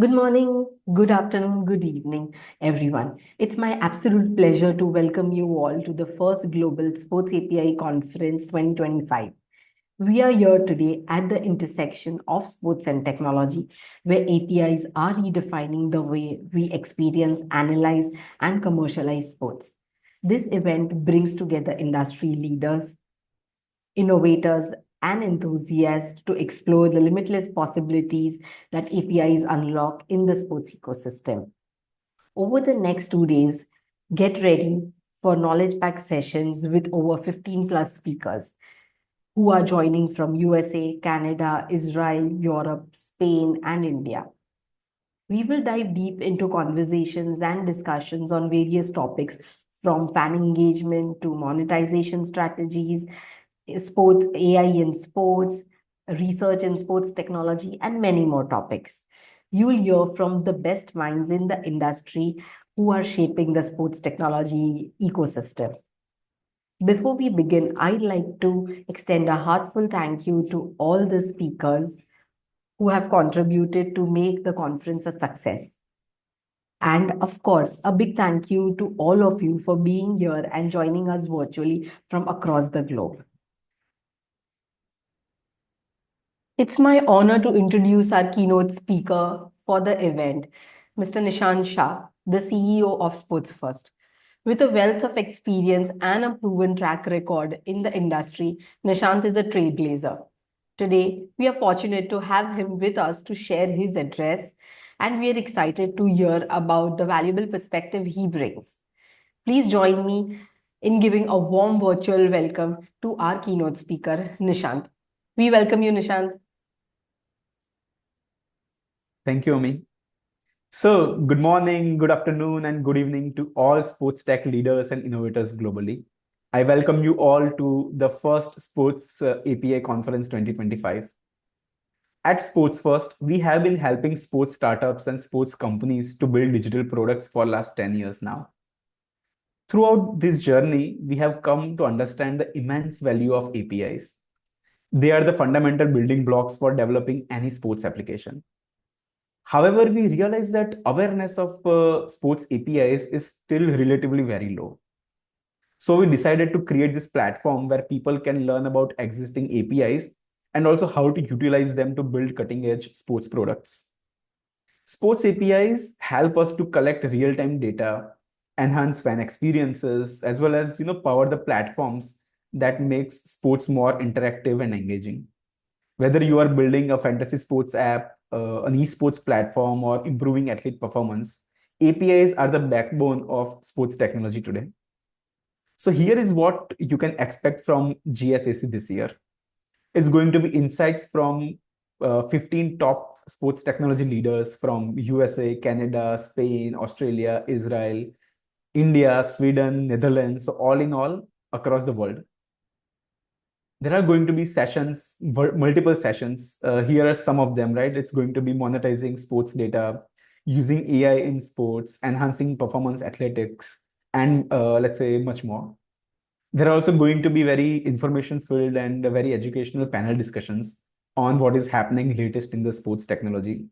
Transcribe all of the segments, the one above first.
Good morning, good afternoon, good evening, everyone. It's my absolute pleasure to welcome you all to the first Global Sports API Conference 2025. We are here today at the intersection of sports and technology, where APIs are redefining the way we experience, analyze, and commercialize sports. This event brings together industry leaders, innovators, and enthusiasts to explore the limitless possibilities that APIs unlock in the sports ecosystem. Over the next 2 days, get ready for knowledge packed sessions with over 15 plus speakers who are joining from USA, Canada, Israel, Europe, Spain, and India. We will dive deep into conversations and discussions on various topics from fan engagement to monetization strategies, sports, AI in sports, research in sports technology, and many more topics. You will hear from the best minds in the industry who are shaping the sports technology ecosystem. Before we begin, I'd like to extend a heartfelt thank you to all the speakers who have contributed to make the conference a success. And of course, a big thank you to all of you for being here and joining us virtually from across the globe. It's my honor to introduce our keynote speaker for the event, Mr. Nishant Shah, the CEO of Sports First. With a wealth of experience and a proven track record in the industry, Nishant is a trailblazer. Today, we are fortunate to have him with us to share his address, and we are excited to hear about the valuable perspective he brings. Please join me in giving a warm virtual welcome to our keynote speaker, Nishant. We welcome you, Nishant. Thank you, Ami. So, good morning, good afternoon, and good evening to all sports tech leaders and innovators globally. I welcome you all to the first Sports API Conference 2025. At Sports First, we have been helping sports startups and sports companies to build digital products for last 10 years now. Throughout this journey, we have come to understand the immense value of APIs. They are the fundamental building blocks for developing any sports application. However, we realize that awareness of sports APIs is still relatively very low. So we decided to create this platform where people can learn about existing APIs and also how to utilize them to build cutting-edge sports products. Sports APIs help us to collect real-time data, enhance fan experiences, as well as power the platforms that makes sports more interactive and engaging. Whether you are building a fantasy sports app, an esports platform, or improving athlete performance, APIs are the backbone of sports technology today. So here is what you can expect from GSAC this year. It's going to be insights from 15 top sports technology leaders from USA, Canada, Spain, Australia, Israel, India, Sweden, Netherlands, so all in all across the world. There are going to be sessions, multiple sessions. Here are some of them, right? It's going to be monetizing sports data, using AI in sports, enhancing performance athletics, and let's say much more. There are also going to be very information filled and very educational panel discussions on what is happening latest in the sports technology.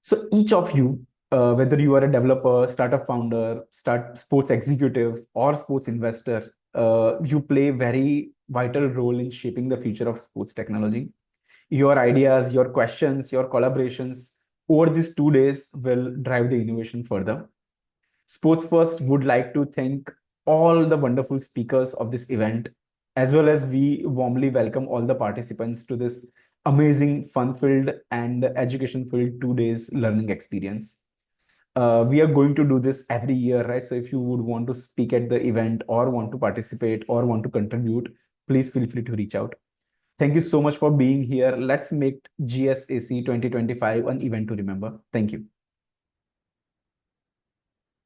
So each of you, whether you are a developer, startup founder, sports executive, or sports investor, you play very vital role in shaping the future of sports technology. Your ideas, your questions, your collaborations over these 2 days will drive the innovation further. Sports First would like to thank all the wonderful speakers of this event, as well as we warmly welcome all the participants to this amazing, fun-filled and education-filled 2 days learning experience. We are going to do this every year, right? So if you would want to speak at the event or want to participate or want to contribute, please feel free to reach out. Thank you so much for being here. Let's make GSAC 2025 an event to remember. Thank you.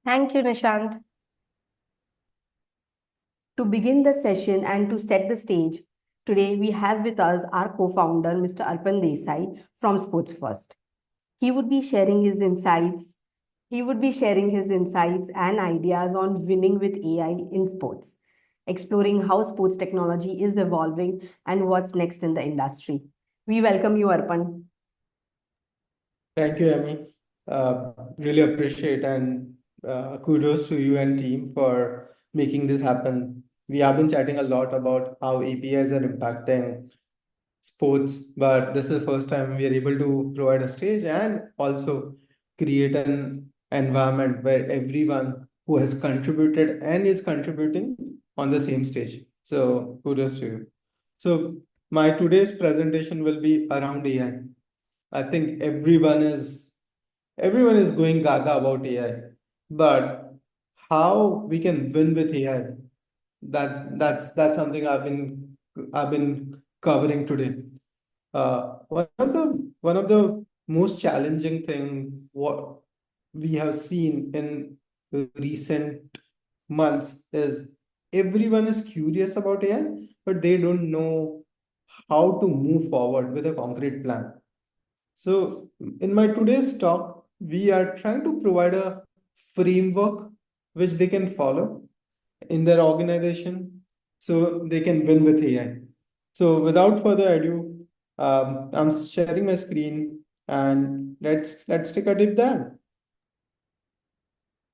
Thank you, Nishant. To begin the session and to set the stage, today we have with us our co-founder, Mr. Arpan Desai from Sports First. He would be sharing his insights. He would be sharing his insights and ideas on winning with AI in sports, exploring how sports technology is evolving and what's next in the industry. We welcome you, Arpan. Thank you, Amy. Really appreciate and kudos to you and team for making this happen. We have been chatting a lot about how APIs are impacting sports, but this is the first time we are able to provide a stage and also create an environment where everyone who has contributed and is contributing on the same stage. So kudos to you. So my today's presentation will be around AI. I think everyone is going gaga about AI, but how we can win with AI? That's something I've been covering today. One of the most challenging thing what we have seen in recent months is everyone is curious about AI, but they don't know how to move forward with a concrete plan. So, in my today's talk, we are trying to provide a framework which they can follow in their organization so they can win with AI. So, without further ado, I'm sharing my screen and let's take a deep dive.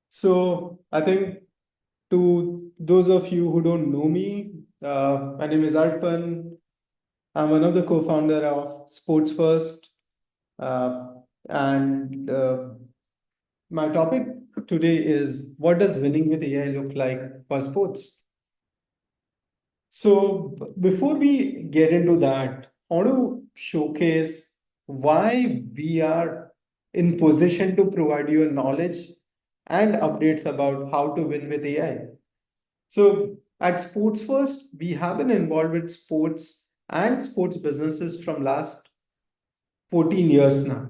So, I think to those of you who don't know me, my name is Arpan. I'm one of the co-founder of Sports First, uh, and my topic today is what does winning with AI look like for sports? So, before we get into that, I want to showcase why we are in position to provide you knowledge and updates about how to win with AI. So, at Sports First, we have been involved with sports and sports businesses from last 14 years now.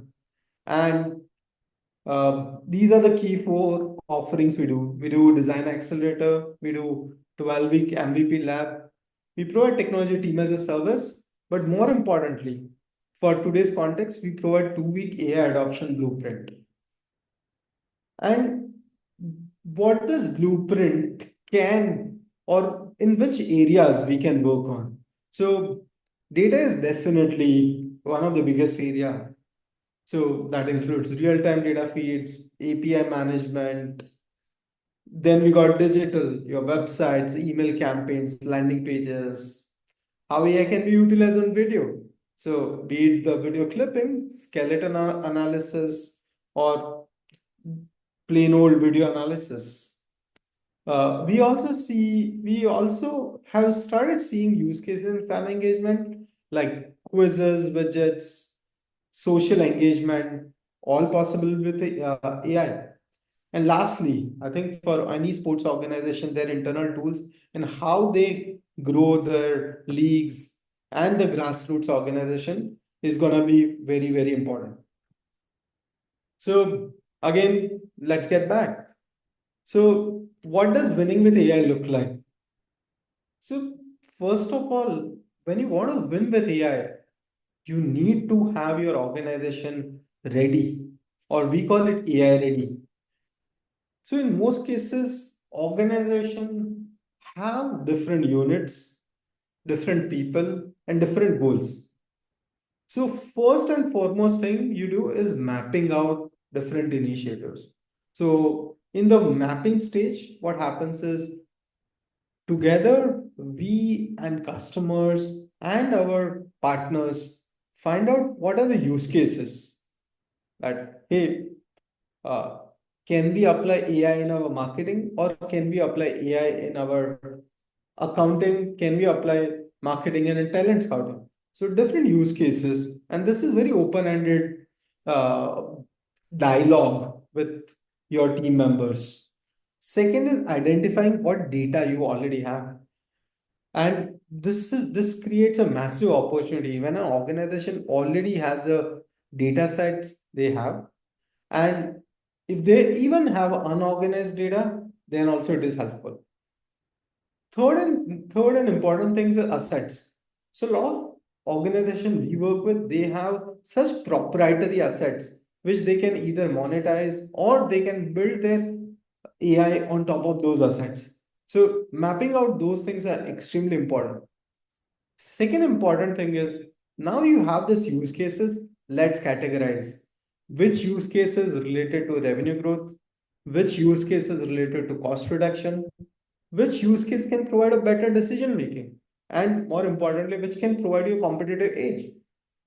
And these are the key four offerings we do. We do design accelerator, we do 12-week MVP lab, we provide technology team as a service, but more importantly, for today's context, we provide 2-week AI adoption blueprint. And what this blueprint can or in which areas we can work on. So data is definitely one of the biggest area. So that includes real-time data feeds, API management. Then we got digital, your websites, email campaigns, landing pages. How AI can be utilized on video. So be it the video clipping, skeleton analysis, or plain old video analysis. We also have started seeing use cases in fan engagement like quizzes, widgets, social engagement, all possible with AI. And lastly, I think for any sports organization, their internal tools and how they grow their leagues and the grassroots organization is going to be very, very important. So, again, let's get back. So, what does winning with AI look like? So, first of all, when you want to win with AI, you need to have your organization ready, or we call it AI ready. So in most cases, organization have different units, different people, and different goals. So first and foremost thing you do is mapping out different initiatives. So in the mapping stage, what happens is together we and customers and our partners find out what are the use cases that hey, uh, can we apply AI in our marketing or can we apply AI in our accounting? Can we apply marketing and in talent scouting? So different use cases, and this is very open-ended uh, dialogue with your team members. Second is identifying what data you already have. And this creates a massive opportunity when an organization already has a data sets they have, and if they even have unorganized data, then also it is helpful. Third and important things are assets. So a lot of organization we work with, they have such proprietary assets which they can either monetize or they can build their AI on top of those assets. So mapping out those things are extremely important. Second important thing is now you have this use cases, let's categorize. which use cases related to revenue growth, which use cases related to cost reduction, which use case can provide a better decision making, and more importantly, which can provide you a competitive edge.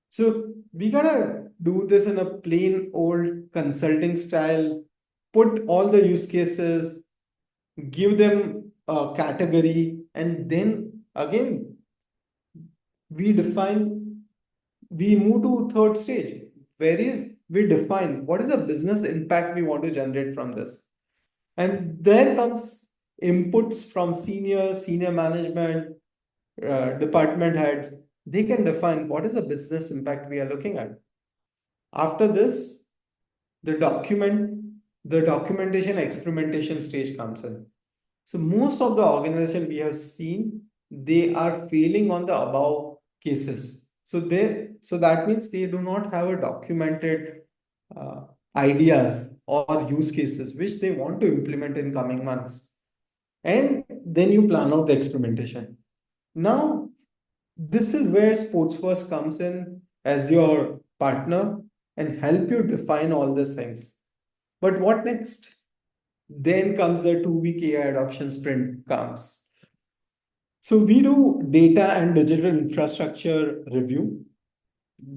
So we gotta do this in a plain old consulting style, put all the use cases, give them a category, and then again we define, we move to third stage, where is we define what is the business impact we want to generate from this. And there comes inputs from senior management, department heads. They can define what is the business impact we are looking at. After this, the documentation experimentation stage comes in. So most of the organization we have seen, they are failing on the above cases. So that means they do not have a documented uh, ideas or use cases which they want to implement in coming months. And then you plan out the experimentation. Now, this is where Sports First comes in as your partner and help you define all these things. But what next? Then comes the 2 week AI adoption sprint comes. So we do data and digital infrastructure review.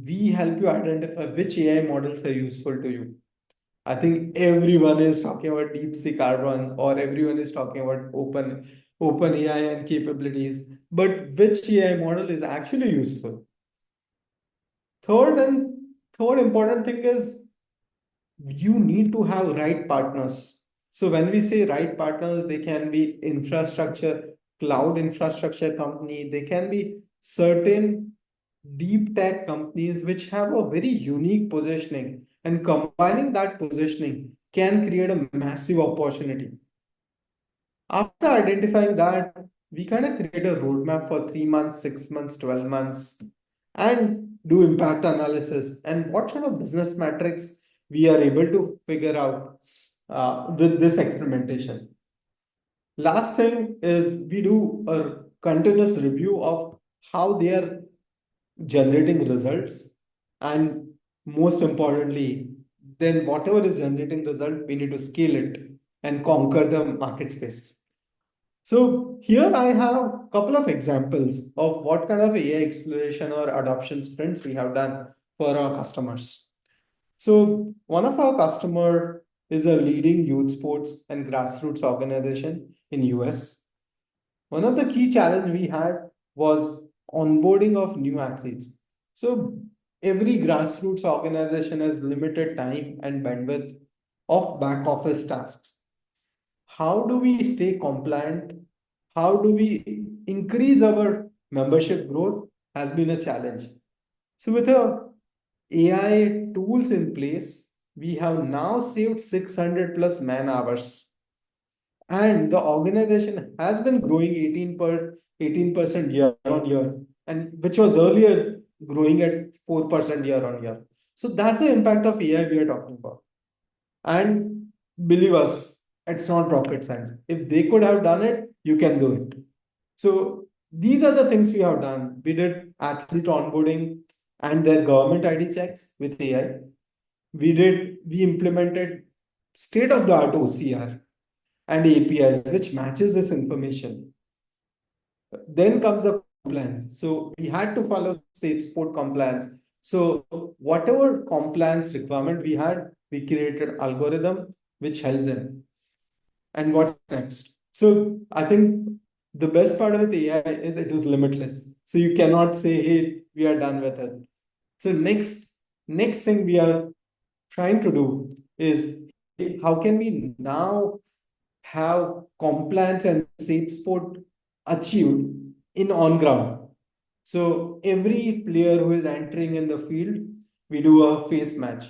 We help you identify which AI models are useful to you. I think everyone is talking about DeepSeek R1 or everyone is talking about open AI and capabilities, but which AI model is actually useful? Third and third important thing is you need to have right partners. So when we say right partners, they can be infrastructure, cloud infrastructure company, they can be certain deep tech companies which have a very unique positioning, and combining that positioning can create a massive opportunity. After identifying that, we kind of create a roadmap for 3 months, 6 months, 12 months, and do impact analysis and what kind of business metrics we are able to figure out with this experimentation. Last thing is we do a continuous review of how they are generating results, and most importantly, then whatever is generating result, we need to scale it and conquer the market space. So here I have a couple of examples of what kind of AI exploration or adoption sprints we have done for our customers. So one of our customer is a leading youth sports and grassroots organization in US. One of the key challenge we had was onboarding of new athletes. So every grassroots organization has limited time and bandwidth of back office tasks. How do we stay compliant? How do we increase our membership growth has been a challenge. So with a AI tools in place, we have now saved 600 plus man hours, and the organization has been growing 18% year on year, and which was earlier growing at 4% year on year. So that's the impact of AI we are talking about. And believe us, it's not rocket science. If they could have done it, you can do it. So these are the things we have done. We did athlete onboarding and their government ID checks with AI. We implemented state of the art OCR and APIs which matches this information. Then comes the compliance. So we had to follow safe sport compliance. So whatever compliance requirement we had, we created algorithm which helped them. And what's next? So I think the best part of the AI is it is limitless. So you cannot say, hey, we are done with it. So next thing we are trying to do is how can we now have compliance and safe sport achieved in on ground. So every player who is entering in the field, we do a face match,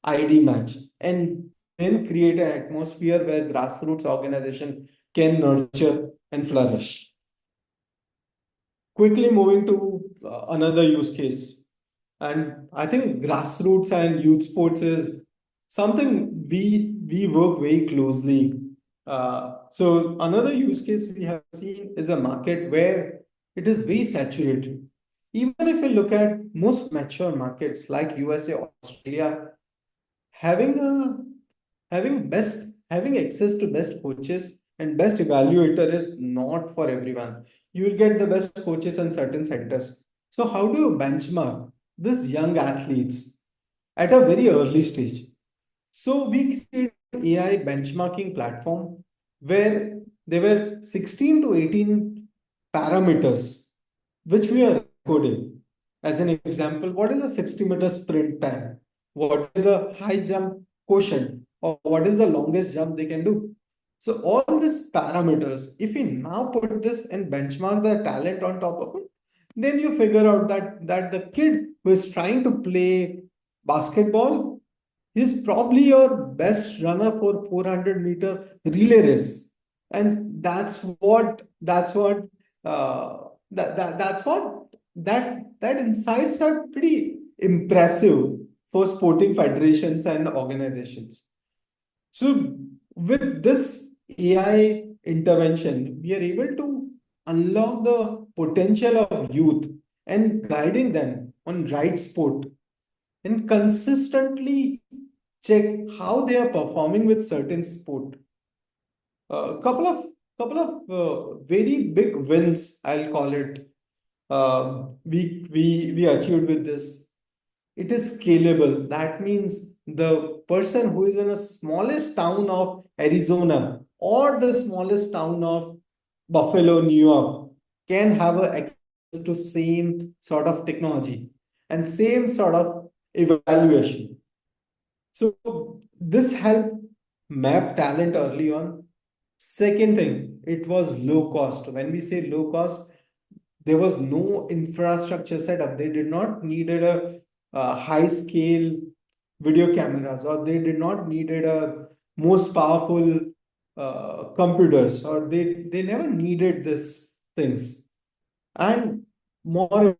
ID match, and then create an atmosphere where grassroots organization can nurture and flourish. Quickly moving to another use case, and I think grassroots and youth sports is something we work very closely. So another use case we have seen is a market where it is very saturated. Even if we look at most mature markets like USA, Australia, having having access to best coaches and best evaluator is not for everyone. You will get the best coaches in certain centers. So how do you benchmark these young athletes at a very early stage? So we created AI benchmarking platform where there were 16 to 18 parameters which we are recording. As an example, what is a 60-meter sprint time? What is a high jump quotient? Or what is the longest jump they can do? So all these parameters, if we now put this and benchmark the talent on top of it, then you figure out that the kid who is trying to play basketball, he's probably your best runner for 400-meter relay race. And uh, that's what that insights are pretty impressive for sporting federations and organizations. So with this AI intervention, we are able to unlock the potential of youth and guiding them on right sport and consistently check how they are performing with certain sport. A couple of very big wins, I'll call it. We achieved with this. It is scalable. That means the person who is in the smallest town of Arizona or the smallest town of Buffalo, New York, can have access to same sort of technology and same sort of evaluation. So this helped map talent early on. Second thing, it was low cost. When we say low cost, there was no infrastructure setup. They did not needed a high scale video cameras, or they did not needed a most powerful computers, or they never needed this things. And more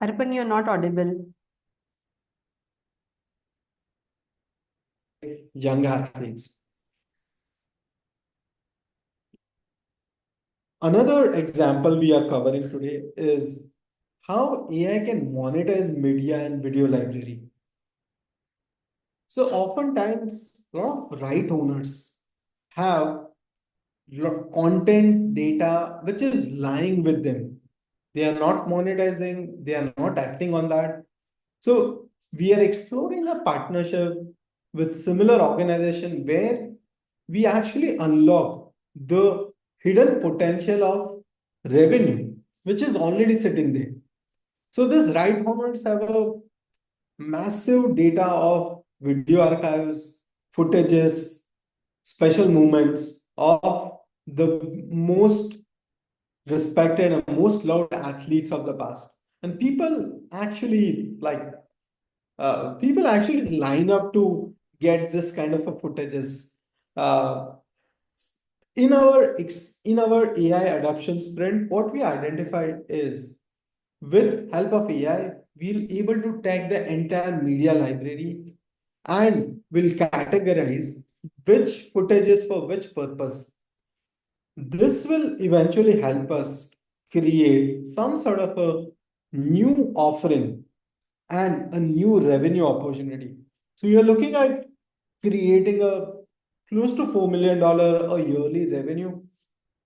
Arpan, you're not audible. young athletes. Another example we are covering today is how AI can monetize media and video library. So oftentimes, a lot of right owners have content data which is lying with them. They are not monetizing, they are not acting on that. So we are exploring a partnership with similar organization where we actually unlock the hidden potential of revenue, which is already sitting there. So these right owners have a massive data of video archives, footages, special moments of the most respected and most loved athletes of the past. And people actually line up to get this kind of a footages. Uh, in our AI adoption sprint, what we identified is with help of AI, we'll able to tag the entire media library and will categorize which footage is for which purpose. This will eventually help us create some sort of a new offering and a new revenue opportunity. So you're looking at creating a close to $4 million a yearly revenue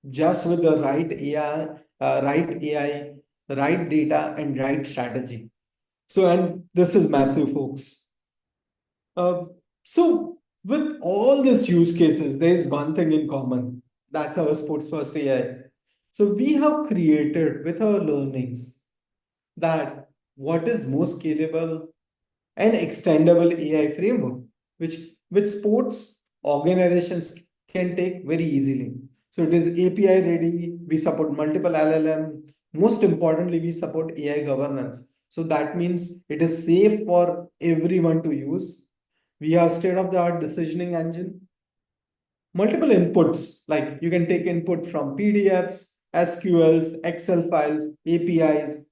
just with the right AI, right data, and right strategy. So, and this is massive, folks. Uh, so, with all these use cases, there is one thing in common. That's our sports first AI. So, we have created with our learnings that what is most scalable and extendable AI framework, which sports organizations can take very easily. So it is API ready. We support multiple LLM. Most importantly, we support AI governance. So that means it is safe for everyone to use. We have state-of-the-art decisioning engine, multiple inputs, like you can take input from PDFs, SQLs, Excel files, APIs,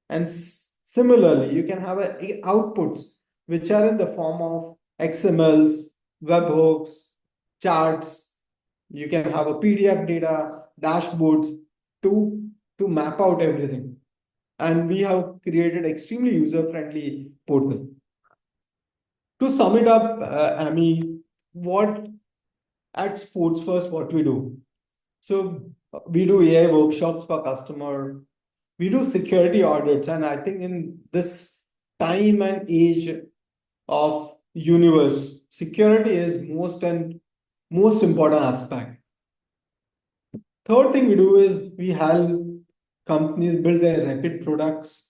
and similarly, you can have outputs which are in the form of XMLs, webhooks, charts. You can have a PDF data, dashboards to to map out everything. And we have created extremely user-friendly portal. To sum it up, Amy, what at Sports First, what we do? So we do AI workshops for customer. We do security audits, and I think in this time and age of universe, security is most important aspect. Third thing we do is we help companies build their rapid products.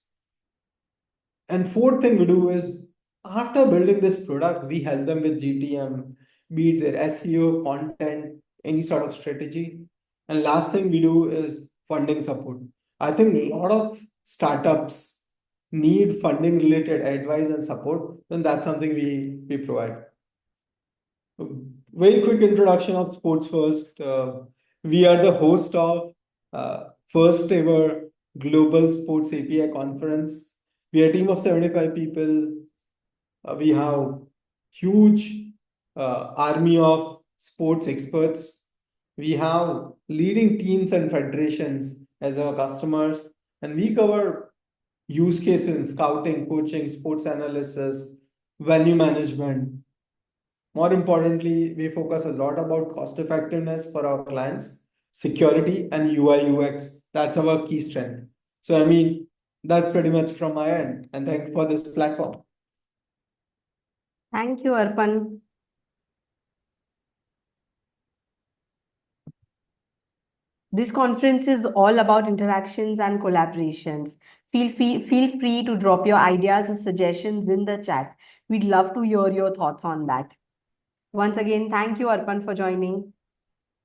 And fourth thing we do is after building this product, we help them with GTM, be it their SEO, content, any sort of strategy. And last thing we do is funding support. I think a lot of startups need funding related advice and support, then that's something we provide. Very quick introduction of Sports First. We are the host of first ever Global Sports API conference. We are a team of 75 people. We have huge army of sports experts. We have leading teams and federations as our customers, and we cover use cases in scouting, coaching, sports analysis, venue management. More importantly, we focus a lot about cost effectiveness for our clients, security, and UI UX. That's our key strength. So, I mean, that's pretty much from my end. And thank you for this platform. Thank you, Arpan. This conference is all about interactions and collaborations. Feel free to drop your ideas or suggestions in the chat. We'd love to hear your thoughts on that. Once again, thank you, Arpan, for joining.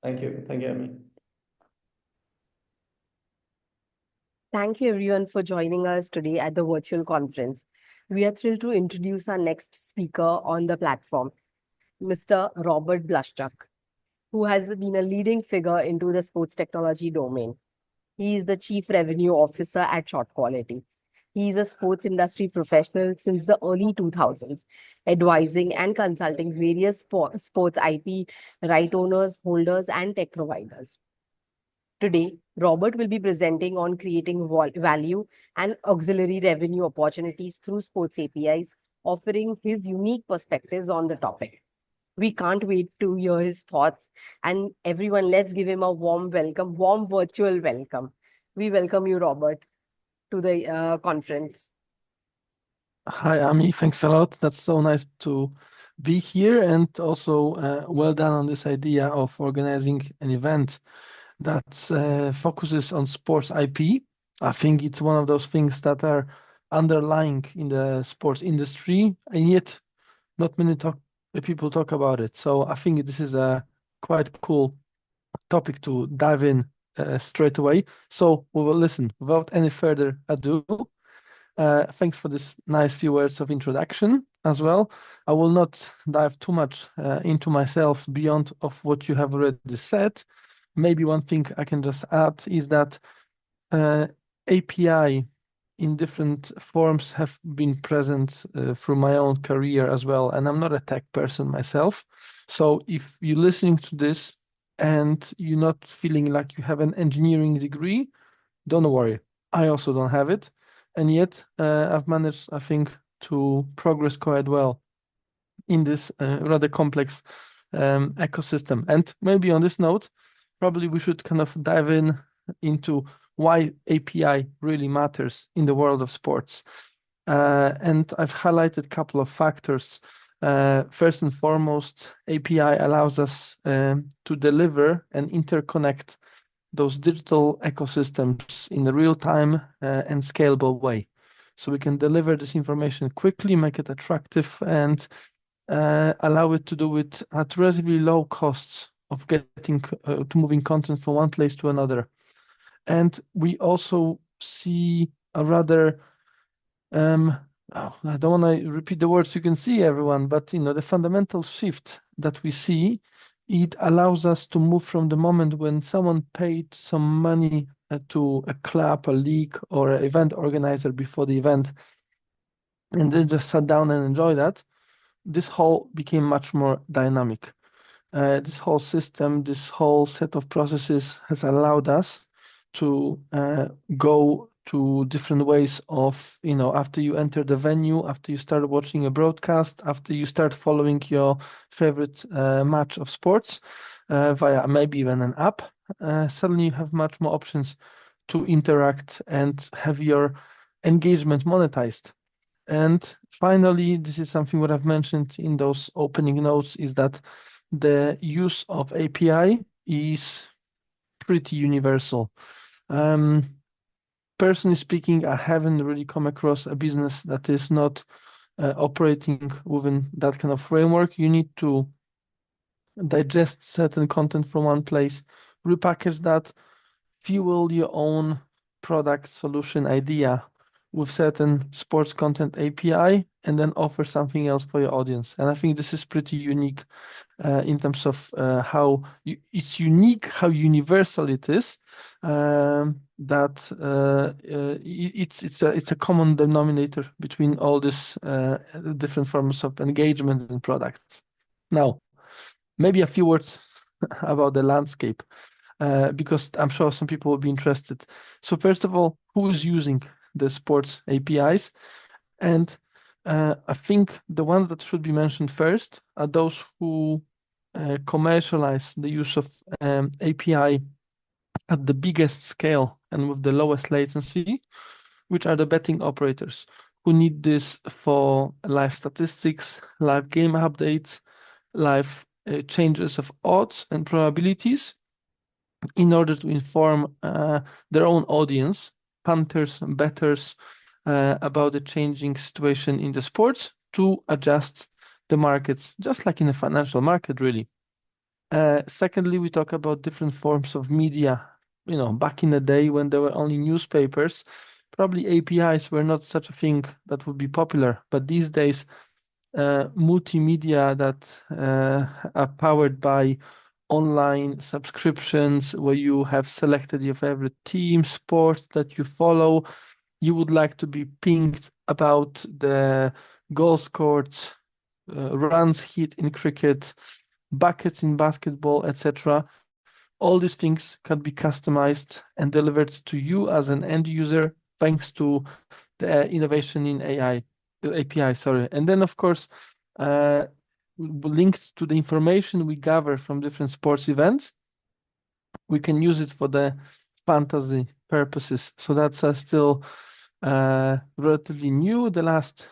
Thank you. Thank you, Amy. Thank you, everyone, for joining us today at the virtual conference. We are thrilled to introduce our next speaker on the platform, Mr. Robert Blushchuk, who has been a leading figure into the sports technology domain. He is the Chief Revenue Officer at Shot Quality. He is a sports industry professional since the early 2000s, advising and consulting various sports IP right owners, holders, and tech providers. Today, Robert will be presenting on creating value and auxiliary revenue opportunities through sports APIs, offering his unique perspectives on the topic. We can't wait to hear his thoughts. And everyone, let's give him a warm welcome, warm virtual welcome. We welcome you, Robert, to the conference. Hi, Ami. Thanks a lot. That's so nice to be here, and also well done on this idea of organizing an event that focuses on sports IP. I think it's one of those things that are underlying in the sports industry, and yet not many people talk about it. So I think this is a quite cool topic to dive in straight away. So we will listen without any further ado. Thanks for this nice few words of introduction as well. I will not dive too much into myself beyond of what you have already said. Maybe one thing I can just add is that API in different forms have been present through my own career as well. And I'm not a tech person myself. So if you're listening to this and you're not feeling like you have an engineering degree, don't worry. I also don't have it. And yet I've managed, I think, to progress quite well in this rather complex ecosystem. And maybe on this note, probably we should kind of dive into why API really matters in the world of sports. And I've highlighted a couple of factors. First and foremost, API allows us to deliver and interconnect those digital ecosystems in a real-time and scalable way. So we can deliver this information quickly, make it attractive, and allow it to do it at relatively low costs of getting to moving content from one place to another. And we also see a rather, I don't want to repeat the words you can see, everyone, but the fundamental shift that we see, it allows us to move from the moment when someone paid some money to a club, a league, or an event organizer before the event, and then just sat down and enjoy that. This whole became much more dynamic. This whole system, this whole set of processes has allowed us to go to different ways of, after you enter the venue, after you start watching a broadcast, after you start following your favorite match of sports via maybe even an app, suddenly you have much more options to interact and have your engagement monetized. And finally, this is something what I've mentioned in those opening notes, is that the use of API is pretty universal. Personally speaking, I haven't really come across a business that is not operating within that kind of framework. You need to digest certain content from one place, repackage that, fuel your own product solution idea with certain sports content API, and then offer something else for your audience. And I think this is pretty unique in terms of how it's unique, how universal it is. It's a common denominator between all these different forms of engagement and products. Now, maybe a few words about the landscape, because I'm sure some people will be interested. So first of all, who is using the sports APIs? And I think the ones that should be mentioned first are those who commercialize the use of API at the biggest scale and with the lowest latency, which are the betting operators who need this for live statistics, live game updates, live changes of odds and probabilities in order to inform their own audience, punters and bettors, about the changing situation in the sports to adjust the markets, just like in a financial market, really. Secondly, we talk about different forms of media. Back in the day when there were only newspapers, probably APIs were not such a thing that would be popular. But these days, multimedia that are powered by online subscriptions, where you have selected your favorite team, sport that you follow, you would like to be pinged about the goal scored, runs hit in cricket, buckets in basketball, etc. All these things can be customized and delivered to you as an end user thanks to the innovation in API, sorry. And then, of course, linked to the information we gather from different sports events, we can use it for the fantasy purposes. So that's still relatively new, the last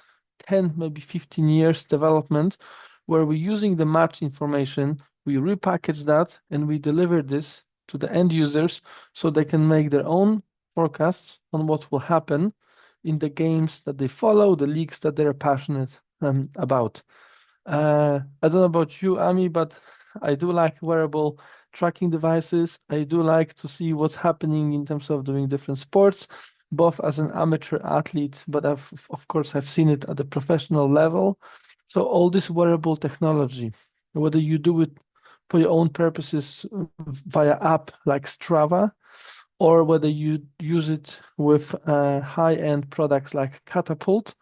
10, maybe 15 years development, where we're using the match information, we repackage that, and we deliver this to the end users so they can make their own forecasts on what will happen in the games that they follow, the leagues that they're passionate about. I don't know about you, Ami, but I do like wearable tracking devices. I do like to see what's happening in terms of doing different sports, both as an amateur athlete, but of course, I've seen it at the professional level. So all this wearable technology, whether you do it for your own purposes via app like Strava, or whether you use it with high-end products like Catapult,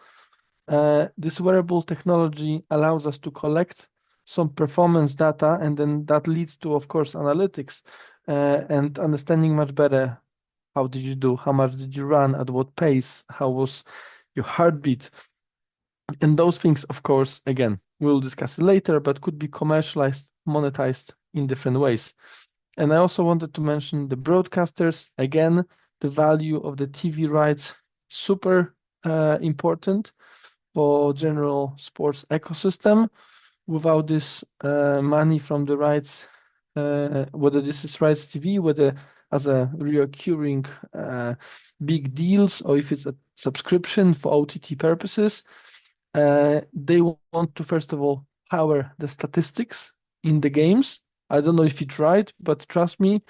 this wearable technology allows us to collect some performance data, and then that leads to, of course, analytics and understanding much better how did you do, how much did you run, at what pace, how was your heartbeat. And those things, of course, again, we'll discuss it later, but could be commercialized, monetized in different ways. And I also wanted to mention the broadcasters. Again, the value of the TV rights, super important for general sports ecosystem. Without this money from the rights, whether this is rights TV, whether as a reoccurring big deals, or if it's a subscription for OTT purposes, they want to, first of all, power the statistics in the games. I don't know if you tried, but trust me,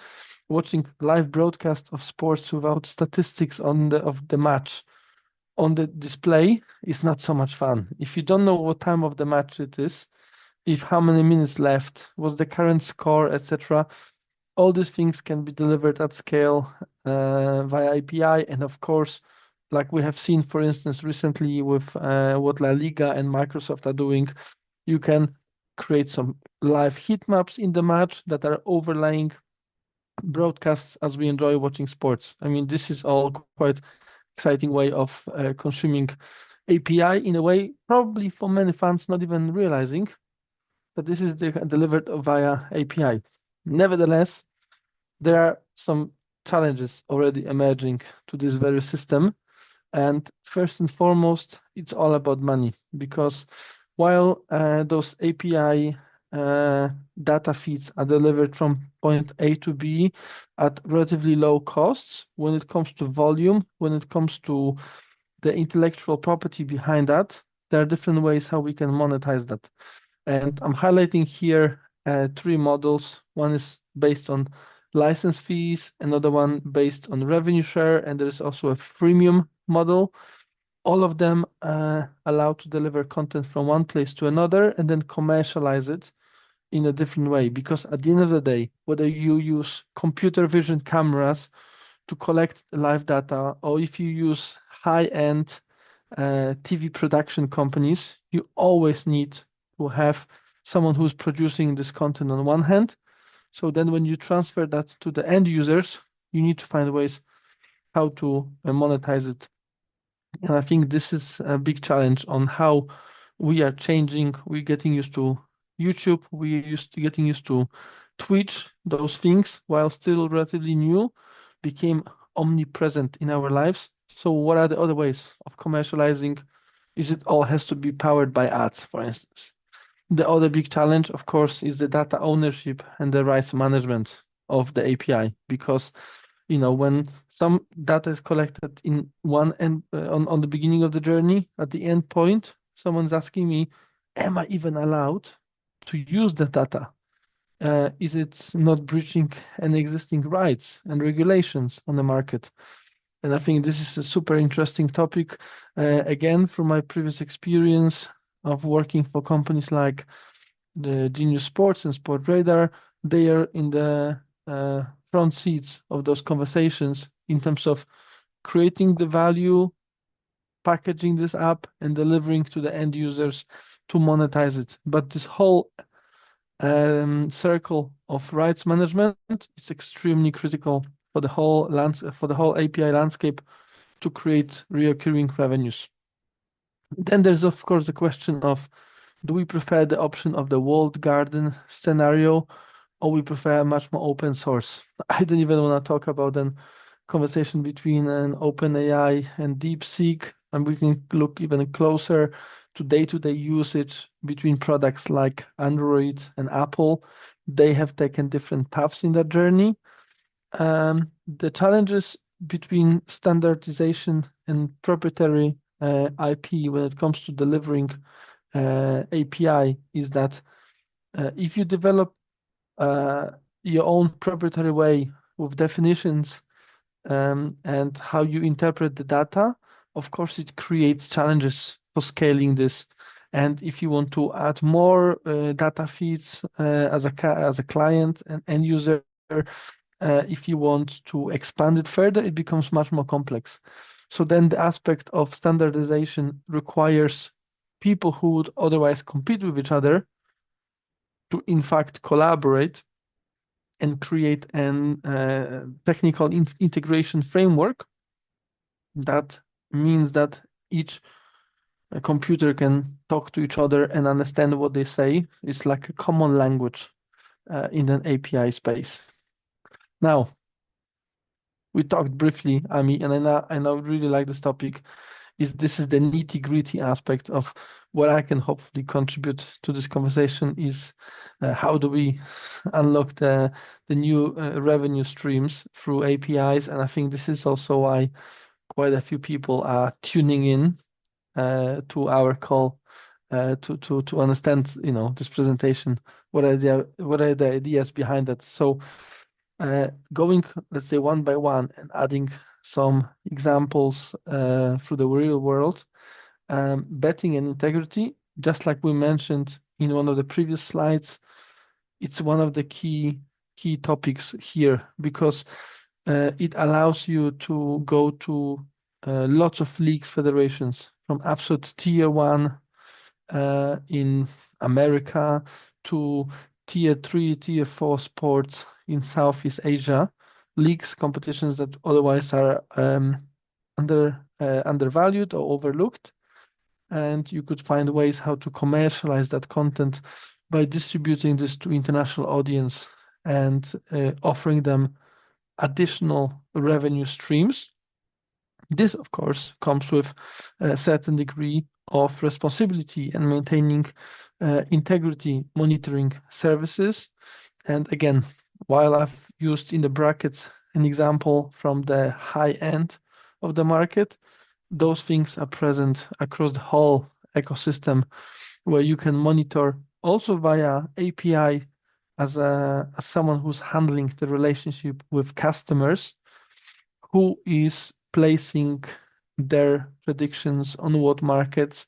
watching live broadcast of sports without statistics of the match on the display is not so much fun. If you don't know what time of the match it is, if how many minutes left, what's the current score, etc., all these things can be delivered at scale via API. And of course, like we have seen, for instance, recently with what La Liga and Microsoft are doing, you can create some live heat maps in the match that are overlaying broadcasts as we enjoy watching sports. I mean, this is all quite exciting way of consuming API in a way, probably for many fans not even realizing that this is delivered via API. Nevertheless, there are some challenges already emerging to this very system. And first and foremost, it's all about money, because while those API data feeds are delivered from point A to B at relatively low costs, when it comes to volume, when it comes to the intellectual property behind that, there are different ways how we can monetize that. And I'm highlighting here three models. One is based on license fees, another one based on revenue share, and there is also a freemium model. All of them allow to deliver content from one place to another and then commercialize it in a different way. Because at the end of the day, whether you use computer vision cameras to collect live data, or if you use high-end TV production companies, you always need to have someone who's producing this content on one hand. So then when you transfer that to the end users, you need to find ways how to monetize it. And I think this is a big challenge on how we are changing. We're getting used to YouTube, getting used to Twitch, those things, while still relatively new, became omnipresent in our lives. So what are the other ways of commercializing? Is it all has to be powered by ads, for instance? The other big challenge, of course, is the data ownership and the rights management of the API, because when some data is collected in one end on the beginning of the journey, at the end point, someone's asking me, am I even allowed to use the data? Is it not breaching any existing rights and regulations on the market? And I think this is a super interesting topic. Again, from my previous experience of working for companies like the Genius Sports and Sport Radar, they are in the front seats of those conversations in terms of creating the value, packaging this app, and delivering to the end users to monetize it. But this whole circle of rights management is extremely critical for the whole API landscape to create recurring revenues. Then there's of course the question of, do we prefer the option of the walled garden scenario, or we prefer much more open source? I don't even want to talk about a conversation between an OpenAI and DeepSeek, and we can look even closer to day-to-day usage between products like Android and Apple. They have taken different paths in that journey. The challenges between standardization and proprietary IP when it comes to delivering API is that if you develop your own proprietary way with definitions and how you interpret the data, of course, it creates challenges for scaling this. And if you want to add more data feeds as a client and end user, if you want to expand it further, it becomes much more complex. So then the aspect of standardization requires people who would otherwise compete with each other to in fact collaborate and create an technical integration framework. That means that each computer can talk to each other and understand what they say. It's like a common language in an API space. Now, we talked briefly, Ami, and I now really like this topic. This is the nitty-gritty aspect of what I can hopefully contribute to this conversation is how do we unlock the new revenue streams through APIs. And I think this is also why quite a few people are tuning in to our call to understand, this presentation. What are the ideas behind it? So going, let's say, one by one and adding some examples through the real world, betting and integrity, just like we mentioned in one of the previous slides, it's one of the key topics here because it allows you to go to lots of leagues, federations, from absolute tier 1 in America to tier 3, tier 4 sports in Southeast Asia. leagues, competitions that otherwise are undervalued or overlooked. And you could find ways how to commercialize that content by distributing this to international audience and offering them additional revenue streams. This, of course, comes with a certain degree of responsibility and maintaining integrity monitoring services. And again, while I've used in the brackets an example from the high end of the market, those things are present across the whole ecosystem where you can monitor also via API as someone who's handling the relationship with customers, who is placing their predictions on what markets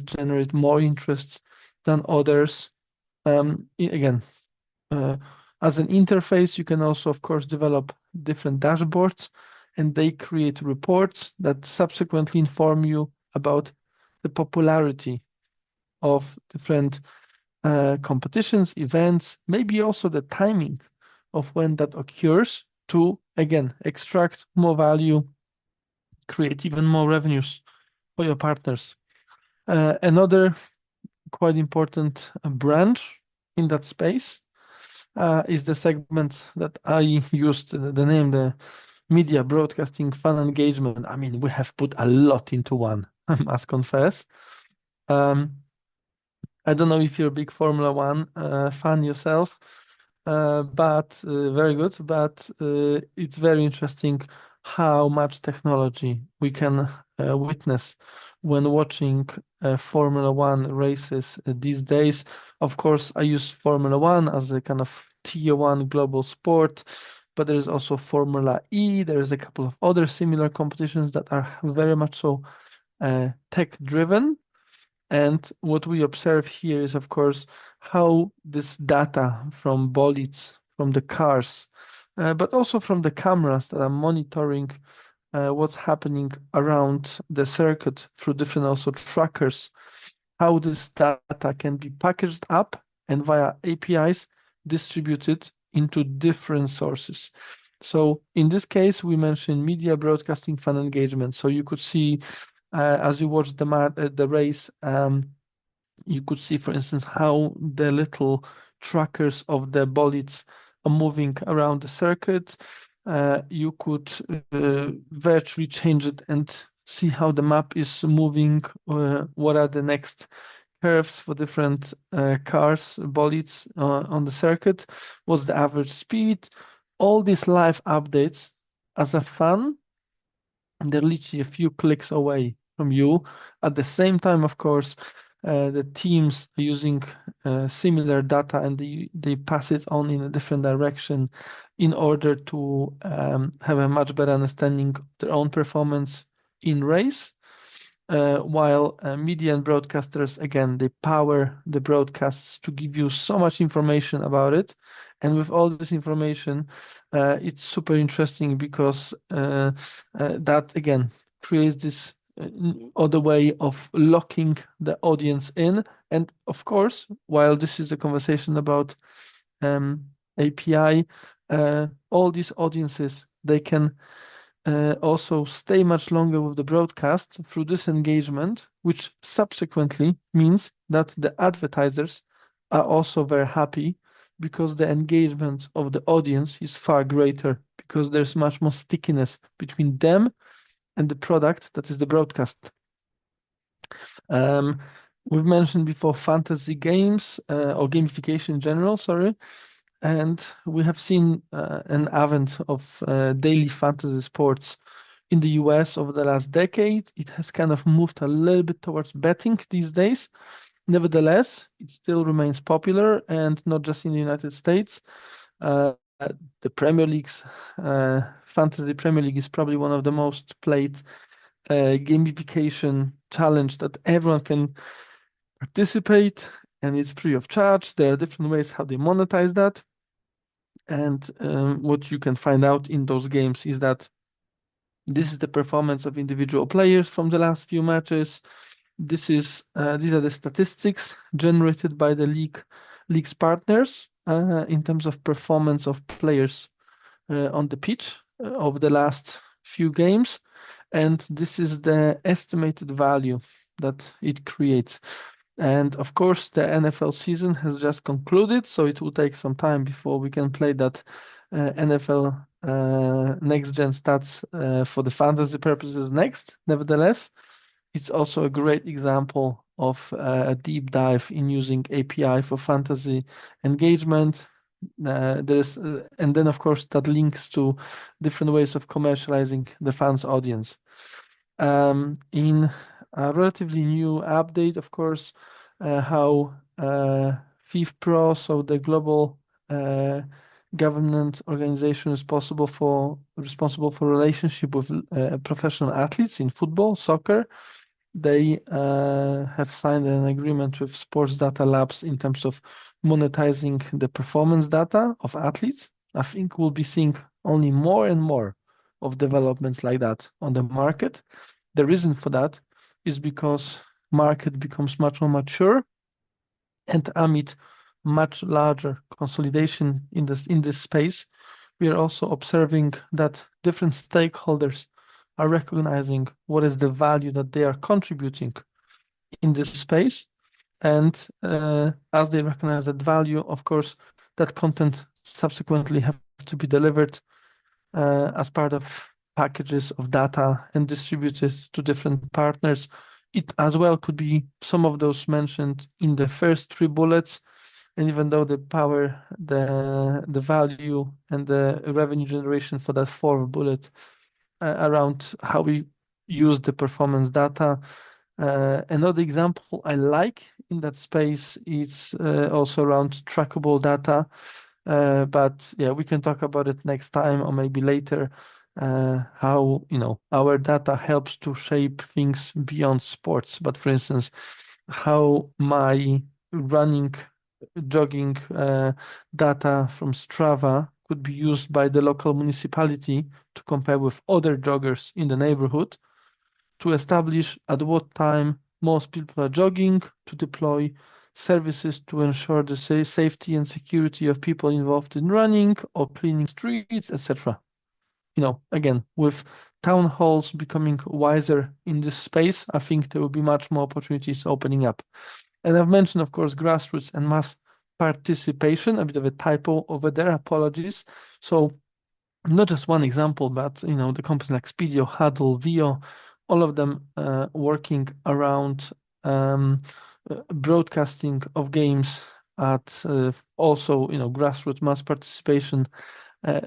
generate more interest than others. Again, as an interface, you can also, of course, develop different dashboards, and they create reports that subsequently inform you about the popularity of different competitions, events, maybe also the timing of when that occurs to, again, extract more value, create even more revenues for your partners. Another quite important branch in that space is the segment that I used the name, the media broadcasting fan engagement. I mean, we have put a lot into one, I must confess. I don't know if you're a big Formula One fan yourself, but very good. But it's very interesting how much technology we can witness when watching Formula One races these days. Of course, I use Formula One as a kind of tier one global sport, but there is also Formula E. There is a couple of other similar competitions that are very much so tech driven. And what we observe here is, of course, how this data from bolids, from the cars, but also from the cameras that are monitoring what's happening around the circuit through different also trackers, how this data can be packaged up and via APIs distributed into different sources. So in this case, we mentioned media broadcasting fan engagement. So you could see as you watch the race, you could see, for instance, how the little trackers of the bolids are moving around the circuit. You could virtually change it and see how the map is moving, what are the next curves for different cars, bolids on the circuit, what's the average speed, all these live updates as a fan. They're literally a few clicks away from you. At the same time, of course, the teams are using similar data and they pass it on in a different direction in order to have a much better understanding of their own performance in race. While media and broadcasters, again, they power the broadcasts to give you so much information about it. And with all this information, it's super interesting because that, again, creates this other way of locking the audience in. And of course, while this is a conversation about API, all these audiences, they can also stay much longer with the broadcast through this engagement, which subsequently means that the advertisers are also very happy because the engagement of the audience is far greater because there's much more stickiness between them and the product that is the broadcast. We've mentioned before fantasy games or gamification in general, sorry. And we have seen an advent of daily fantasy sports in the US over the last decade. It has kind of moved a little bit towards betting these days. Nevertheless, it still remains popular, and not just in the United States. The Premier League's Fantasy Premier League is probably one of the most played gamification challenge that everyone can participate, and it's free of charge. There are different ways how they monetize that. And what you can find out in those games is that this is the performance of individual players from the last few matches. These are the statistics generated by the league's partners in terms of performance of players on the pitch over the last few games, and this is the estimated value that it creates. And of course, the NFL season has just concluded, so it will take some time before we can play that NFL next gen stats for the fantasy purposes next. Nevertheless, it's also a great example of a deep dive in using API for fantasy engagement. And then of course that links to different ways of commercializing the fans audience. In a relatively new update, of course, how FIF Pro, so the global government organization responsible for relationship with professional athletes in football, soccer, they have signed an agreement with Sports Data Labs in terms of monetizing the performance data of athletes. I think we'll be seeing only more and more of developments like that on the market. The reason for that is because market becomes much more mature, and amid much larger consolidation in this space, we are also observing that different stakeholders are recognizing what is the value that they are contributing in this space. And as they recognize that value, of course, that content subsequently have to be delivered as part of packages of data and distributed to different partners. It as well could be some of those mentioned in the first three bullets. And even though the power, the value and the revenue generation for that fourth bullet around how we use the performance data. Another example I like in that space is also around trackable data. But yeah, we can talk about it next time or maybe later, how our data helps to shape things beyond sports. But for instance, how my running, jogging data from Strava could be used by the local municipality to compare with other joggers in the neighborhood to establish at what time most people are jogging, to deploy services to ensure the safety and security of people involved in running or cleaning streets, etc. Again, with town halls becoming wiser in this space, I think there will be much more opportunities opening up. And I've mentioned, of course, grassroots and mass participation, a bit of a typo over there, apologies. So not just one example, but the companies like Speedio, Huddle, Vio, all of them working around broadcasting of games at also grassroots mass participation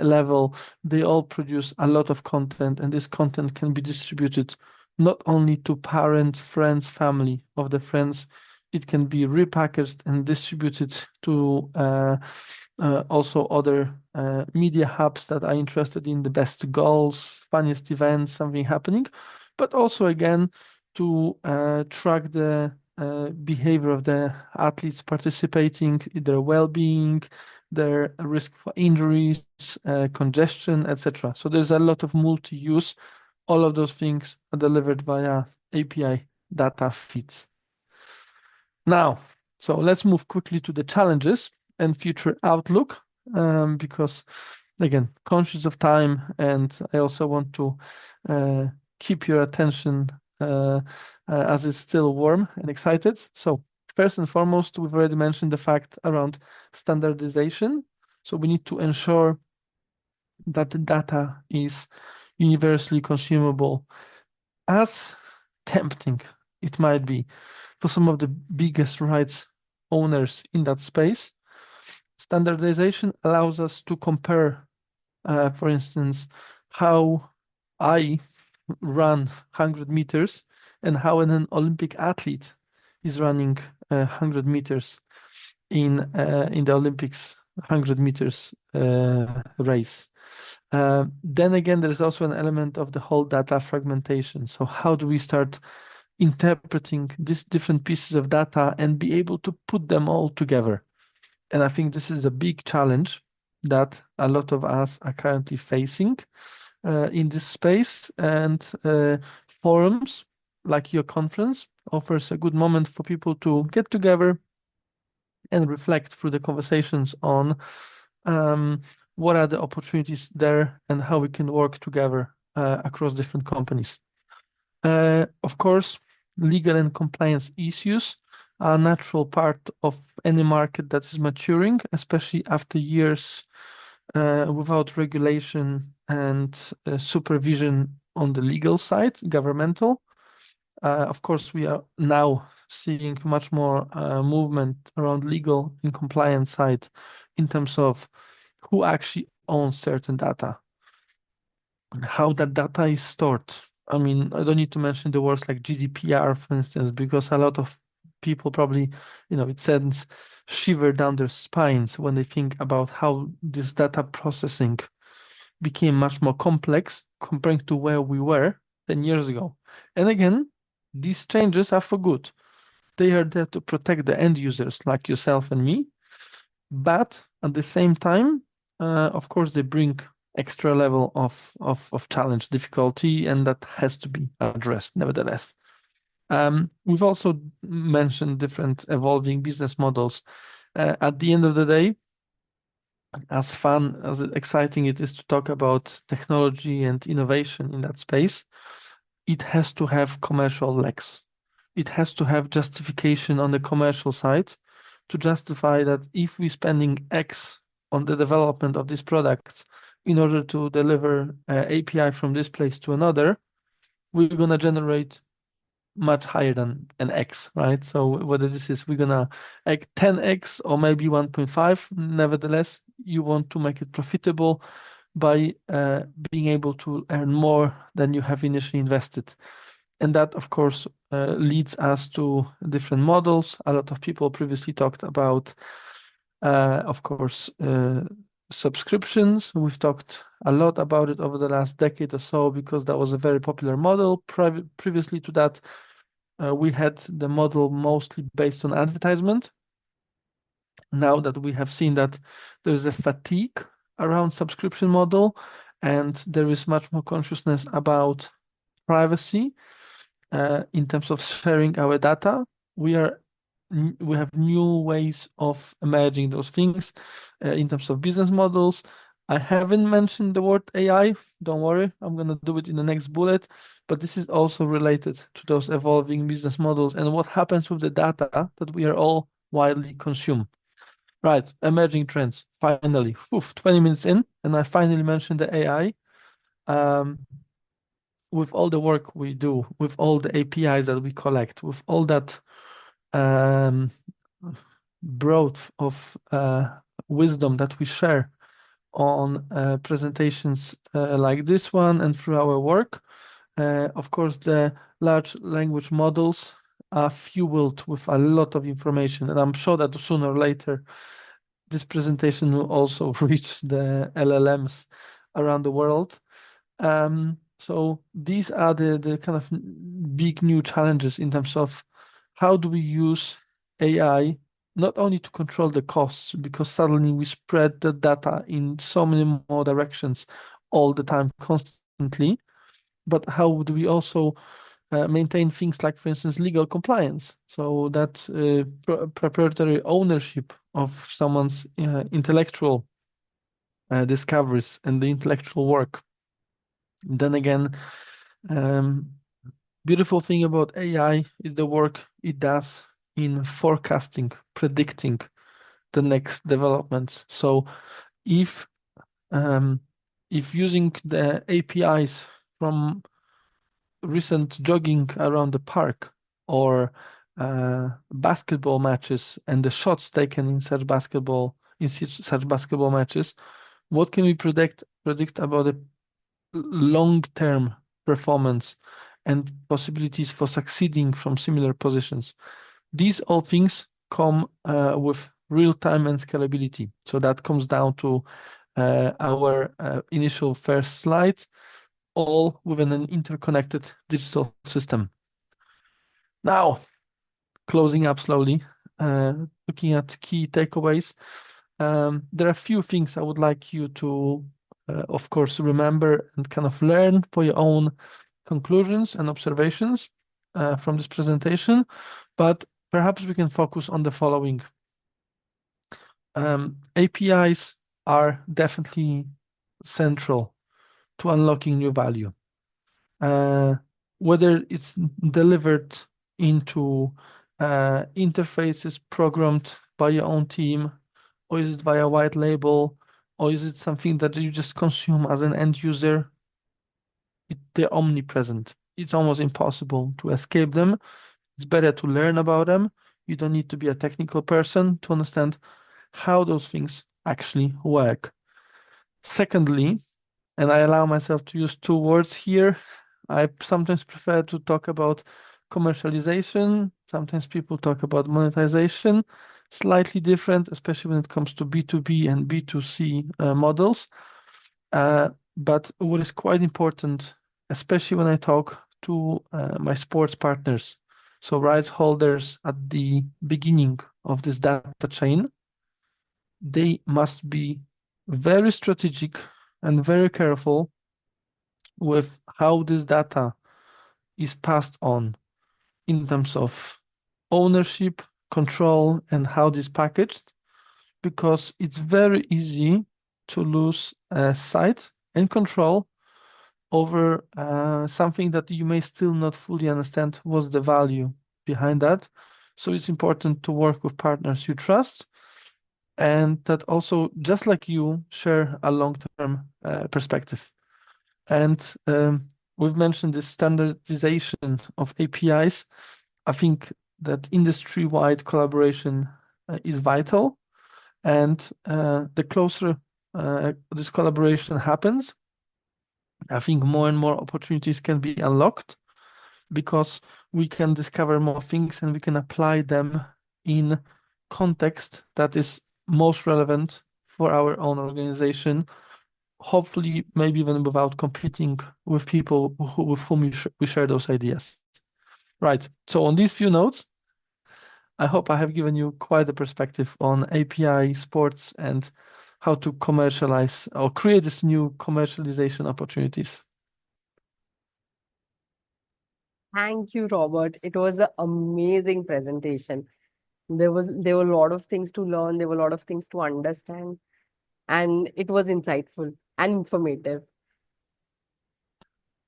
level. They all produce a lot of content, and this content can be distributed not only to parents, friends, family of the friends. It can be repackaged and distributed to also other media hubs that are interested in the best goals, funniest events, something happening, but also again to track the behavior of the athletes participating, their well-being, their risk for injuries, congestion, etc. So there's a lot of multi-use. All of those things are delivered via API data feeds. Now, so let's move quickly to the challenges and future outlook, because again, conscious of time, and I also want to keep your attention as it's still warm and excited. So first and foremost, we've already mentioned the fact around standardization. So we need to ensure that the data is universally consumable. As tempting it might be for some of the biggest rights owners in that space, standardization allows us to compare, for instance, how I run 100 meters and how an Olympic athlete is running 100 meters in the Olympics 100 meters race. Then again, there's also an element of the whole data fragmentation. So how do we start interpreting these different pieces of data and be able to put them all together? And I think this is a big challenge that a lot of us are currently facing in this space. And forums like your conference offers a good moment for people to get together and reflect through the conversations on what are the opportunities there, and how we can work together across different companies. Of course, legal and compliance issues are a natural part of any market that is maturing, especially after years without regulation and supervision on the legal side, governmental. Of course, we are now seeing much more movement around legal and compliance side in terms of who actually owns certain data, how that data is stored. I mean, I don't need to mention the words like GDPR, for instance, because a lot of people probably, it sends shiver down their spines when they think about how this data processing became much more complex comparing to where we were 10 years ago. And again, these changes are for good. They are there to protect the end users like yourself and me. But at the same time, of course, they bring extra level of challenge, difficulty, and that has to be addressed nevertheless. We've also mentioned different evolving business models. At the end of the day, as fun, as exciting it is to talk about technology and innovation in that space, it has to have commercial legs. It has to have justification on the commercial side to justify that if we're spending X on the development of this product in order to deliver API from this place to another, we're going to generate much higher than an X, right? So whether this is we're gonna 10X or maybe 1.5, nevertheless, you want to make it profitable by being able to earn more than you have initially invested. And that, of course, leads us to different models. A lot of people previously talked about, of course, subscriptions. We've talked a lot about it over the last decade or so because that was a very popular model. Previously to that, we had the model mostly based on advertisement. Now that we have seen that there is a fatigue around subscription model and there is much more consciousness about privacy in terms of sharing our data, we have new ways of emerging those things in terms of business models. I haven't mentioned the word AI. Don't worry, I'm going to do it in the next bullet. But this is also related to those evolving business models and what happens with the data that we are all widely consume. Right, emerging trends. Finally, 20 minutes in, and I finally mentioned the AI. With all the work we do, with all the APIs that we collect, with all that broad of wisdom that we share on presentations like this one and through our work. Of course, the large language models are fueled with a lot of information, and I'm sure that sooner or later, this presentation will also reach the LLMs around the world. So these are the kind of big new challenges in terms of how do we use AI not only to control the costs, because suddenly we spread the data in so many more directions all the time, constantly, but how do we also maintain things like, for instance, legal compliance, so that proprietary ownership of someone's intellectual discoveries and the intellectual work. Then again, beautiful thing about AI is the work it does in forecasting, predicting the next developments. So if using the APIs from recent jogging around the park or basketball matches and the shots taken in such basketball matches, what can we predict about the long-term performance and possibilities for succeeding from similar positions? These all things come with real-time and scalability. So that comes down to our initial first slide, all within an interconnected digital system. Now, closing up slowly, looking at key takeaways. There are a few things I would like you to, of course, remember and kind of learn for your own conclusions and observations from this presentation, but perhaps we can focus on the following. APIs are definitely central to unlocking new value. Whether it's delivered into interfaces programmed by your own team, or is it via white label, or is it something that you just consume as an end user, they're omnipresent. It's almost impossible to escape them. It's better to learn about them. You don't need to be a technical person to understand how those things actually work. Secondly, and I allow myself to use two words here, I sometimes prefer to talk about commercialization. Sometimes people talk about monetization, slightly different, especially when it comes to B2B and B2C models. But what is quite important, especially when I talk to my sports partners, so rights holders at the beginning of this data chain, they must be very strategic and very careful with how this data is passed on in terms of ownership, control, and how this is packaged, because it's very easy to lose sight and control over something that you may still not fully understand what's the value behind that. So it's important to work with partners you trust and that also, just like you, share a long-term perspective. And we've mentioned this standardization of APIs. I think that industry-wide collaboration is vital. And the closer this collaboration happens, I think more and more opportunities can be unlocked because we can discover more things and we can apply them in context that is most relevant for our own organization. Hopefully, maybe even without competing with people with whom we share those ideas. Right. So on these few notes, I hope I have given you quite a perspective on API, sports, and how to commercialize or create this new commercialization opportunities. Thank you, Robert. It was an amazing presentation. There were a lot of things to learn, there were a lot of things to understand, and it was insightful and informative.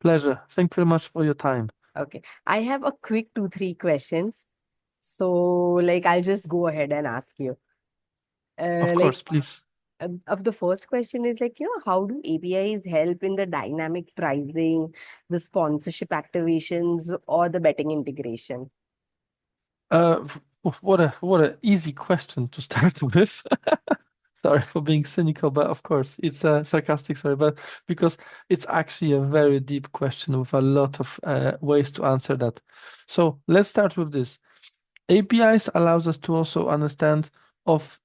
Pleasure. Thank you very much for your time. Okay. I have a quick 2, 3 questions. So, like, I'll just go ahead and ask you. Of Like, course, please. of the first question is like, how do APIs help in the dynamic pricing, the sponsorship activations, or the betting integration? What a easy question to start with. Sorry for being cynical, but of course it's sarcastic. Sorry, but because it's actually a very deep question with a lot of ways to answer that. So let's start with this. APIs allows us to also understand of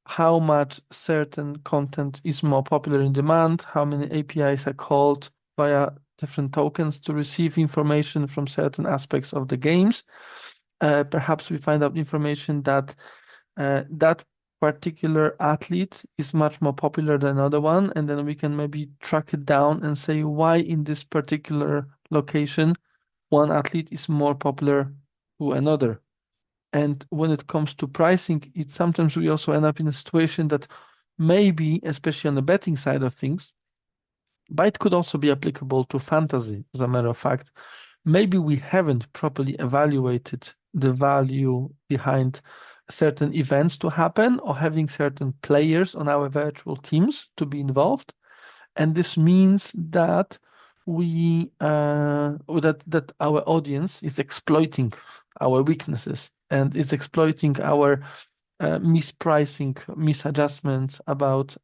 how much certain content is more popular in demand, how many APIs are called via different tokens to receive information from certain aspects of the games. Perhaps we find out information that that particular athlete is much more popular than another one, and then we can maybe track it down and say why in this particular location one athlete is more popular to another. And when it comes to pricing, it sometimes we also end up in a situation that maybe, especially on the betting side of things, but it could also be applicable to fantasy, as a matter of fact. Maybe we haven't properly evaluated the value behind certain events to happen or having certain players on our virtual teams to be involved. And this means that we that our audience is exploiting our weaknesses and is exploiting our mispricing, misadjustments about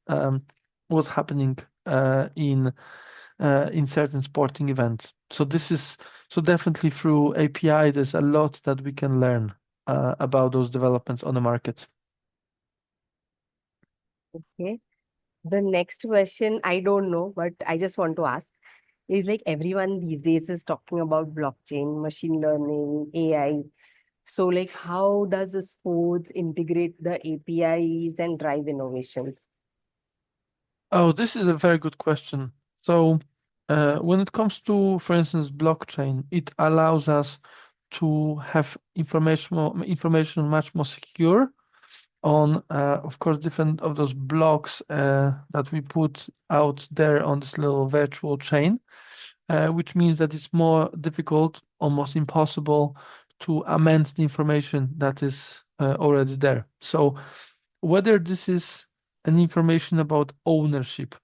what's happening in certain sporting events. So definitely through API, there's a lot that we can learn about those developments on the market. Okay. The next question, I don't know, but I just want to ask is like everyone these days is talking about blockchain, machine learning, AI. So, like, how does the sports integrate the APIs and drive innovations? Oh, this is a very good question. So, when it comes to, for instance, blockchain, it allows us to have information much more secure on, of course, different of those blocks that we put out there on this little virtual chain, which means that it's more difficult, almost impossible, to amend the information that is already there. So whether this is an information about ownership,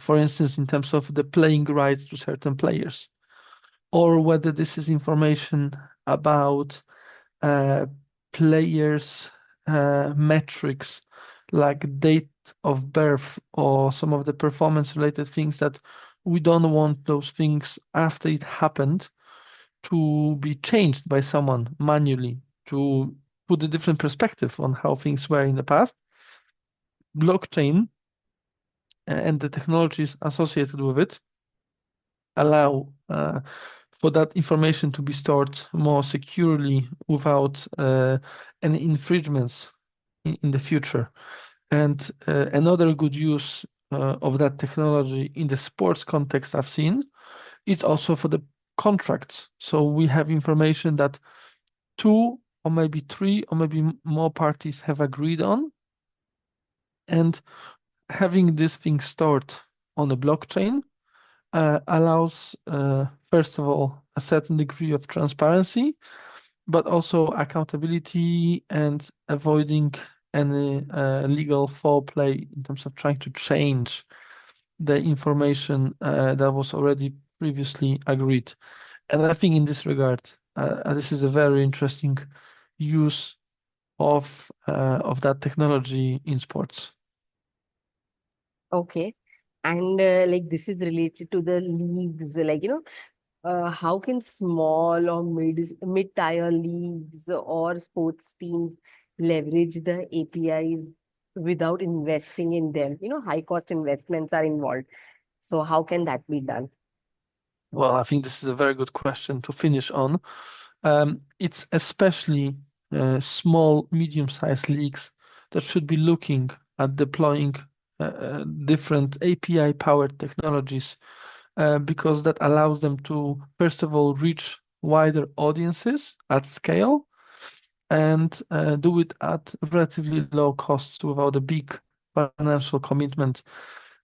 for instance, in terms of the playing rights to certain players, or whether this is information about players' metrics like date of birth or some of the performance-related things that we don't want those things after it happened to be changed by someone manually to put a different perspective on how things were in the past. Blockchain and the technologies associated with it allow for that information to be stored more securely without any infringements in the future. And another good use of that technology in the sports context I've seen, it's also for the contracts. So we have information that 2 or maybe 3 or maybe more parties have agreed on, and having this thing stored on a blockchain allows, first of all, a certain degree of transparency, but also accountability and avoiding any legal foul play in terms of trying to change the information that was already previously agreed. And I think in this regard, this is a very interesting use of that technology in sports. Okay. And like this is related to the leagues, like, how can small or mid-tier leagues or sports teams leverage the APIs without investing in them? High cost investments are involved. So how can that be done? Well, I think this is a very good question to finish on. It's especially small, medium-sized leagues that should be looking at deploying different API-powered technologies because that allows them to, first of all, reach wider audiences at scale and do it at relatively low costs without a big financial commitment.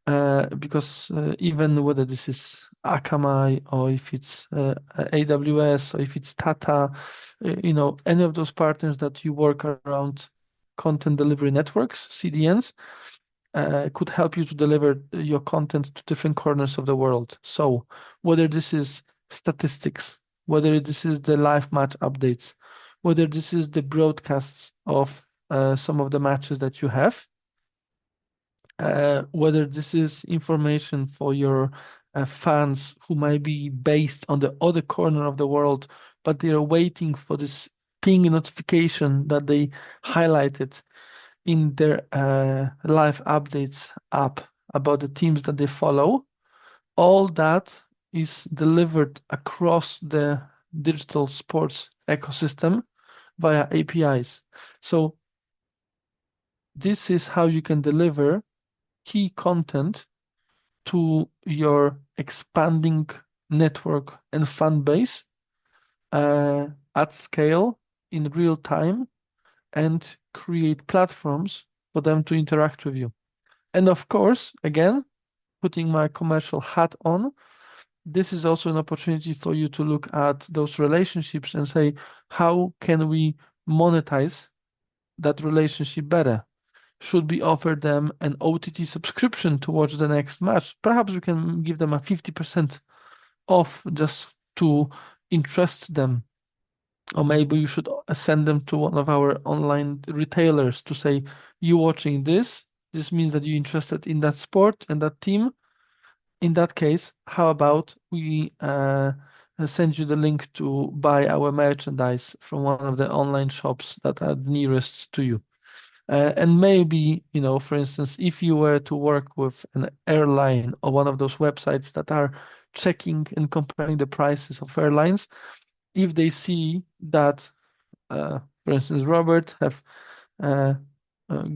Because even whether this is Akamai or if it's AWS or if it's Tata, any of those partners that you work around content delivery networks, CDNs, could help you to deliver your content to different corners of the world. So whether this is statistics, whether this is the live match updates, whether this is the broadcasts of some of the matches that you have, whether this is information for your fans who might be based on the other corner of the world, but they are waiting for this ping notification that they highlighted in their live updates app about the teams that they follow. All that is delivered across the digital sports ecosystem via APIs. So this is how you can deliver key content to your expanding network and fan base at scale in real time and create platforms for them to interact with you. And of course, again, putting my commercial hat on, this is also an opportunity for you to look at those relationships and say, how can we monetize that relationship better? Should we offer them an OTT subscription to watch the next match? Perhaps we can give them a 50% off just to interest them. Or maybe you should send them to one of our online retailers to say, you watching this means that you're interested in that sport and that team. In that case, how about we send you the link to buy our merchandise from one of the online shops that are nearest to you? And maybe, for instance, if you were to work with an airline or one of those websites that are checking and comparing the prices of airlines, if they see that, for instance, Robert have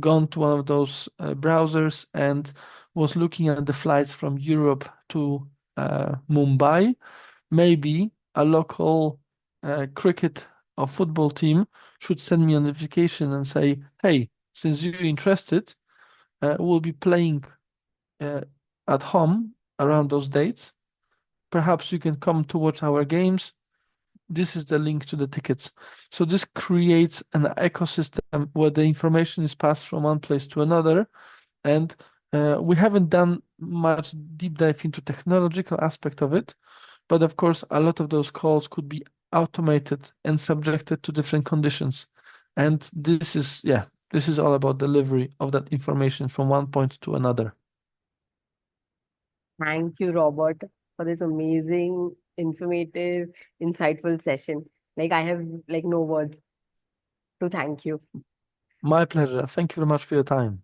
gone to one of those browsers and was looking at the flights from Europe to Mumbai, maybe a local cricket a football team should send me a notification and say, hey, since you're interested, we'll be playing at home around those dates. Perhaps you can come to watch our games. This is the link to the tickets. So this creates an ecosystem where the information is passed from one place to another. And we haven't done much deep dive into technological aspect of it, but of course, a lot of those calls could be automated and subjected to different conditions. And this is all about delivery of that information from one point to another. Thank you, Robert, for this amazing, informative, insightful session. Like, I have like no words to thank you. My pleasure. Thank you very much for your time.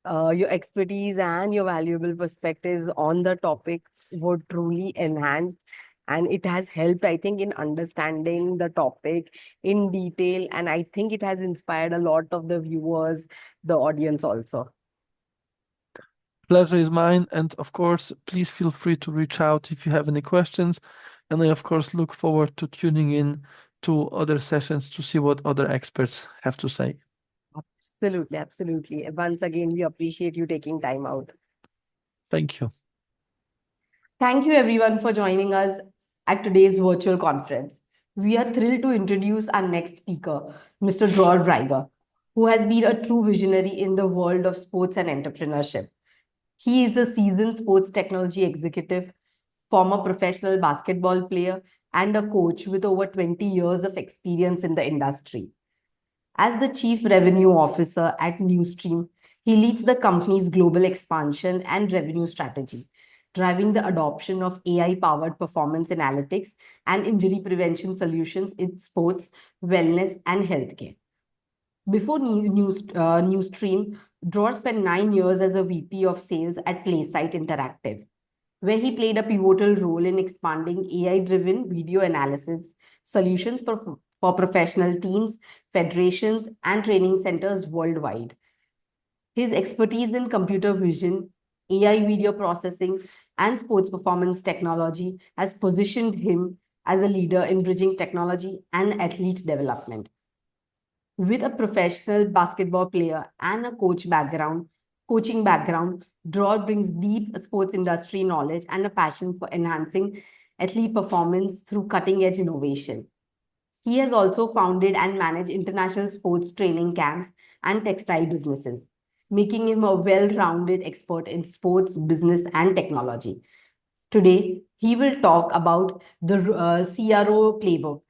Your expertise and your valuable perspectives on the topic were truly enhanced, and it has helped, I think, in understanding the topic in detail. And I think it has inspired a lot of the viewers, the audience also. Pleasure is mine. And of course, please feel free to reach out if you have any questions. And I, of course, look forward to tuning in to other sessions to see what other experts have to say. Absolutely, absolutely. Once again, we appreciate you taking time out. Thank you. Thank you, everyone, for joining us at today's virtual conference. We are thrilled to introduce our next speaker, Mr. Dror Breiger, who has been a true visionary in the world of sports and entrepreneurship. He is a seasoned sports technology executive, former professional basketball player, and a coach with over 20 years of experience in the industry. As the Chief Revenue Officer at Newstream, he leads the company's global expansion and revenue strategy, driving the adoption of AI-powered performance analytics and injury prevention solutions in sports, wellness, and healthcare. Before Newstream, Dror spent 9 years as a VP of sales at PlaySite Interactive, where he played a pivotal role in expanding AI-driven video analysis solutions for professional teams, federations, and training centers worldwide. His expertise in computer vision, AI video processing, and sports performance technology has positioned him as a leader in bridging technology and athlete development. With a professional basketball player and a coaching background, Dror brings deep sports industry knowledge and a passion for enhancing athlete performance through cutting-edge innovation. He has also founded and managed international sports training camps and textile businesses, making him a well-rounded expert in sports, business, and technology. Today, he will talk about the CRO playbook,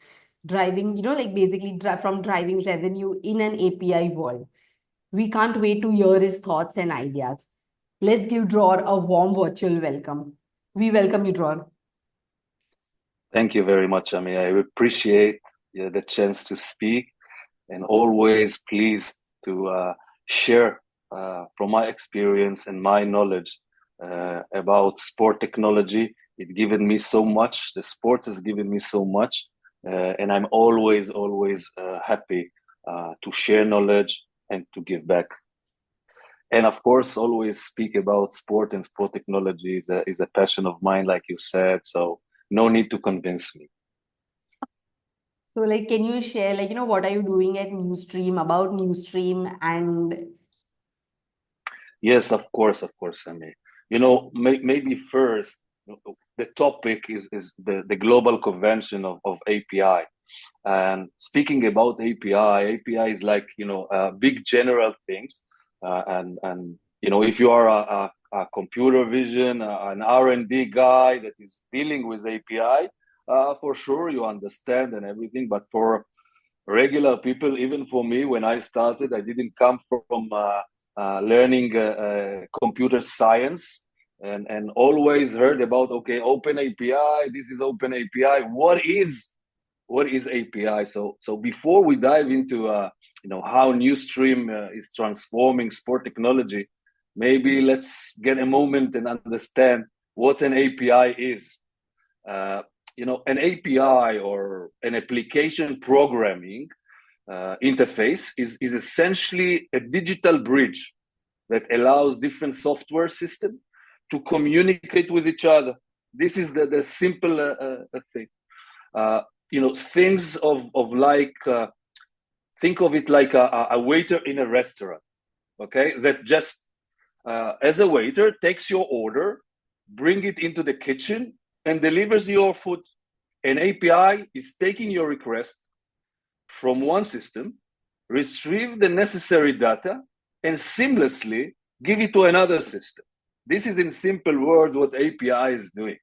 driving, like basically from driving revenue in an API world. We can't wait to hear his thoughts and ideas. Let's give Dror a warm virtual welcome. We welcome you, Dror. Thank you very much, Ami. I appreciate the chance to speak and always pleased to share from my experience and my knowledge about sport technology. It's given me so much. The sport has given me so much. And I'm always happy to share knowledge and to give back. And of course, always speak about sport and sport technology is a passion of mine, like you said. So no need to convince me. So, can you share, what are you doing at Newstream, about Newstream, and... Yes, of course, Samir. Maybe first, the topic is the global convention of API. And speaking about API is like, big general things. And if you are a computer vision, an R&D guy that is dealing with API, for sure you understand and everything. But for regular people, even for me, when I started, I didn't come from learning computer science and always heard about, okay, open API, this is open API. What is API? So before we dive into how Newstream is transforming sport technology, maybe let's get a moment and understand what an API is. An API, or an application programming interface, is essentially a digital bridge that allows different software systems to communicate with each other. This is the simple thing. things of like, think of it like a waiter in a restaurant, okay, that just as a waiter takes your order, bring it into the kitchen and delivers your food. An API is taking your request from one system, retrieve the necessary data, and seamlessly give it to another system. This is in simple words what API is doing.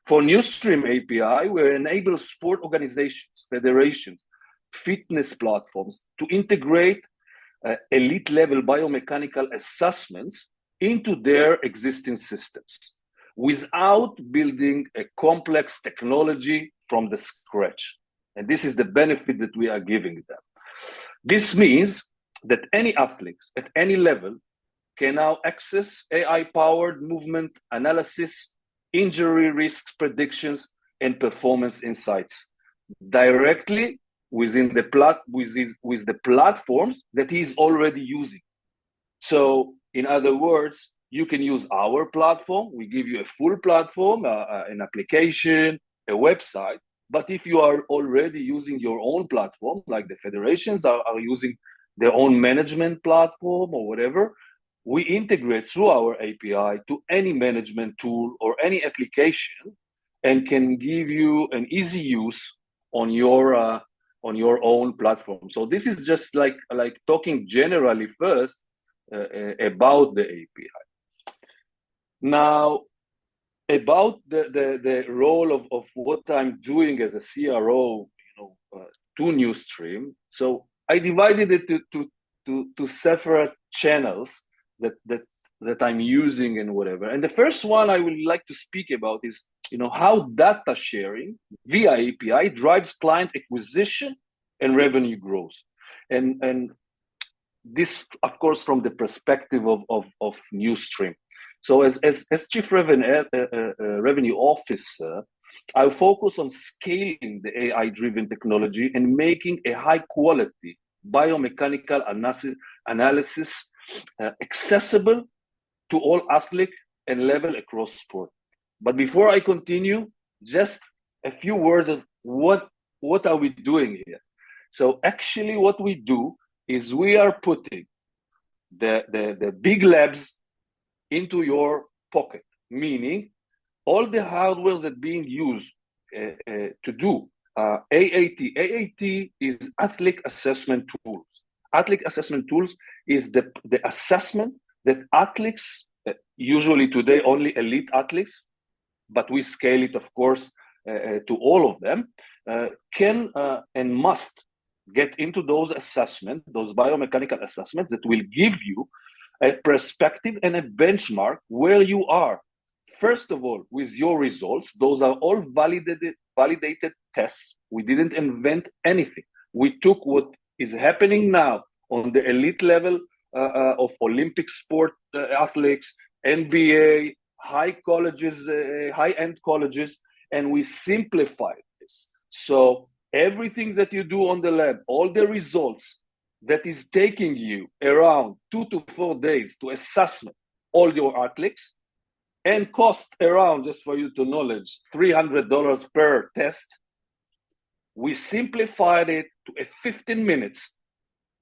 For Newsstream API, we enable sport organizations, federations, fitness platforms to integrate elite level biomechanical assessments into their existing systems without building a complex technology from the scratch. And this is the benefit that we are giving them. This means that any athlete at any level can now access AI-powered movement analysis, injury risk predictions, and performance insights directly within with the platforms that he is already using. So, in other words, you can use our platform. We give you a full platform, an application, a website. But if you are already using your own platform, like the federations are using their own management platform or whatever, we integrate through our API to any management tool or any application and can give you an easy use on your own platform. So this is just like talking generally first about the API. Now, about the role of what I'm doing as a CRO, to Newsstream. So I divided it to separate channels that I'm using and whatever. And the first one I would like to speak about is how data sharing via API drives client acquisition and revenue growth. And this, of course, from the perspective of Newsstream. So as Chief Revenue Officer, I focus on scaling the AI-driven technology and making a high-quality biomechanical analysis accessible to all athletes and level across sport. But before I continue, just a few words of what are we doing here. So actually what we do is we are putting the big labs into your pocket, meaning all the hardware that being used to do AAT. AAT is athlete assessment tools. Athlete assessment tools is the assessment that athletes, usually today only elite athletes, but we scale it, of course, to all of them, can and must get into those assessments, those biomechanical assessments that will give you a perspective and a benchmark where you are. First of all, with your results, those are all validated tests. We didn't invent anything. We took what is happening now on the elite level of Olympic sport athletes, NBA, high colleges, high-end colleges, and we simplified this. So everything that you do on the lab, all the results that is taking you around 2 to 4 days to assessment all your athletes and cost around, just for you to knowledge, $300 per test. We simplified it to a 15 minutes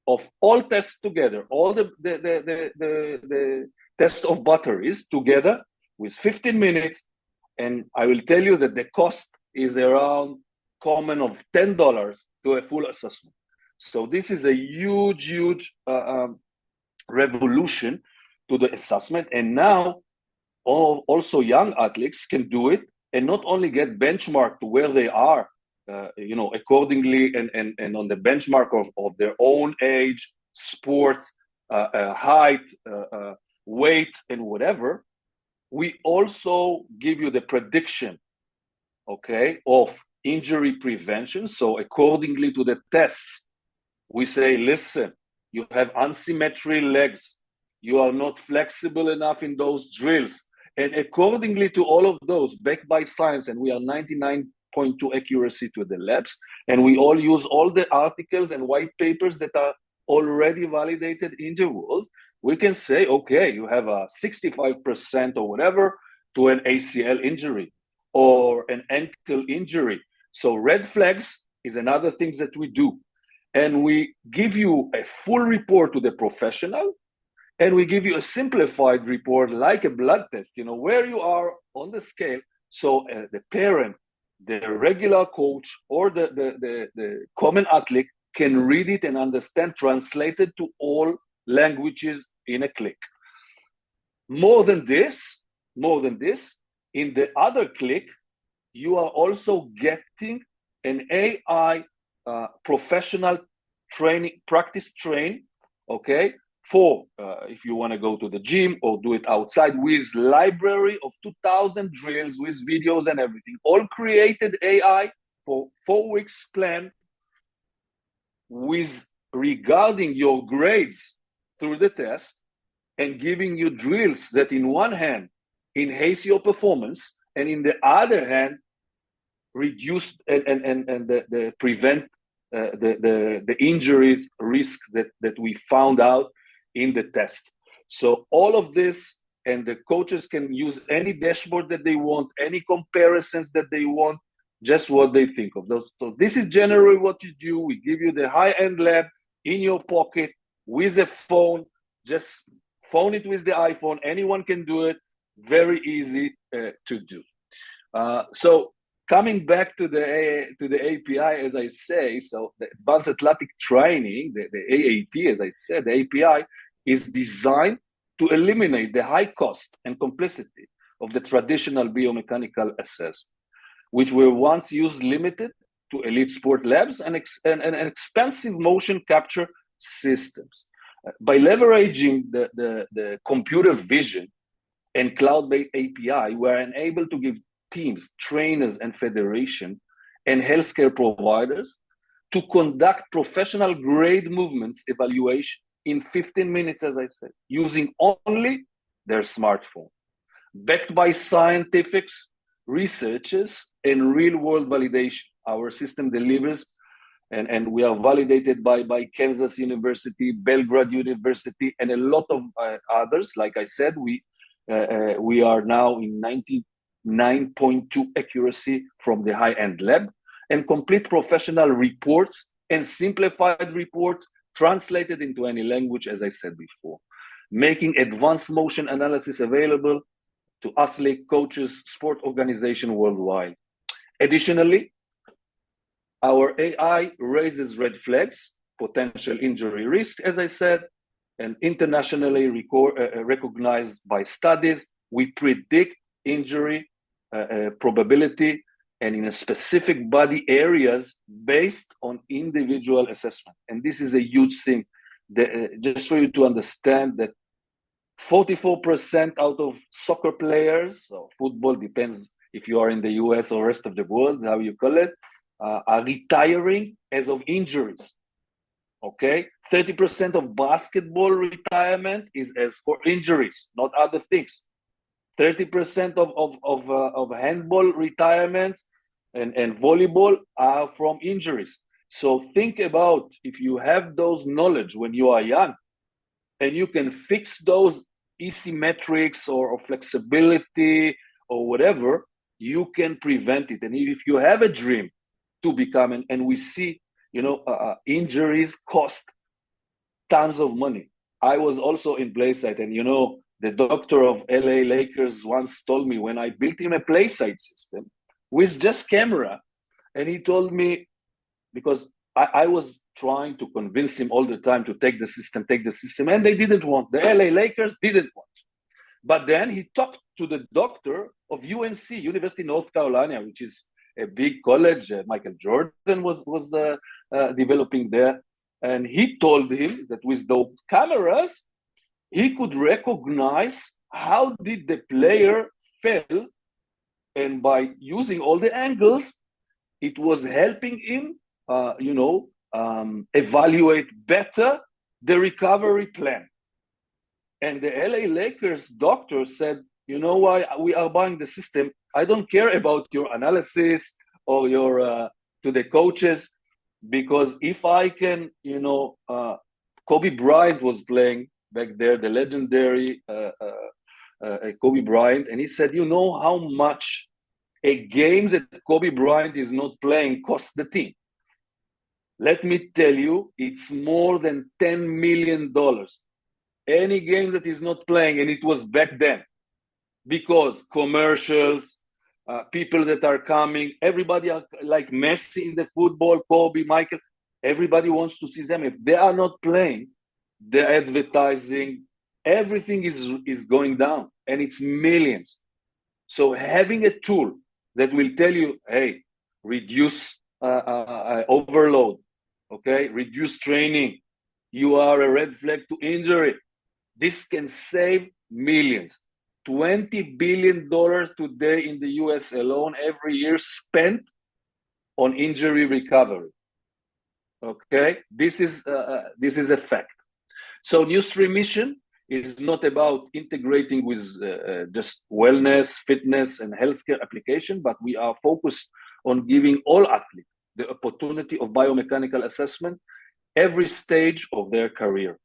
of all tests together, all the test of batteries together with 15 minutes. And I will tell you that the cost is around common of $10 to a full assessment. So this is a huge revolution to the assessment. And now also young athletes can do it and not only get benchmarked to where they are, accordingly and on the benchmark of their own age, sport, height, weight, and whatever. We also give you the prediction, okay, of injury prevention. So accordingly to the tests, we say, listen, you have asymmetry legs. You are not flexible enough in those drills. And accordingly to all of those, backed by science, and we are 99.2 accuracy to the labs, and we all use all the articles and white papers that are already validated in the world, we can say, okay, you have a 65% or whatever to an ACL injury or an ankle injury. So red flags is another thing that we do. And we give you a full report to the professional, and we give you a simplified report like a blood test, where you are on the scale. So the parent, the regular coach, or the common athlete can read it and understand, translated to all languages in a click. More than this, in the other click, you are also getting an AI professional practice train, okay, for if you want to go to the gym or do it outside, with library of 2,000 drills with videos and everything, all created AI for 4 weeks plan, with regarding your grades through the test, and giving you drills that in one hand enhance your performance, and in the other hand reduce and prevent the injuries risk that we found out in the test. So all of this, and the coaches can use any dashboard that they want, any comparisons that they want, just what they think of those. So this is generally what you do. We give you the high-end lab in your pocket with a phone. Just phone it with the iPhone. Anyone can do it. Very easy to do. So coming back to the API, as I say, so the Advanced Athletic Training, the AAT, as I said, the API is designed to eliminate the high cost and complexity of the traditional biomechanical assessment, which were once used limited to elite sport labs and expensive motion capture systems. By leveraging the computer vision and cloud-based API, we're enabled to give teams, trainers, and federation and healthcare providers to conduct professional grade movements evaluation in 15 minutes, as I said, using only their smartphone, backed by scientific researches and real-world validation. Our system delivers, and we are validated by Kansas University, Belgrade University, and a lot of others. Like I said, we are now in 99.2 accuracy from the high-end lab, and complete professional reports and simplified reports translated into any language, as I said before, making advanced motion analysis available to athlete, coaches, sport organizations worldwide. Additionally, our AI raises red flags, potential injury risk, as I said, and internationally recognized by studies. We predict injury probability and in a specific body areas based on individual assessment. And this is a huge thing. Just for you to understand that 44% out of soccer players, or football, depends if you are in the US or rest of the world, how you call it, are retiring as of injuries. Okay, 30% of basketball retirement is as for injuries, not other things. 30% of handball retirement and volleyball are from injuries. So think about, if you have those knowledge when you are young, and you can fix those asymmetrics or flexibility or whatever, you can prevent it. And if you have a dream to become, and we see, injuries cost tons of money. I was also in PlaySite, and the doctor of LA Lakers once told me, when I built him a PlaySite system with just camera, and he told me, because I was trying to convince him all the time to take the system, and they didn't want. The LA Lakers didn't want. But then he talked to the doctor of UNC, University of North Carolina, which is a big college. Michael Jordan was developing there. And he told him that with those cameras, he could recognize how did the player fell. And by using all the angles, it was helping him evaluate better the recovery plan. And the LA Lakers doctor said, you know why we are buying the system? I don't care about your analysis or your to the coaches, because if I can, Kobe Bryant was playing back there, the legendary Kobe Bryant, and he said, you know how much A game that Kobe Bryant is not playing costs the team. Let me tell you, it's more than $10 million. Any game that is not playing, and it was back then, because commercials, people that are coming, everybody are like Messi in the football, Kobe, Michael, everybody wants to see them. If they are not playing, the advertising, everything is going down, and it's millions. So having a tool that will tell you, hey, reduce overload, okay, reduce training, you are a red flag to injury. This can save millions. $20 billion today in the US alone every year spent on injury recovery. Okay, this is a fact. So new stream mission is not about integrating with just wellness, fitness, and healthcare application, but we are focused on giving all athletes the opportunity of biomechanical assessment every stage of their career.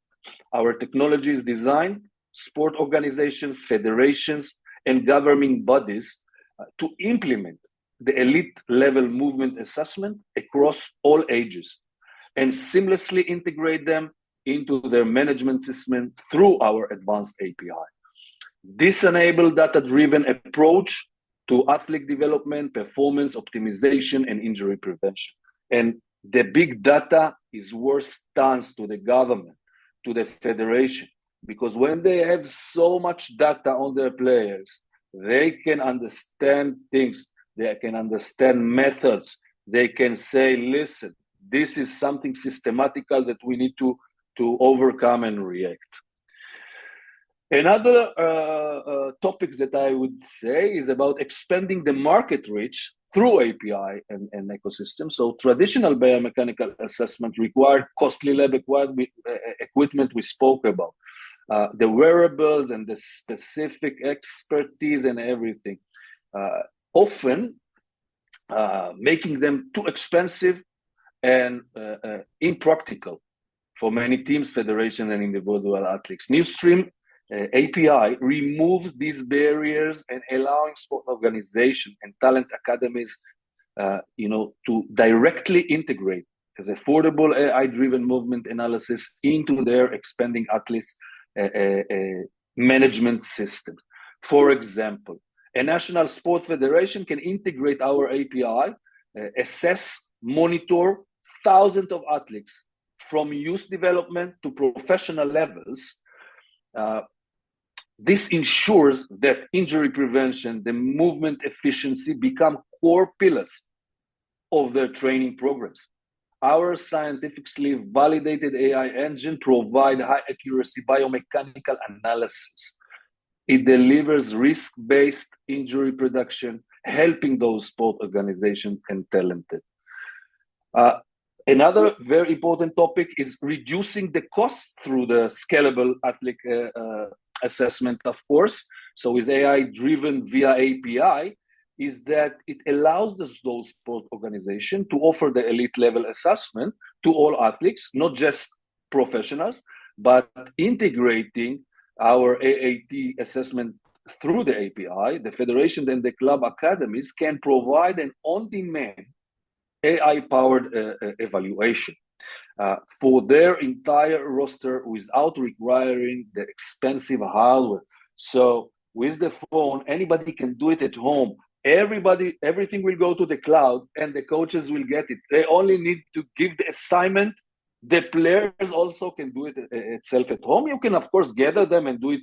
Our technology is designed sport organizations, federations, and governing bodies to implement the elite level movement assessment across all ages and seamlessly integrate them into their management system through our advanced API. This enables data-driven approach to athlete development, performance optimization, and injury prevention. And the big data is worth tons to the government, to the federation, because when they have so much data on their players, they can understand things, they can understand methods, they can say, listen, this is something systematical that we need to overcome and react. Another topic that I would say is about expanding the market reach through API and ecosystem. So traditional biomechanical assessment required costly lab equipment we spoke about, the wearables and the specific expertise and everything, often making them too expensive and impractical for many teams, federations, and individual athletes. Newstream API removes these barriers and allowing sport organizations and talent academies, to directly integrate as affordable AI-driven movement analysis into their expanding athletes management system. For example, a national sport federation can integrate our API, assess, monitor thousands of athletes from youth development to professional levels. This ensures that injury prevention, the movement efficiency become core pillars of their training programs. Our scientifically validated AI engine provides high accuracy biomechanical analysis. It delivers risk-based injury prediction, helping those sport organizations and talented. Another very important topic is reducing the cost through the scalable athlete assessment, of course. So with AI driven via API, is that it allows those sport organizations to offer the elite level assessment to all athletes, not just professionals, but integrating our AAT assessment through the API. The federation and the club academies can provide an on-demand AI-powered evaluation for their entire roster without requiring the expensive hardware. So with the phone, anybody can do it at home. Everything will go to the cloud and the coaches will get it. They only need to give the assignment. The players also can do it itself at home. You can, of course, gather them and do it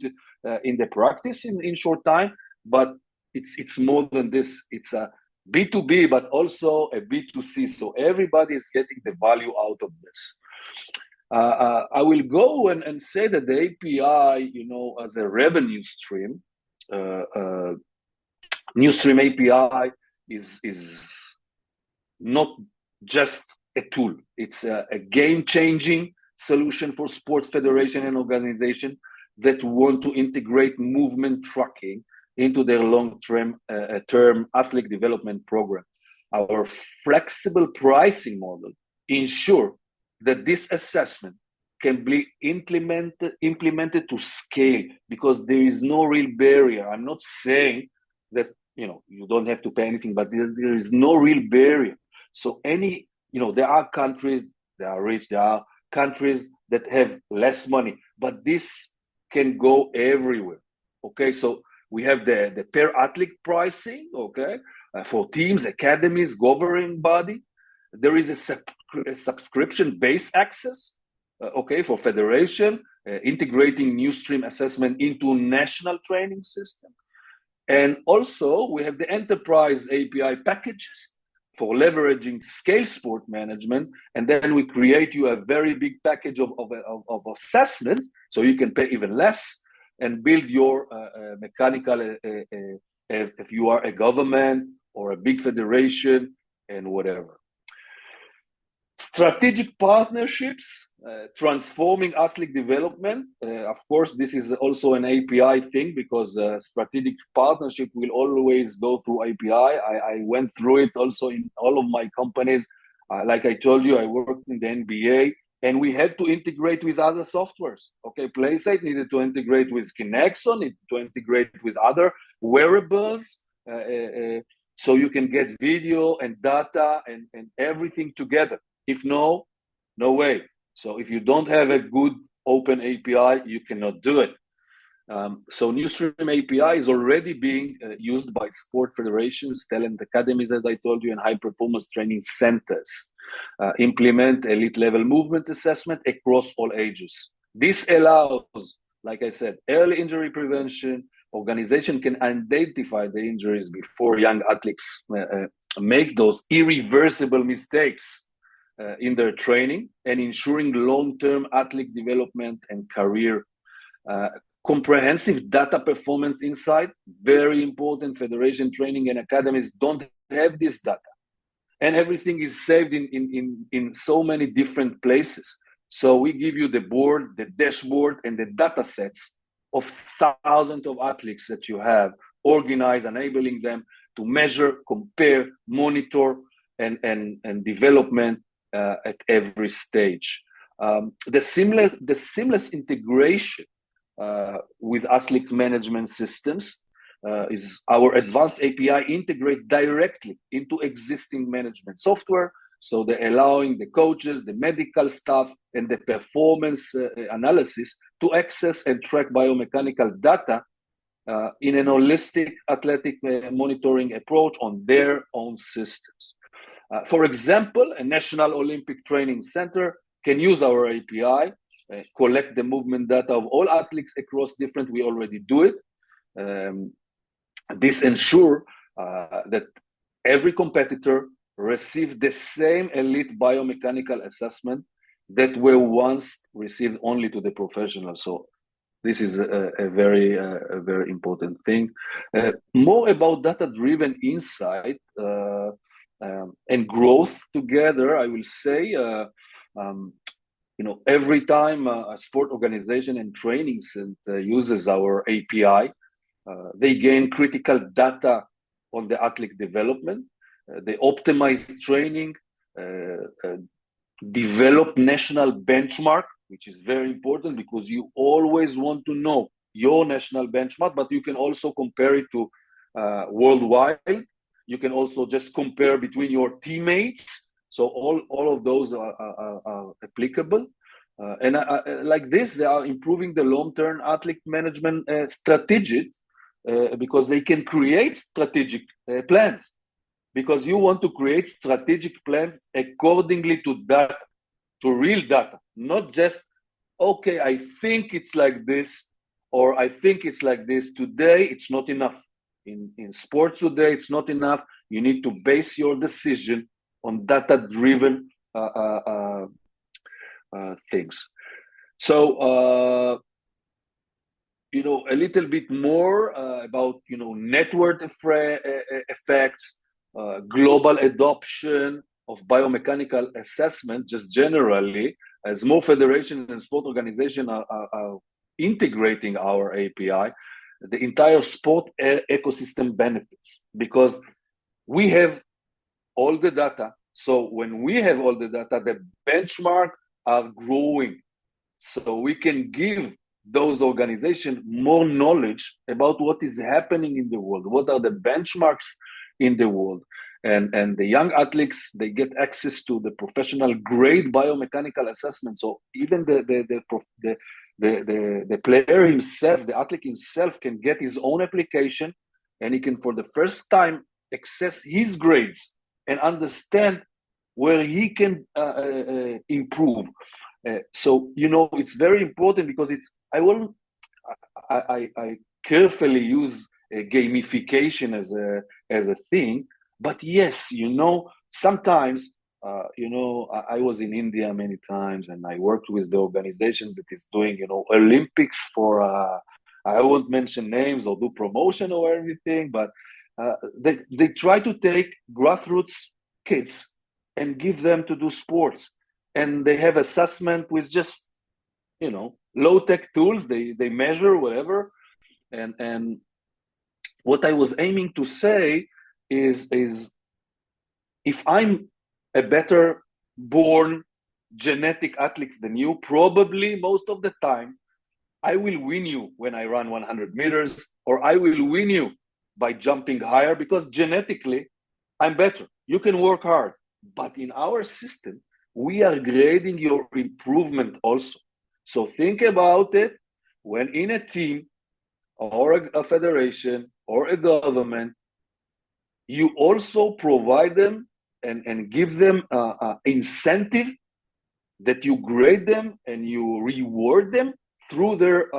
in the practice in short time, but it's more than this. It's a B2B, but also a B2C. So everybody is getting the value out of this. I will go and say that the API, as a revenue stream, Newstream API is not just a tool. It's a game-changing solution for sports federation and organization that want to integrate movement tracking into their long-term term athlete development program. Our flexible pricing model ensure that this assessment can be implemented to scale because there is no real barrier. I'm not saying that you don't have to pay anything, but there is no real barrier. So there are countries that are rich, there are countries that have less money, but this can go everywhere. Okay, so we have the per athlete pricing, okay, for teams, academies, governing body. There is a subscription-based access, okay, for federation, integrating new stream assessment into national training system. And also we have the enterprise API packages for leveraging scale sport management. And then we create you a very big package of assessment, so you can pay even less and build your mechanical, if you are a government or a big federation and whatever. Strategic partnerships, transforming athlete development. Of course, this is also an API thing, because strategic partnership will always go through API. I went through it also in all of my companies. Like I told you, I worked in the NBA, and we had to integrate with other softwares. Okay, PlaySite needed to integrate with Kinexon, needed to integrate with other wearables, so you can get video and data and everything together. If no way. So if you don't have a good open API, you cannot do it. So Newsstream API is already being used by sport federations, talent academies, as I told you, and high performance training centers. Implement elite level movement assessment across all ages. This allows, like I said, early injury prevention. Organization can identify the injuries before young athletes make those irreversible mistakes in their training, and ensuring long-term athlete development and career. Comprehensive data performance insight, very important. Federation training and academies don't have this data, and everything is saved in so many different places. So we give you the board, the dashboard, and the data sets of thousands of athletes that you have organized, enabling them to measure, compare, monitor, and development at every stage. The seamless integration with athlete management systems is our advanced API integrates directly into existing management software. So they're allowing the coaches, the medical staff, and the performance analysis to access and track biomechanical data in an holistic athletic monitoring approach on their own systems. For example, a National Olympic Training Center can use our API, collect the movement data of all athletes across different, we already do it. This ensures that every competitor receive the same elite biomechanical assessment that were once received only to the professionals. So this is a very important thing. More about data-driven insight and growth together, I will say, every time a sport organization and training center uses our API, they gain critical data on the athlete development. They optimize training, develop national benchmark, which is very important, because you always want to know your national benchmark, but you can also compare it to worldwide. You can also just compare between your teammates. So all of those are applicable. And like this, they are improving the long-term athlete management strategies because they can create strategic plans. Because you want to create strategic plans accordingly to data, to real data, not just, okay, I think it's like this, or I think it's like this. Today, it's not enough. In sports today, it's not enough. You need to base your decision on data-driven things. So, a little bit more about, network effects, global adoption of biomechanical assessment, just generally, as more federations and sport organizations are integrating our API, the entire sport ecosystem benefits, because we have all the data. So when we have all the data, the benchmarks are growing. So we can give those organizations more knowledge about what is happening in the world, what are the benchmarks in the world. And the young athletes, they get access to the professional grade biomechanical assessment. So even the player himself, the athlete himself, can get his own application, and he can, for the first time, access his grades and understand where he can improve. So it's very important, because I carefully use gamification as a thing. But yes, sometimes I was in India many times, and I worked with the organizations that is doing Olympics for I won't mention names or do promotion or everything, but they try to take grassroots kids and give them to do sports, and they have assessment with just low-tech tools. They measure whatever, and what I was aiming to say is if I'm a better born genetic athlete than you, probably most of the time I will win you when I run 100 meters, or I will win you by jumping higher, because genetically I'm better. You can work hard, but in our system we are grading your improvement also. So think about it. When in a team or a federation or a government, you also provide them and give them incentive that you grade them and you reward them through their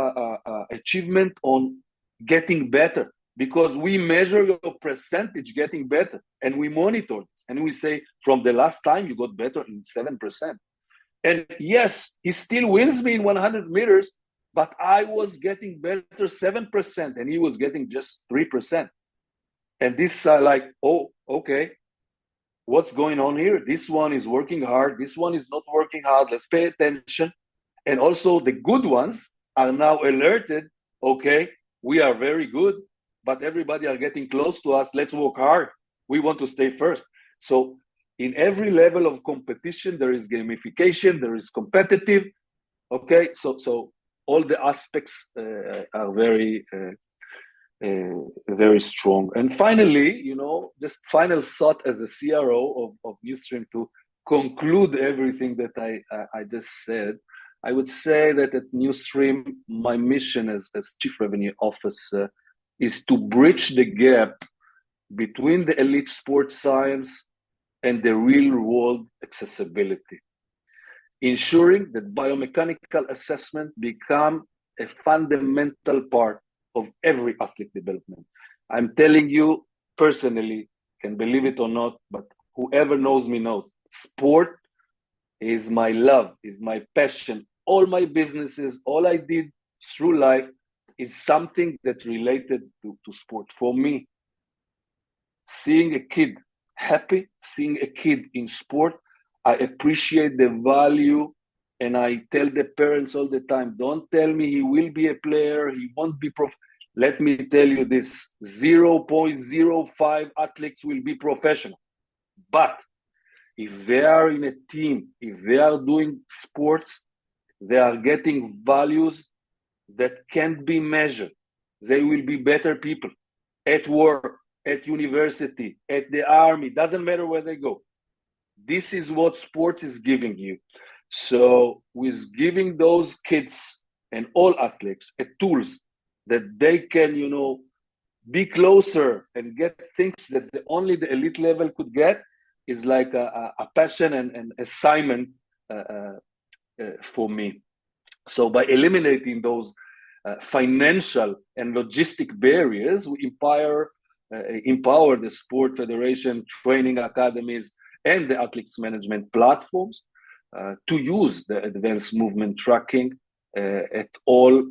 achievement on getting better, because we measure your percentage getting better, and we monitor this, and we say, from the last time you got better in 7%. And yes, he still wins me in 100 meters, but I was getting better 7%, and he was getting just 3%. And this like, oh, okay, what's going on here? This one is working hard. This one is not working hard. Let's pay attention. And also the good ones are now alerted. Okay, we are very good, but everybody are getting close to us. Let's work hard. We want to stay first. So in every level of competition, there is gamification, there is competitive. Okay, so all the aspects are very very strong. And finally, just final thought as a CRO of Newstream, to conclude everything that I just said. I would say that at Newstream, my mission as Chief Revenue Officer is to bridge the gap between the elite sports science and the real world accessibility, ensuring that biomechanical assessment become a fundamental part of every athlete development. I'm telling you personally, can believe it or not, but whoever knows me knows, sport is my love, is my passion. All my businesses, all I did through life is something that related to sport. For me, seeing a kid happy, seeing a kid in sport, I appreciate the value. And I tell the parents all the time, don't tell me he will be a player, he won't be prof. Let me tell you this, 0.05 athletes will be professional. But if they are in a team, if they are doing sports, they are getting values that can't be measured. They will be better people at work, at university, at the army, doesn't matter where they go. This is what sports is giving you. So with giving those kids and all athletes tools that they can, be closer and get things that only the elite level could get, is like a passion and assignment for me. So by eliminating those financial and logistic barriers, we empower the sport federation, training academies, and the athletes management platforms to use the advanced movement tracking at all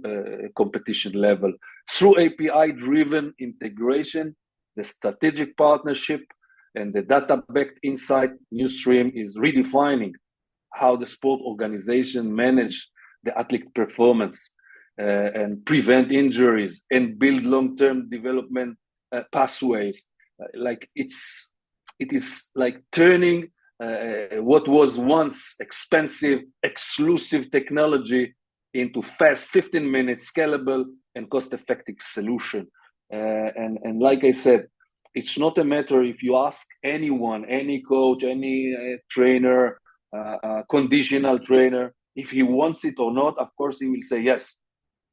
competition level. Through API-driven integration, the strategic partnership, and the data-backed insight, Newstream is redefining how the sport organization manage the athlete performance and prevent injuries and build long-term development pathways. It is like turning what was once expensive, exclusive technology into fast, 15 minutes, scalable, and cost-effective solution. And like I said, it's not a matter if you ask anyone, any coach, any trainer, conditional trainer, if he wants it or not, of course he will say yes.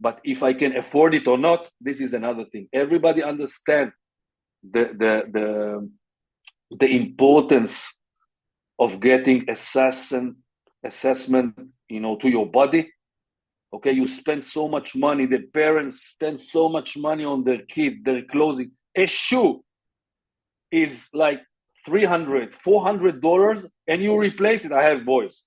But if I can afford it or not, this is another thing. Everybody understands the importance of getting assessment, to your body. Okay, you spend so much money. The parents spend so much money on their kids, their clothing. A shoe is like $300, $400, and you replace it. I have boys,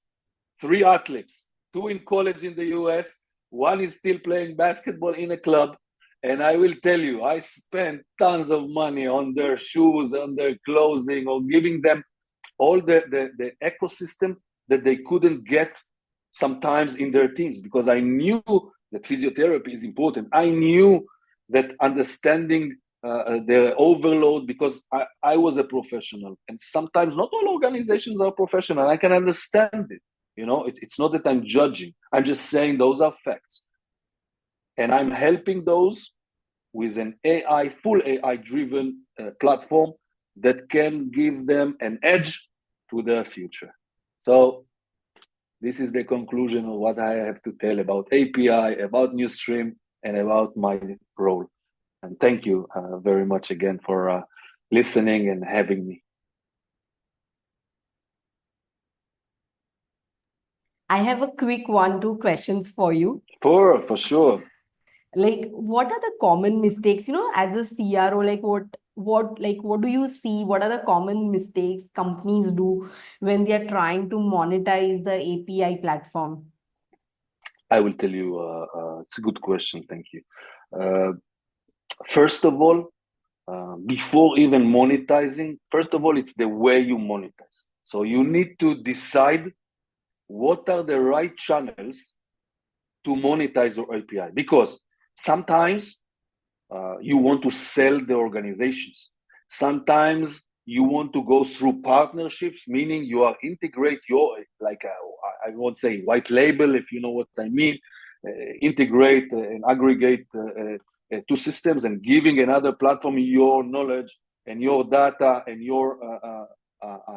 3 athletes, 2 in college in the US, 1 is still playing basketball in a club. And I will tell you, I spent tons of money on their shoes, on their clothing, or giving them all the ecosystem that they couldn't get sometimes in their teams, because I knew that physiotherapy is important. I knew that understanding the overload, because I was a professional, and sometimes not all organizations are professional. I can understand it. It's not that I'm judging. I'm just saying those are facts. And I'm helping those with an full AI-driven platform that can give them an edge to their future. So this is the conclusion of what I have to tell about API, about Newsstream, and about my role. And thank you very much again for listening and having me. I have a quick 1-2 questions for you. For sure. Like, what are the common mistakes, as a CRO, like what do you see? What are the common mistakes companies do when they are trying to monetize the API platform? I will tell you, it's a good question. Thank you. First of all, before even monetizing, first of all, it's the way you monetize. So you need to decide what are the right channels to monetize your API, because sometimes you want to sell the organizations. Sometimes you want to go through partnerships, meaning you are integrate your, I won't say white label, if you know what I mean, integrate and aggregate 2 systems and giving another platform your knowledge and your data and your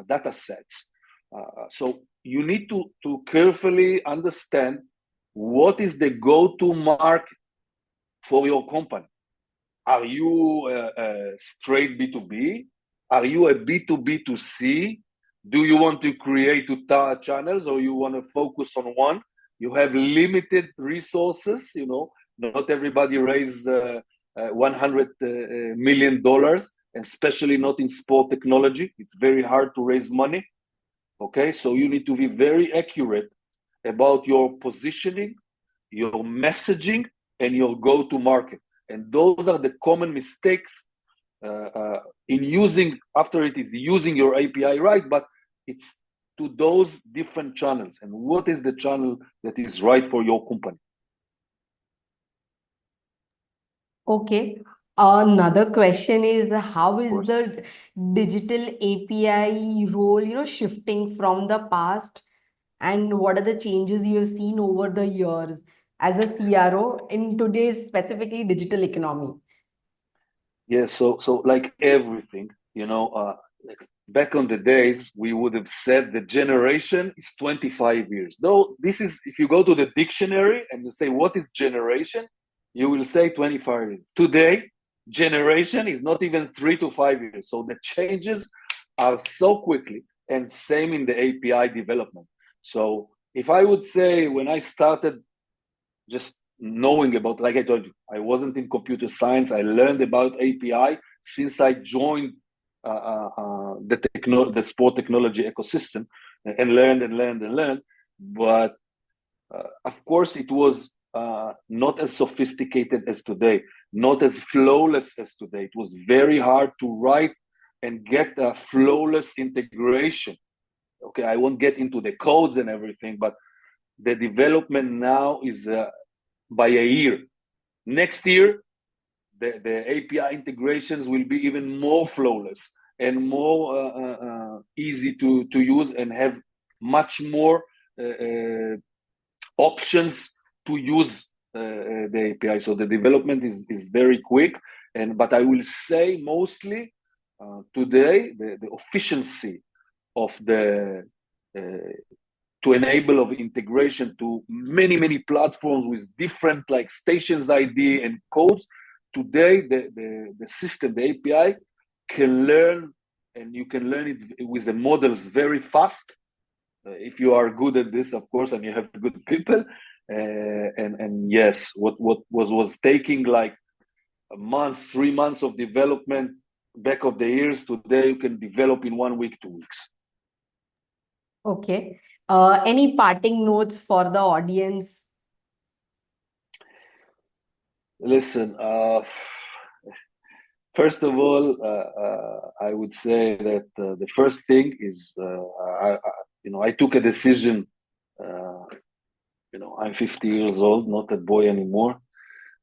data sets. So you need to carefully understand what is the go-to market for your company. Are you a straight B2B? Are you a B2B2C? Do you want to create 2 channels, or you want to focus on one? You have limited resources, not everybody raised $100 million, especially not in sport technology. It's very hard to raise money. Okay, so you need to be very accurate about your positioning, your messaging, and your go-to-market. And those are the common mistakes in using, after it is using your API, right? But it's to those different channels. And what is the channel that is right for your company? Okay. Another question is, how is the digital API role, shifting from the past, and what are the changes you have seen over the years as a CRO in today's specifically digital economy? Yeah, so like everything, back on the days, we would have said the generation is 25 years. Though this is, if you go to the dictionary and you say, what is generation? You will say 25 years. Today, generation is not even 3 to 5 years. So the changes are so quickly, and same in the API development. So if I would say, when I started just knowing about, like I told you, I wasn't in computer science. I learned about API since I joined the sport technology ecosystem, and learned. But of course, it was not as sophisticated as today, not as flawless as today. It was very hard to write and get a flawless integration. Okay, I won't get into the codes and everything, but the development now is by a year. Next year, the API integrations will be even more flawless and more easy to use, and have much more options to use the API. So the development is very quick, but I will say mostly today the efficiency of the to enable of integration to many platforms with different like stations ID and codes. Today the system, the API can learn, and you can learn it with the models very fast. If you are good at this, of course, and you have good people, and yes, what was taking like a month, 3 months of development back of the years, today you can develop in 1 week, 2 weeks. Okay. Any parting notes for the audience? Listen, first of all, I would say that the first thing is, I took a decision. I'm 50 years old, not a boy anymore,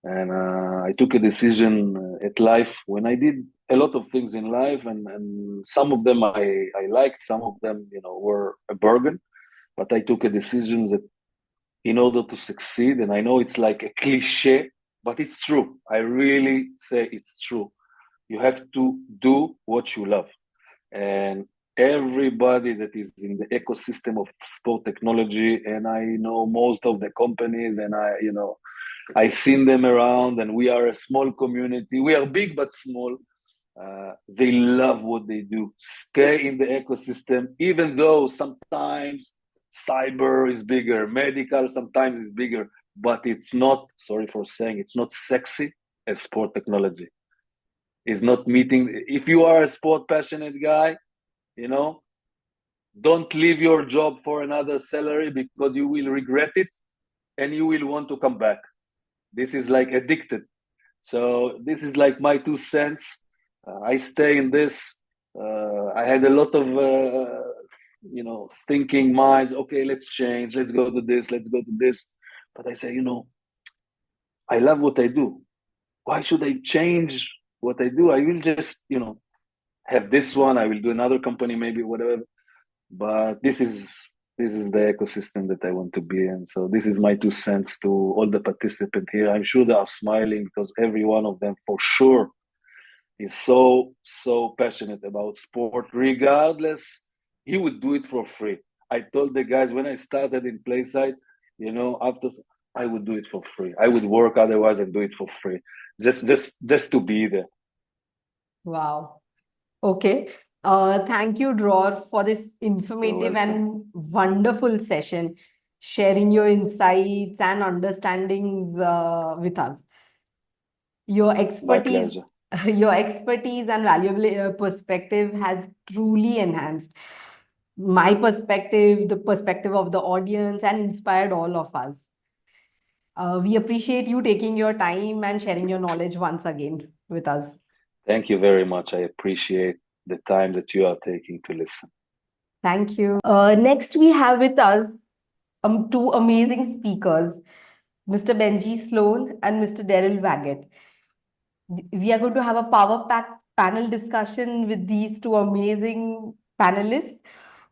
and I took a decision at life when I did a lot of things in life, and some of them I liked, some of them, were a bargain, but I took a decision that in order to succeed, and I know it's like a cliche, but it's true. I really say it's true. You have to do what you love. And everybody that is in the ecosystem of sport technology, and I know most of the companies, and I've seen them around, and we are a small community. We are big but small. They love what they do. Stay in the ecosystem, even though sometimes cyber is bigger, medical sometimes is bigger, but it's not, sorry for saying, it's not sexy as sport technology. It's not meeting. If you are a sport passionate guy, don't leave your job for another salary, because you will regret it and you will want to come back. This is like addicted. So this is like my 2 cents. I stay in this. I had a lot of thinking minds. Okay, let's change. Let's go to this. Let's go to this. But I say, I love what I do. Why should I change what I do? I will just, have this one. I will do another company, maybe, whatever. But this is the ecosystem that I want to be in. So this is my 2 cents to all the participants here. I'm sure they are smiling, because every one of them for sure is so passionate about sport. Regardless, he would do it for free. I told the guys when I started in Playside, after I would do it for free. I would work otherwise and do it for free, just to be there. Wow. Okay. Thank you, Dror, for this informative and wonderful session, sharing your insights and understandings with us. Your expertise, your expertise and valuable perspective has truly enhanced my perspective, the perspective of the audience, and inspired all of us. We appreciate you taking your time and sharing your knowledge once again with us. Thank you very much. I appreciate the time that you are taking to listen. Thank you. Next, we have with us 2 amazing speakers, Mr. Benji Sloan and Mr. Daryl Waggett. We are going to have a power-packed panel discussion with these 2 amazing panelists,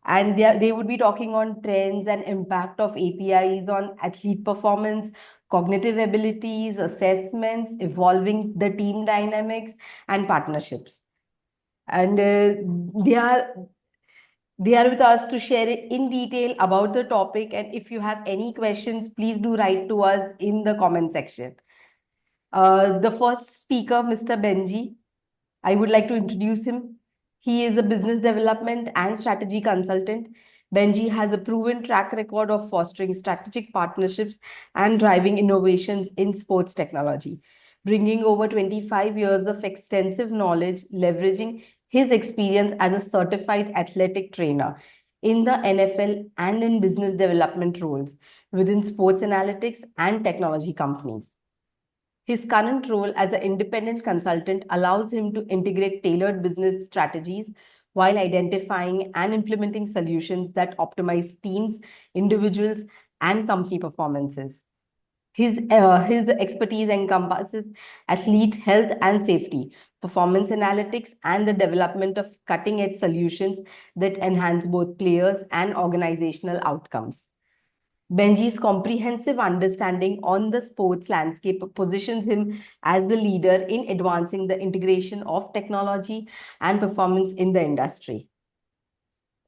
and they would be talking on trends and impact of APIs on athlete performance, cognitive abilities, assessments, evolving the team dynamics, and partnerships. And they are with us to share in detail about the topic. And if you have any questions, please do write to us in the comment section. The first speaker, Mr. Benji, I would like to introduce him. He is a business development and strategy consultant. Benji has a proven track record of fostering strategic partnerships and driving innovations in sports technology, bringing over 25 years of extensive knowledge, leveraging his experience as a certified athletic trainer in the NFL and in business development roles within sports analytics and technology companies. His current role as an independent consultant allows him to integrate tailored business strategies while identifying and implementing solutions that optimize teams, individuals, and company performances. His expertise encompasses athlete health and safety, performance analytics, and the development of cutting-edge solutions that enhance both players and organizational outcomes. Benji's comprehensive understanding on the sports landscape positions him as the leader in advancing the integration of technology and performance in the industry.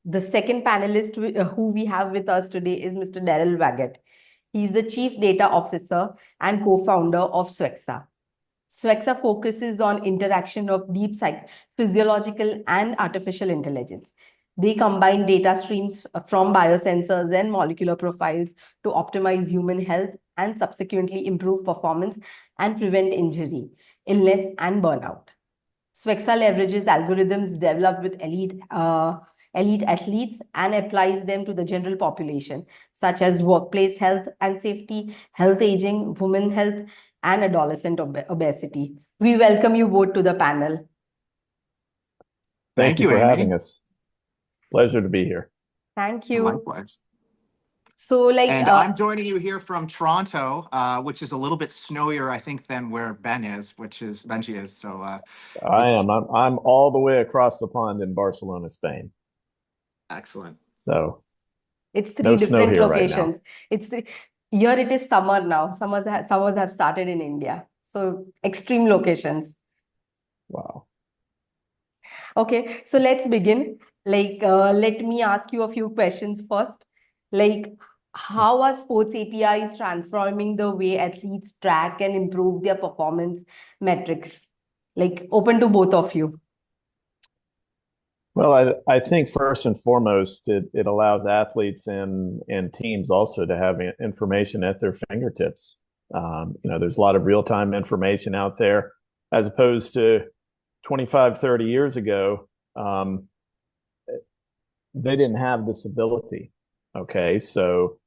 The second panelist who we have with us today is Mr. Daryl Waggett. He's the Chief Data Officer and co-founder of Swexa. Swexa focuses on interaction of deep physiological and artificial intelligence. They combine data streams from biosensors and molecular profiles to optimize human health and subsequently improve performance and prevent injury, illness, and burnout. Swexa leverages algorithms developed with elite athletes and applies them to the general population, such as workplace health and safety, health aging, women health, and adolescent obesity. We welcome you both to the panel. Thank you for Amy. having us. Pleasure to be here. Thank you. Likewise. So, and I'm joining you here from Toronto, which is a little bit snowier, I think, than where Benji is. So I'm all the way across the pond in Barcelona, Spain. Excellent. So it's three different locations. Right here it is summer now. Summers have started in India. So extreme locations. Wow. Okay, so let's begin. Let me ask you a few questions first. How are sports APIs transforming the way athletes track and improve their performance metrics? Open to both of you. Well, I think first and foremost, it allows athletes and teams also to have information at their fingertips. There's a lot of real-time information out there as opposed to 25, 30 years ago. They didn't have this ability. Okay, so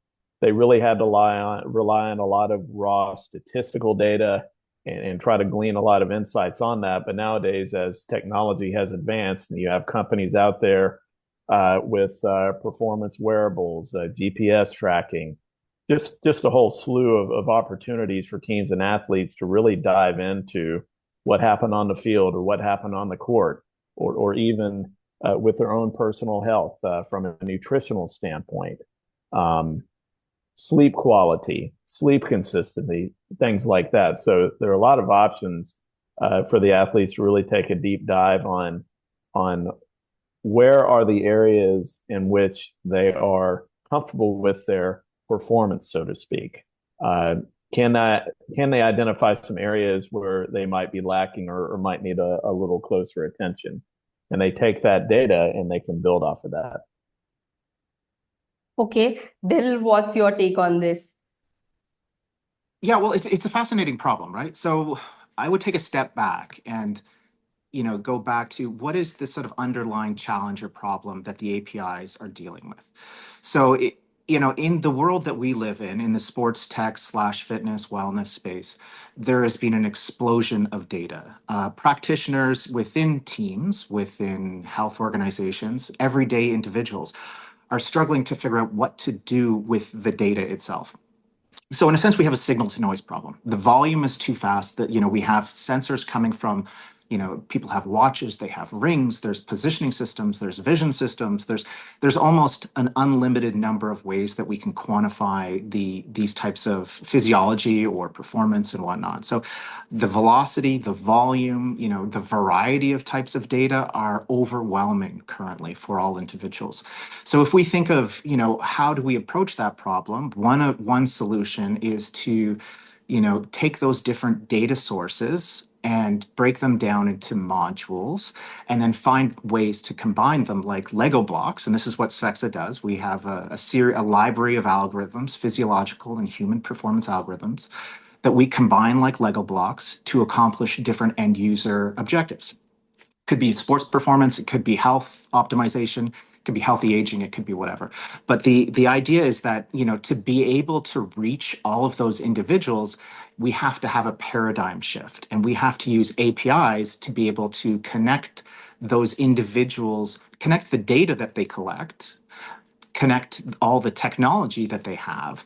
they really had to rely on a lot of raw statistical data and try to glean a lot of insights on that. But nowadays, as technology has advanced, and you have companies out there with performance wearables, GPS tracking, just a whole slew of opportunities for teams and athletes to really dive into what happened on the field or what happened on the court, or even with their own personal health from a nutritional standpoint. Sleep quality, sleep consistency, things like that. So there are a lot of options for the athletes to really take a deep dive on where are the areas in which they are comfortable with their performance, so to speak. Can they identify some areas where they might be lacking or might need a little closer attention? And they take that data and they can build off of that. Okay, Dil, what's your take on this? Yeah, well, it's a fascinating problem, right? So I would take a step back and go back to what is the sort of underlying challenge or problem that the APIs are dealing with. So in the world that we live in the sports tech / fitness wellness space, there has been an explosion of data. Practitioners within teams, within health organizations, everyday individuals are struggling to figure out what to do with the data itself. So in a sense, we have a signal to noise problem. The volume is too fast that, we have sensors coming from, people have watches, they have rings, there's positioning systems, there's vision systems, there's almost an unlimited number of ways that we can quantify these types of physiology or performance and whatnot. So the velocity, the volume, the variety of types of data are overwhelming currently for all individuals. So if we think of, how do we approach that problem? One solution is to, take those different data sources and break them down into modules and then find ways to combine them like Lego blocks. And this is what Swexa does. We have a library of algorithms, physiological and human performance algorithms, that we combine like Lego blocks to accomplish different end user objectives. Could be sports performance, it could be health optimization, it could be healthy aging, it could be whatever. But the idea is that, to be able to reach all of those individuals, we have to have a paradigm shift, and we have to use APIs to be able to connect those individuals, connect the data that they collect, connect all the technology that they have,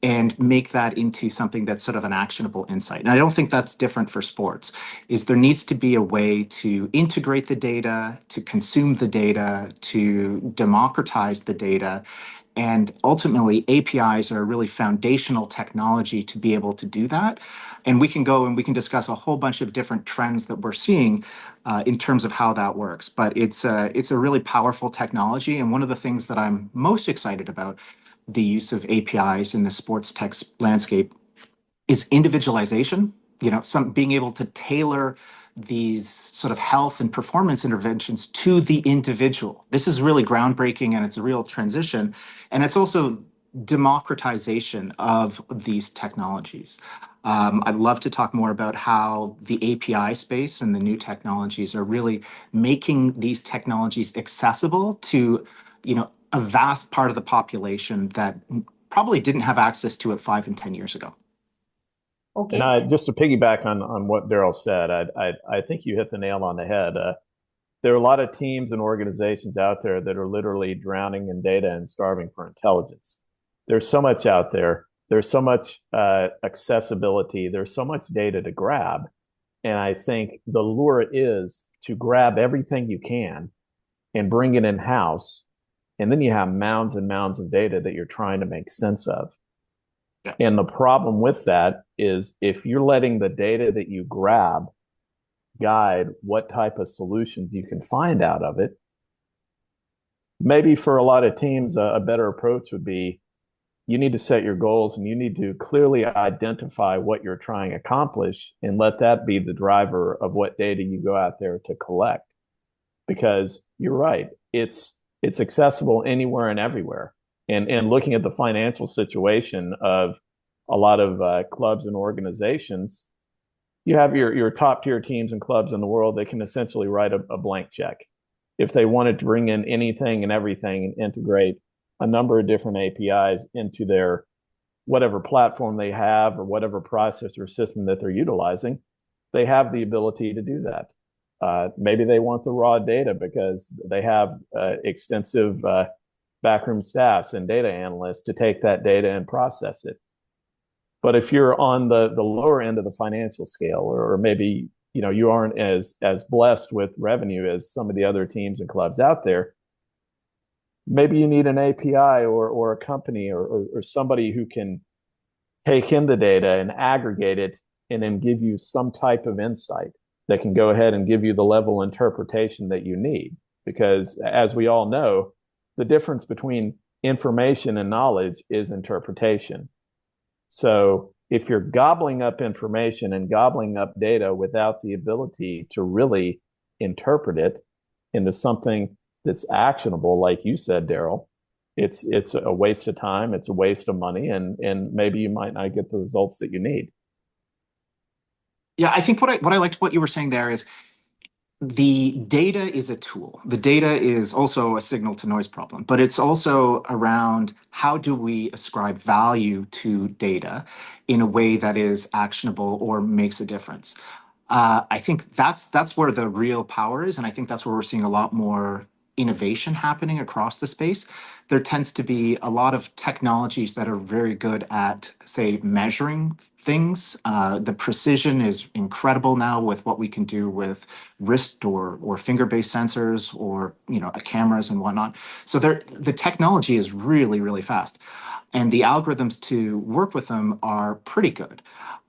and make that into something that's sort of an actionable insight. And I don't think that's different for sports. There needs to be a way to integrate the data, to consume the data, to democratize the data, And ultimately, APIs are a really foundational technology to be able to do that. And we can go and we can discuss a whole bunch of different trends that we're seeing in terms of how that works. But it's a really powerful technology. And one of the things that I'm most excited about the use of APIs in the sports tech landscape is individualization. Some being able to tailor these sort of health and performance interventions to the individual. This is really groundbreaking, and it's a real transition. And it's also democratization of these technologies. I'd love to talk more about how the API space and the new technologies are really making these technologies accessible to, a vast part of the population that probably didn't have access to it 5 and 10 years ago. Okay. And just to piggyback on what Daryl said, I think you hit the nail on the head. There are a lot of teams and organizations out there that are literally drowning in data and starving for intelligence. There's so much out there. There's so much accessibility. There's so much data to grab. And I think the lure is to grab everything you can and bring it in-house. And then you have mounds and mounds of data that you're trying to make sense of. Yeah. And the problem with that is if you're letting the data that you grab guide what type of solutions you can find out of it, maybe for a lot of teams, a better approach would be you need to set your goals and you need to clearly identify what you're trying to accomplish and let that be the driver of what data you go out there to collect. Because you're right, it's accessible anywhere and everywhere. And looking at the financial situation of a lot of clubs and organizations, you have your top tier teams and clubs in the world that can essentially write a blank check. If they wanted to bring in anything and everything and integrate a number of different APIs into their whatever platform they have or whatever process or system that they're utilizing, they have the ability to do that. Maybe they want the raw data because they have extensive backroom staffs and data analysts to take that data and process it. But if you're on the lower end of the financial scale, or maybe you aren't as blessed with revenue as some of the other teams and clubs out there, maybe you need an API or a company or somebody who can take in the data and aggregate it and then give you some type of insight that can go ahead and give you the level of interpretation that you need. Because as we all know, the difference between information and knowledge is interpretation. So if you're gobbling up information and gobbling up data without the ability to really interpret it into something that's actionable, like you said, Daryl, it's a waste of time, it's a waste of money, and maybe you might not get the results that you need. Yeah, I think what I liked what you were saying there is the data is a tool. The data is also a signal to noise problem, but it's also around how do we ascribe value to data in a way that is actionable or makes a difference. I think that's where the real power is, and I think that's where we're seeing a lot more innovation happening across the space. There tends to be a lot of technologies that are very good at, say, measuring things. The precision is incredible now with what we can do with wrist or finger-based sensors or cameras and whatnot. So the technology is really, really fast. And the algorithms to work with them are pretty good.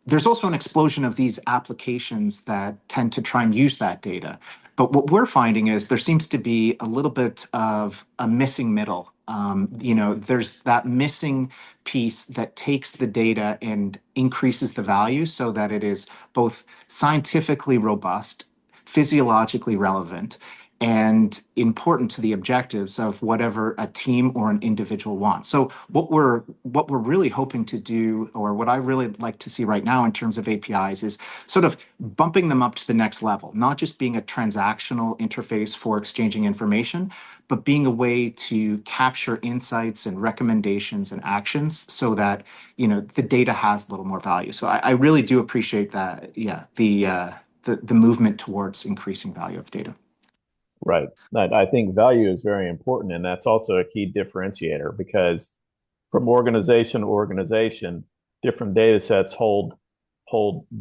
There's also an explosion of these applications that tend to try and use that data. But what we're finding is there seems to be a little bit of a missing middle. There's that missing piece that takes the data and increases the value so that it is both scientifically robust, physiologically relevant, and important to the objectives of whatever a team or an individual wants. So what we're really hoping to do, or what I really like to see right now in terms of APIs, is sort of bumping them up to the next level, not just being a transactional interface for exchanging information, but being a way to capture insights and recommendations and actions so that the data has a little more value. So I really do appreciate that. Yeah, the movement towards increasing value of data. Right. I think value is very important, and that's also a key differentiator because from organization to organization, different data sets hold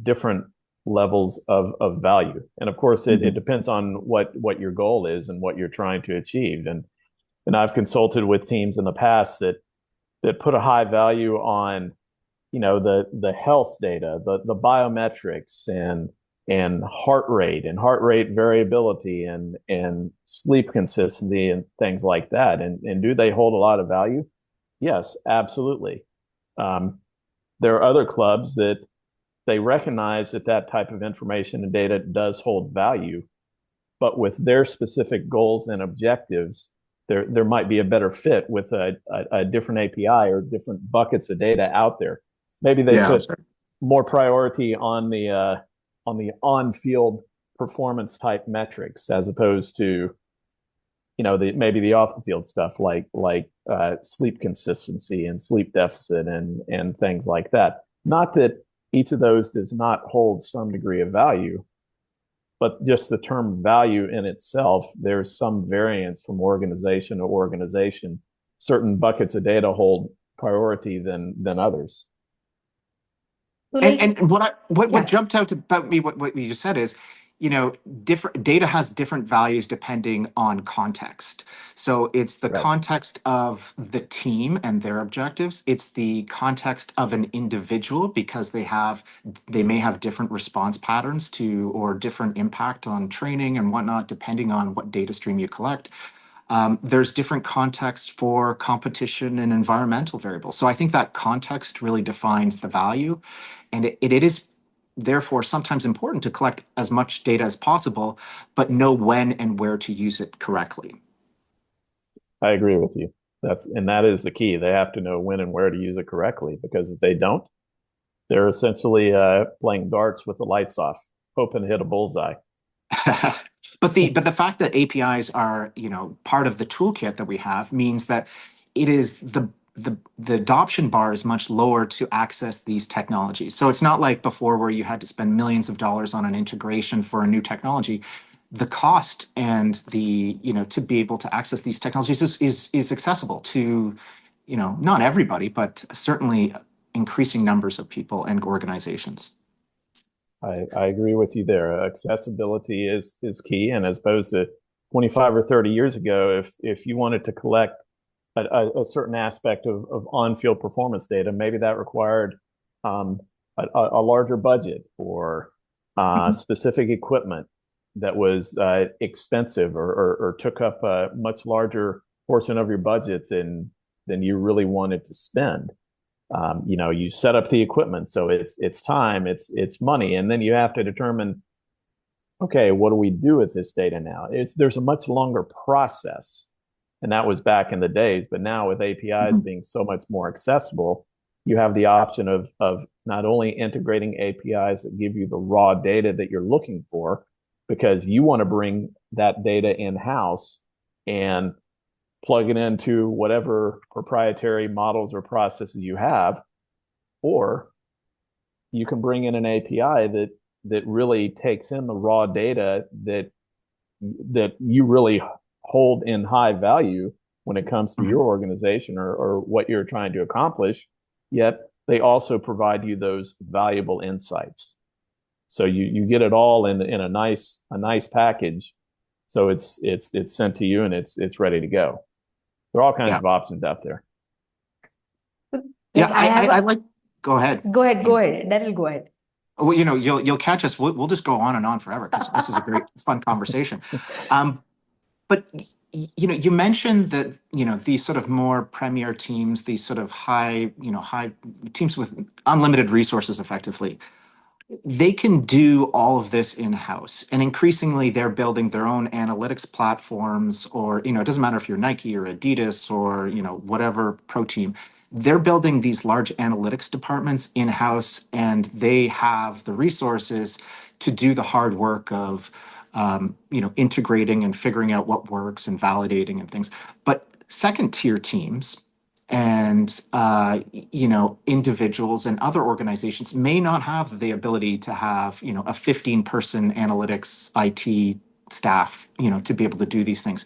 different levels of value. And of course, it depends on what your goal is and what you're trying to achieve. And and I've consulted with teams in the past that put a high value on, the health data, the biometrics and heart rate variability and sleep consistency and things like that. And do they hold a lot of value? Yes, absolutely. There are other clubs that they recognize that type of information and data does hold value, but with their specific goals and objectives, there might be a better fit with a different API or different buckets of data out there. Maybe they put more priority on the on-field performance type metrics as opposed to maybe the off the field stuff like sleep consistency and sleep deficit and things like that. Not that each of those does not hold some degree of value, but just the term value in itself, there's some variance from organization to organization. Certain buckets of data hold priority than others. And what jumped out about me, what you just said is, different data has different values depending on context. So it's the context of the team and their objectives. It's the context of an individual because they may have different response patterns to or different impact on training and whatnot, depending on what data stream you collect. There's different context for competition and environmental variables. So I think that context really defines the value. And it is therefore sometimes important to collect as much data as possible, but know when and where to use it correctly. I agree with you. That is the key. They have to know when and where to use it correctly, because if they don't, they're essentially playing darts with the lights off, hoping to hit a bullseye. But the fact that APIs are part of the toolkit that we have means that it is the adoption bar is much lower to access these technologies. So it's not like before where you had to spend millions of dollars on an integration for a new technology. The cost and to be able to access these technologies is accessible to not everybody, but certainly increasing numbers of people and organizations. I agree with you there. Accessibility is key, and as opposed to 25 or 30 years ago, if you wanted to collect a certain aspect of on-field performance data, maybe that required a larger budget or specific equipment that was expensive or took up a much larger portion of your budget than you really wanted to spend. You set up the equipment, so it's time, it's money, and then you have to determine, okay, what do we do with this data now? There's a much longer process, and that was back in the days. But now with APIs being so much more accessible, you have the option of not only integrating APIs that give you the raw data that you're looking for, because you want to bring that data in-house and plug it into whatever proprietary models or processes you have, or you can bring in an API that really takes in the raw data that you really hold in high value when it comes to your organization or what you're trying to accomplish, yet they also provide you those valuable insights. So you get it all in a nice package. So it's sent to you and it's ready to go. There are all kinds of options out there. Yeah, I like. Go ahead. Go ahead. Daryl, go ahead. Well, you'll catch us. We'll just go on and on forever because this is a great fun conversation. But you mentioned that these sort of more premier teams, these sort of high teams with unlimited resources, effectively. They can do all of this in-house, and increasingly they're building their own analytics platforms, or it doesn't matter if you're Nike or Adidas or whatever pro team. They're building these large analytics departments in-house, and they have the resources to do the hard work of integrating and figuring out what works and validating and things. But second tier teams and individuals and other organizations may not have the ability to have a 15-person analytics IT staff to be able to do these things.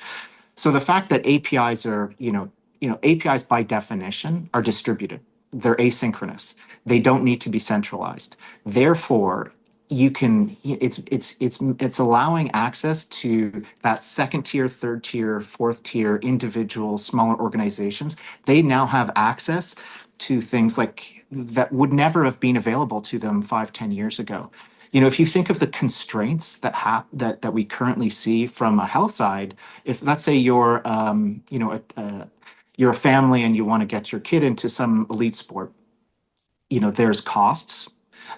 So the fact that APIs are APIs by definition are distributed, they're asynchronous, they don't need to be centralized. Therefore, you can it's allowing access to that second tier, third tier, fourth tier individual smaller organizations. They now have access to things like that would never have been available to them 5, 10 years ago. If you think of the constraints that we currently see from a health side, if let's say you're you're a family and you want to get your kid into some elite sport, there's costs,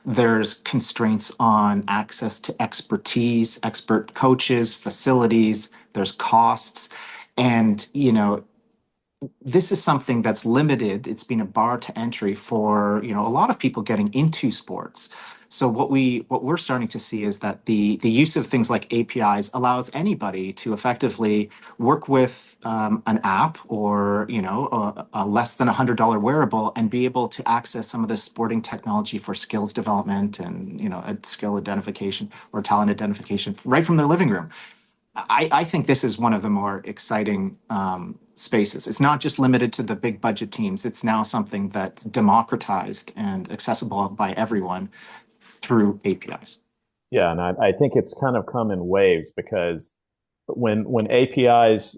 there's constraints on access to expertise, expert coaches, facilities, there's costs. And, this is something that's limited. It's been a bar to entry for, a lot of people getting into sports. So what we're starting to see is that the use of things like APIs allows anybody to effectively work with an app or a less than $100 wearable and be able to access some of this sporting technology for skills development and a skill identification or talent identification right from their living room. I think this is one of the more exciting spaces. It's not just limited to the big budget teams. It's now something that's democratized and accessible by everyone through APIs. Yeah, and I think it's kind of come in waves because when APIs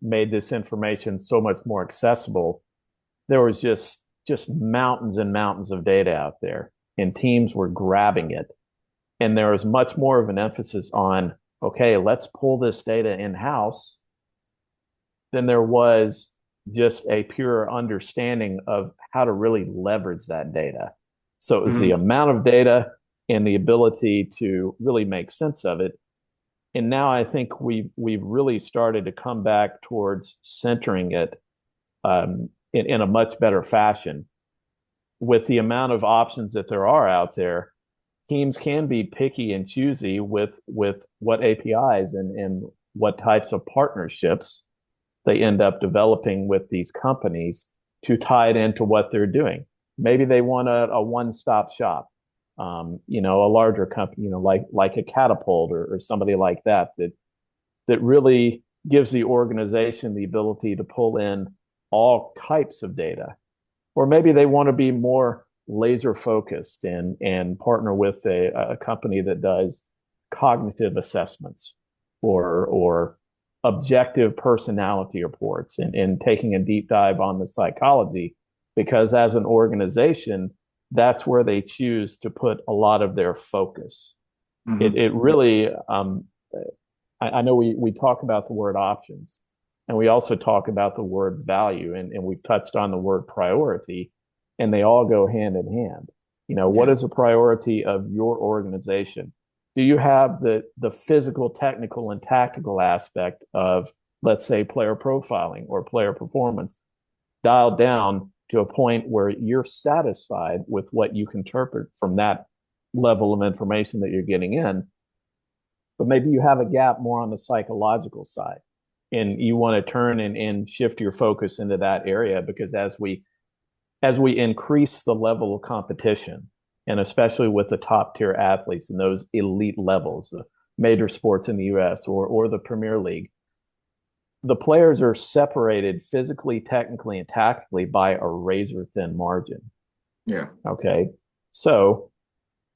made this information so much more accessible, there was just mountains and mountains of data out there, and teams were grabbing it, and there was much more of an emphasis on, okay, let's pull this data in-house than there was just a pure understanding of how to really leverage that data. So it was the amount of data and the ability to really make sense of it. And now I think we've really started to come back towards centering it in a much better fashion. With the amount of options that there are out there, teams can be picky and choosy with what APIs and what types of partnerships they end up developing with these companies to tie it into what they're doing. Maybe they want a one-stop shop, a larger company, like a Catapult or somebody like that really gives the organization the ability to pull in all types of data. Or maybe they want to be more laser focused and partner with a company that does cognitive assessments or objective personality reports and taking a deep dive on the psychology, because as an organization, that's where they choose to put a lot of their focus. It really, I know we talk about the word options, and we also talk about the word value, and we've touched on the word priority, and they all go hand in hand. What is a priority of your organization? Do you have the physical, technical, and tactical aspect of, let's say, player profiling or player performance dialed down to a point where you're satisfied with what you can interpret from that level of information that you're getting in? But maybe you have a gap more on the psychological side, and you want to turn and shift your focus into that area, because as we increase the level of competition, and especially with the top tier athletes in those elite levels, the major sports in the US or the Premier League, the players are separated physically, technically, and tactically by a razor thin margin. Yeah. Okay. So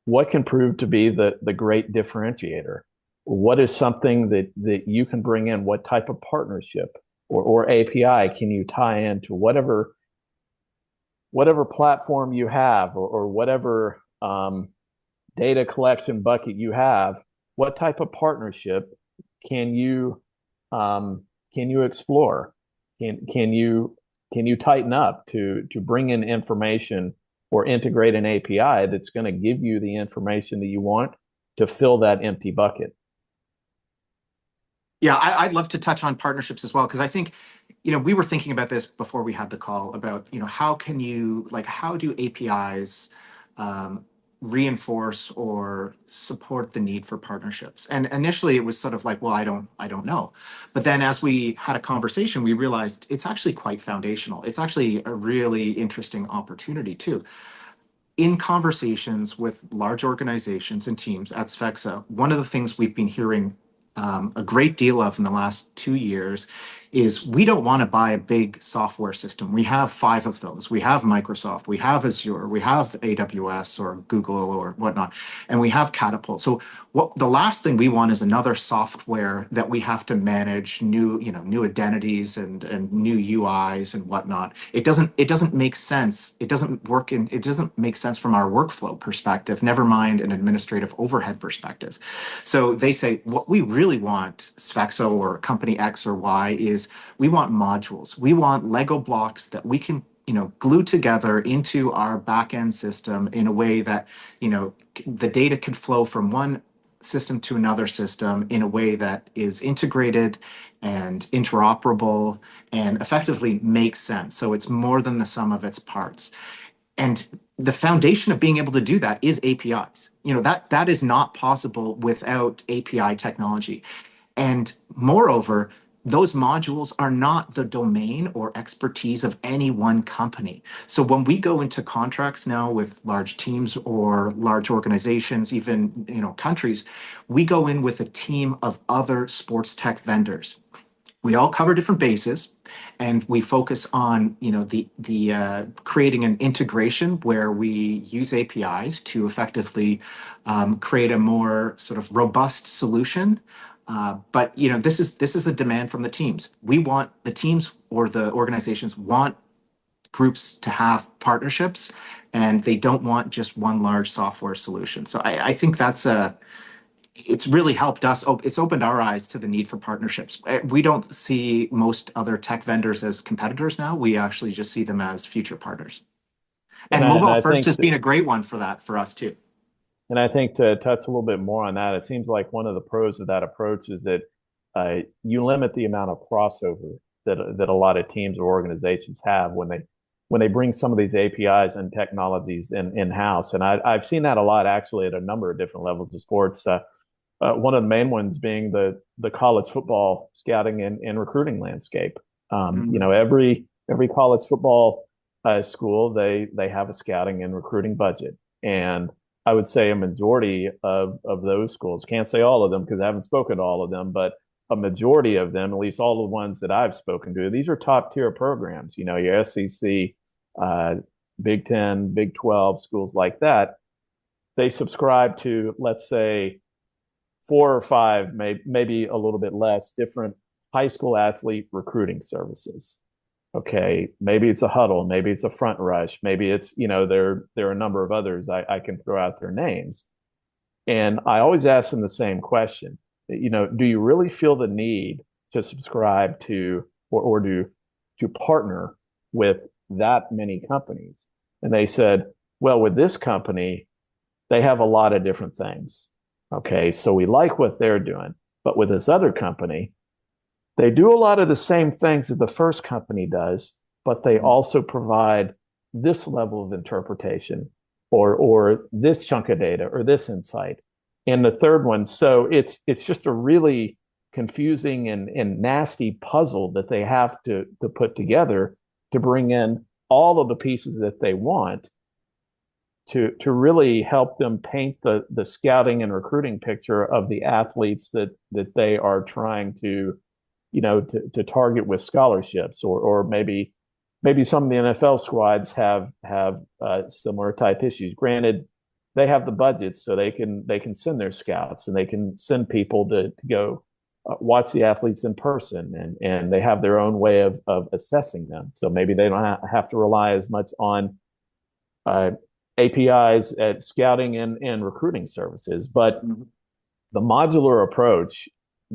what can prove to be the great differentiator? What is something that you can bring in? What type of partnership or API can you tie into whatever platform you have or whatever data collection bucket you have? What type of partnership can you explore? Can you tighten up to bring in information or integrate an API that's going to give you the information that you want to fill that empty bucket? Yeah, I'd love to touch on partnerships as well, because I think, we were thinking about this before we had the call about, how do APIs reinforce or support the need for partnerships? And initially it was sort of like, well, I don't know. But then as we had a conversation, we realized it's actually quite foundational. It's actually a really interesting opportunity too. In conversations with large organizations and teams at Sfexa, one of the things we've been hearing a great deal of in the last 2 years is we don't want to buy a big software system. We have 5 of those. We have Microsoft, we have Azure, we have AWS or Google or whatnot, and we have Catapult. So what the last thing we want is another software that we have to manage new identities and new UIs and whatnot. It doesn't make sense. It doesn't make sense from our workflow perspective, never mind an administrative overhead perspective. So they say what we really want, Svexo or company X or Y, is we want modules. We want Lego blocks that we can glue together into our backend system in a way that the data can flow from one system to another system in a way that is integrated and interoperable and effectively makes sense. So it's more than the sum of its parts. And the foundation of being able to do that is APIs. That is not possible without API technology. And moreover, those modules are not the domain or expertise of any one company. So when we go into contracts now with large teams or large organizations, even countries, we go in with a team of other sports tech vendors. We all cover different bases, and we focus on the creating an integration where we use APIs to effectively create a more sort of robust solution. But this is a demand from the teams. We want the teams or the organizations want groups to have partnerships, and they don't want just one large software solution. So I think it's really helped us. It's opened our eyes to the need for partnerships. We don't see most other tech vendors as competitors now. We actually just see them as future partners. And mobile first has been a great one for that for us too. And I think to touch a little bit more on that, it seems like one of the pros of that approach is that you limit the amount of crossover that a lot of teams or organizations have when they bring some of these APIs and technologies in-house. And I've seen that a lot actually at a number of different levels of sports. One of the main ones being the college football scouting and recruiting landscape. Every college football school, they have a scouting and recruiting budget. And I would say a majority of those schools, can't say all of them because I haven't spoken to all of them, but a majority of them, at least all the ones that I've spoken to, these are top tier programs. Your SEC, Big 10, Big 12, schools like that. They subscribe to, let's say, 4 or 5, maybe a little bit less, different high school athlete recruiting services. Okay, maybe it's a huddle, maybe it's a front rush, maybe it's, there are a number of others. I can throw out their names. And I always ask them the same question. Do you really feel the need to subscribe to or to partner with that many companies? And they said, well, with this company, they have a lot of different things. Okay, so we like what they're doing. But with this other company, they do a lot of the same things that the first company does, but they also provide this level of interpretation or this chunk of data or this insight. And the third one, so it's just a really confusing and nasty puzzle that they have to put together to bring in all of the pieces that they want to really help them paint the scouting and recruiting picture of the athletes that they are trying to target with scholarships, or maybe some of the NFL squads have similar type issues. Granted, they have the budgets, so they can send their scouts and they can send people to go watch the athletes in person, and they have their own way of assessing them. So maybe they don't have to rely as much on APIs at scouting and recruiting services. But the modular approach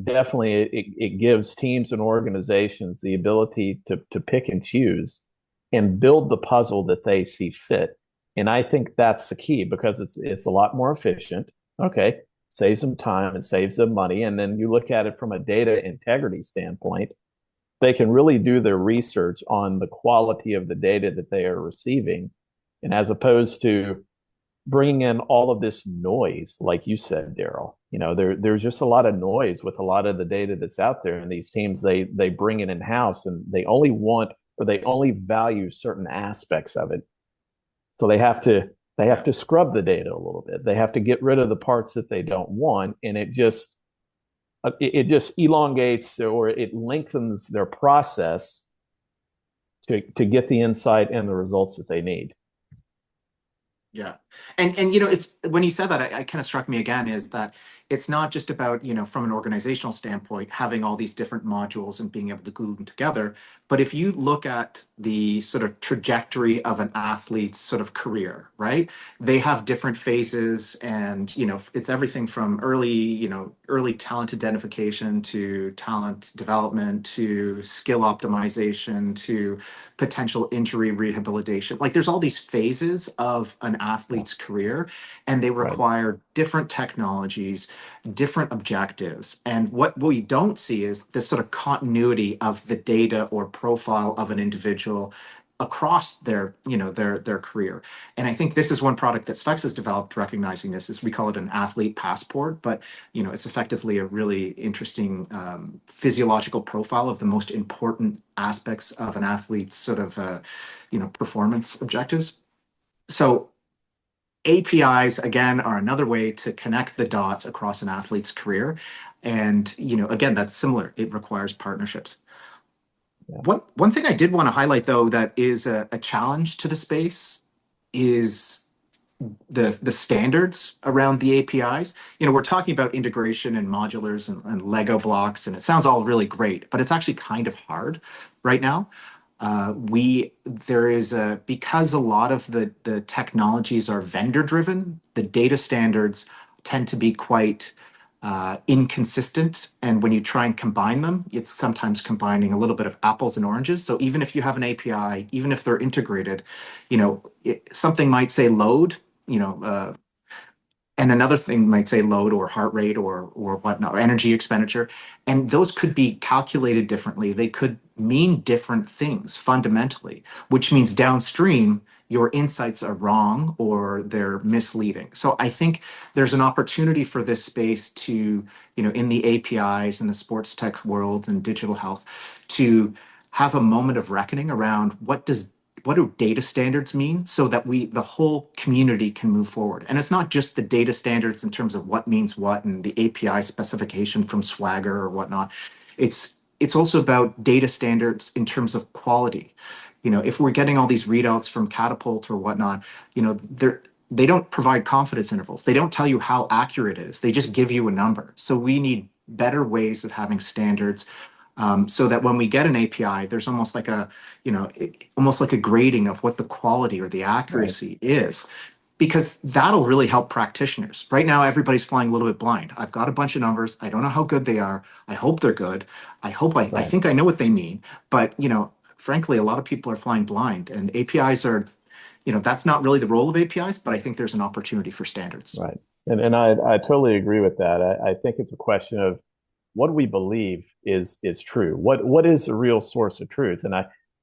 definitely it gives teams and organizations the ability to pick and choose and build the puzzle that they see fit. And I think that's the key, because it's a lot more efficient. Okay, saves them time, it saves them money. And then you look at it from a data integrity standpoint, they can really do their research on the quality of the data that they are receiving. And as opposed to bringing in all of this noise, like you said, Daryl, there's just a lot of noise with a lot of the data that's out there. And these teams, they bring it in-house, and they only want, or they only value certain aspects of it. So they have to scrub the data a little bit. They have to get rid of the parts that they don't want. And it just, it just elongates or it lengthens their process to get the insight and the results that they need. Yeah. And you know, it's when you said that, I kind of struck me again is that it's not just about, you know, from an organizational standpoint, having all these different modules and being able to glue them together. But if you look at the sort of trajectory of an athlete's sort of career, right? They have different phases and, you know, it's everything from early, you know, early talent identification to talent development to skill optimization to potential injury rehabilitation. Like there's all these phases of an athlete's career, and they require different technologies, different objectives. And what we don't see is this sort of continuity of the data or profile of an individual across their, you know, their career. And I think this is one product that Specs has developed recognizing this, is we call it an athlete passport, but you know, it's effectively a really interesting physiological profile of the most important aspects of an athlete's sort of you know, performance objectives. So APIs, again, are another way to connect the dots across an athlete's career. And, you know, again, that's similar. It requires partnerships. Yeah. One thing I did want to highlight, though, that is a challenge to the space is the standards around the APIs. You know, we're talking about integration and modulars and Lego blocks, and it sounds all really great, but it's actually kind of hard right now. There is a, because a lot of the technologies are vendor driven, the data standards tend to be quite inconsistent. And when you try and combine them, it's sometimes combining a little bit of apples and oranges. So even if you have an API, even if they're integrated, you know, something might say load, you know, and another thing might say load or heart rate or whatnot, or energy expenditure. And those could be calculated differently. They could mean different things fundamentally, which means downstream, your insights are wrong or they're misleading. So I think there's an opportunity for this space to, you know, in the APIs and the sports tech world and digital health, to have a moment of reckoning around what do data standards mean, so that the whole community can move forward. And it's not just the data standards in terms of what means what and the API specification from Swagger or whatnot. It's also about data standards in terms of quality. You know, if we're getting all these readouts from Catapult or whatnot, you know, they don't provide confidence intervals. They don't tell you how accurate it is. They just give you a number. So we need better ways of having standards, so that when we get an API, there's almost like a, you know, almost like a grading of what the quality or the accuracy is, because that'll really help practitioners. Right now, everybody's flying a little bit blind. I've got a bunch of numbers. I don't know how good they are. I hope they're good. I think I know what they mean. But, you know, frankly, a lot of people are flying blind, and APIs are, you know, that's not really the role of APIs, but I think there's an opportunity for standards. Right. And I totally agree with that. I think it's a question of what we believe is true. What is the real source of truth? And